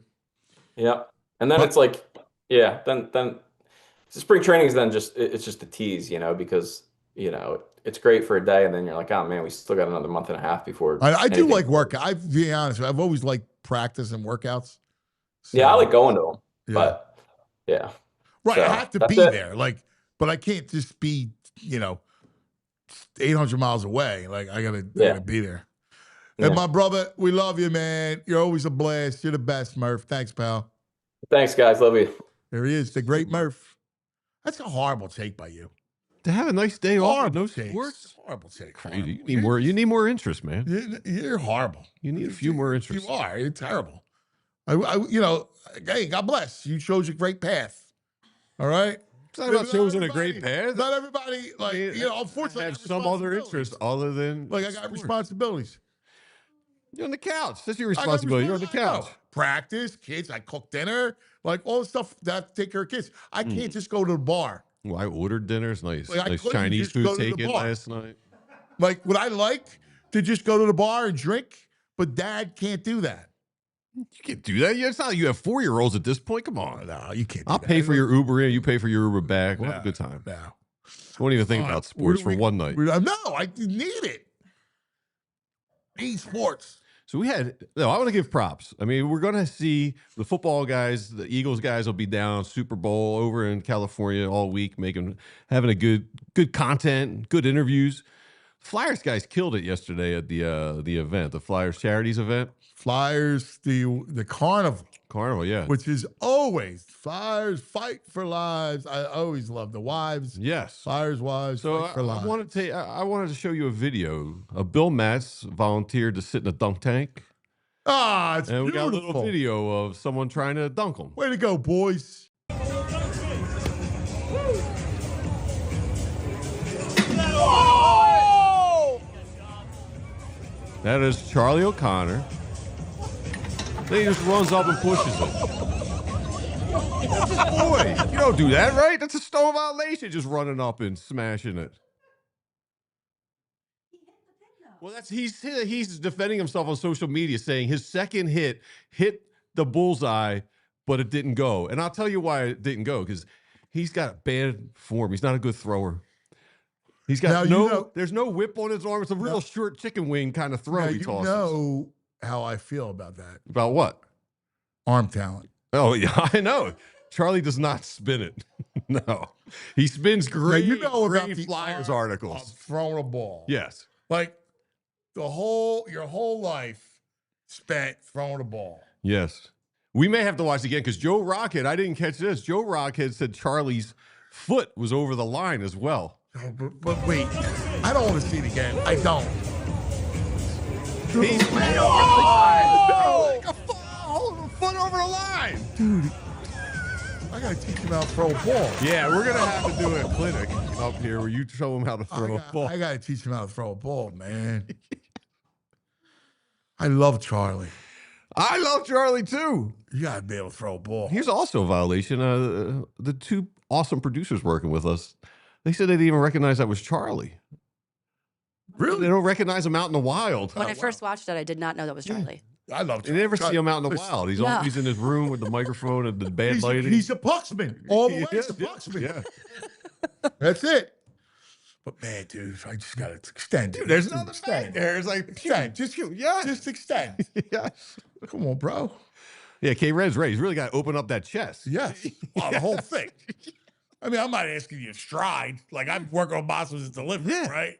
Yeah. And then it's like, yeah, then so spring training is then it's just a tease, because, it's great for a day. And then you're like, oh man, we still got another month and a half before. I do anything- like workout. I'll be honest. I've always liked practice and workouts. Yeah, I like going to them, Yeah. but yeah. Right. So, I have to that's be it. there. But I can't just be, 800 miles away. Like I gotta be there. Yeah. And my brother, we love you, man. You're always a blast. You're the best, Murph. Thanks, pal. Thanks, guys. Love you. There he is, the great Murph. That's a horrible take by you. To have a nice day off with no take. sports. Horrible take. Crazy. Horrible. You need more interest, man. You're horrible. You need a few more interests. You are. You're terrible. Hey, God bless. You chose a great path. All right? It's not about choosing a great path. Not everybody, unfortunately, I I have got some other responsibilities. interest other than Like, I got sports. responsibilities. You're on the couch. That's your I got responsibility. You're on the responsibilities. couch. I know. Practice, kids. I cook dinner. Like, all the stuff that I have to take care of kids. I can't just go to the bar. Well, I ordered dinners. Nice, Like, I nice couldn't Chinese just go food to the taken bar. last night. Like, would I like to just go to the bar and drink? But Dad can't do that. You can't do that. It's not like you have 4-year-olds at this point. Come on. No, you can't do I'll that. pay for your Uber in. You pay for your Uber back. We'll have a good time. No. Don't even think about sports for one night. No, I need it. Need sports. So I want to give props. I mean, we're going to see the football guys, the Eagles guys will be down Super Bowl over in California all week, having a good content, good interviews. Flyers guys killed it yesterday at the event, the Flyers charities event. Flyers, the carnival, yeah. which is always Flyers fight for lives. I always love the wives. Yes. Flyers wives So fight for lives. I wanted to show you a video. Bill Matz volunteered to sit in a dunk tank. It's And we got a beautiful. little video of someone trying to dunk him. Way to go, boys. That is Charlie O'Connor. Then he just runs up and pushes it. That's his boy. You don't do that, right? That's a stone violation, just running up and smashing it. Well, he's defending himself on social media, saying his second hit the bullseye, but it didn't go. And I'll tell you why it didn't go, because he's got bad form. He's not a good thrower. He's got there's no whip on his arm. It's a real short chicken wing kind of throw he tosses. You know how I feel about that. About what? Arm talent. Oh, yeah, I know. Charlie does not spin it. No. He spins great, about the Flyers articles. Throwing a ball. Yes. Like your whole life spent throwing a ball. Yes. We may have to watch again because Joe Rockhead, I didn't catch this. Joe Rockhead said Charlie's foot was over the line as well. Oh, but wait, I don't want to see it again. I don't. He's way over the line. Like a foot over the line. Dude, I got to teach him how to throw a ball. Yeah, we're going to have to do a clinic up here where you show him how to throw a ball. I got to teach him how to throw a ball, man. I love Charlie. I love Charlie, too. You got to be able to throw a ball. Here's also a violation. The two awesome producers working with us, they said they didn't even recognize that was Charlie. Really? They don't recognize him out in the wild. When I first watched it, I did not know that was Charlie. I love You Charlie. never see him out in the wild. He's always in his room with the microphone and the bad lighting. He's a pucksman. All the way he's a pucksman. Yeah. That's it. But man, dude, I just got to extend it. Dude, there's nothing back there. It's like, extend. Just extend. Yes. Come on, bro. Yeah, K-Red's right. He's really got to open up that chest. Yes. Well, the whole thing. I mean, I'm not asking you to stride. Like, I'm working on Boston's delivery, right?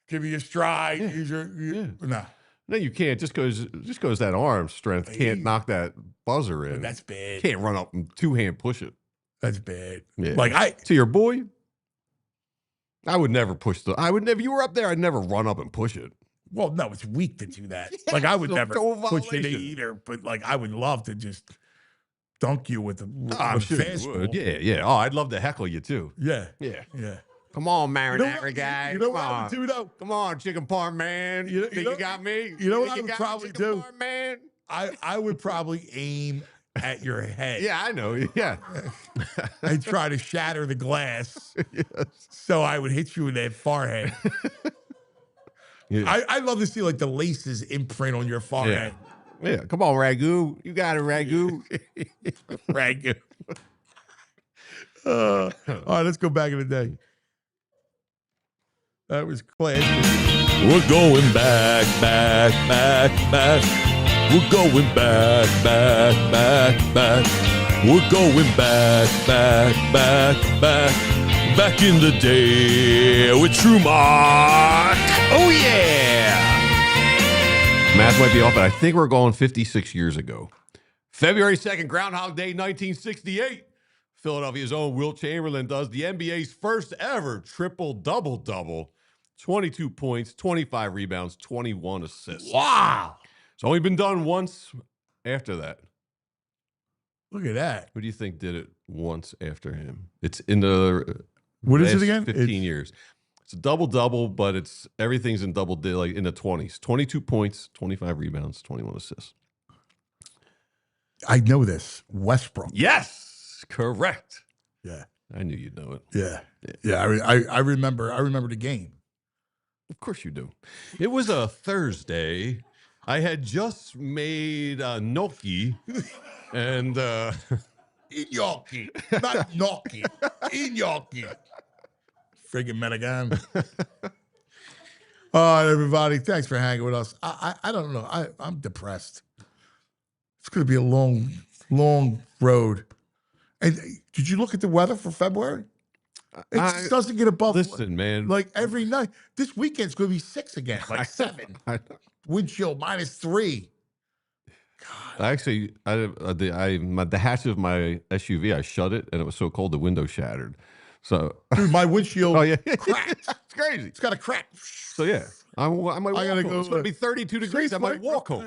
Give me a stride. Yeah. Nah. No, you can't. Just goes that arm strength can't knock that buzzer in. That's bad. Can't run up and two-hand push it. That's bad. Yeah. Like, to your boy, I would never push you were up there, I'd never run up and push it. Well, no, it's weak to do that. Like, I would never push it violation. either, but like, I would love to just dunk you with the I'm sure you fastball. would. Yeah. Oh, I'd love to heckle you too. Yeah. Yeah. Yeah. Come on, marinara guy. You know what Come I on. would do, though? Come on, chicken parm man. You think you got me? You know what Think I would got me, probably chicken do? parm man? I would probably aim at your head. Yeah, I know. Yeah. I'd try to shatter the glass. Yes. So I would hit you in that forehead. Yeah. I'd love to see like the laces imprint on your forehead. Yeah. Come on, Ragu. You got it, Ragu. Ragu. All right, let's go back in the day. That was classic. We're going back. We're going back. We're going back in the day with True Mark. Oh, yeah. Math might be off, but I think we're going 56 years ago. February 2nd, Groundhog Day, 1968. Philadelphia's own Wilt Chamberlain does the NBA's first ever triple double-double. 22 points, 25 rebounds, 21 assists. Wow. It's only been done once after that. Look at that. Who do you think did it once after him? It's in the What is it last again? 15 years. It's a double-double, but everything's in like in the 20s. 22 points, 25 rebounds, 21 assists. I know this. Westbrook. Yes, correct. Yeah. I knew you'd know it. Yeah. I remember the game. Of course you do. It was a Thursday. I had just made gnocchi and Gnocchi. Not gnocchi. Gnocchi. Friggin' Menegan. All right, everybody. Thanks for hanging with us. I don't know. I'm depressed. It's going to be a long, long road. And did you look at the weather for February? It just doesn't get above. Listen, man. Like every night. This weekend's going to be 6 again. Like 7. Wind chill -3. God. Actually, the hatch of my SUV, I shut it, and it was so cold the window shattered. So, Dude, my windshield cracked. It's crazy. It's got a crack. So yeah, I might walk gotta home. go, It's going to be 32 degrees. I might walk home.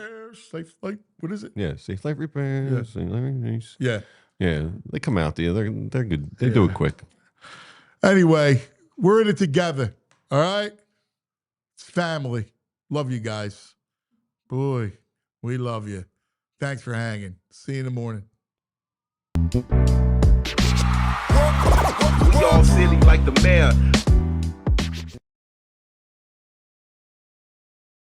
Safe flight. What is it? Yeah, safe light repairs. Safe light repairs. Yeah. Yeah, they come out there. They're good. They do it quick. Anyway, we're in it together. All right? It's family. Love you guys. Boy, we love you. Thanks for hanging. See you in the morning. We all silly like the mayor.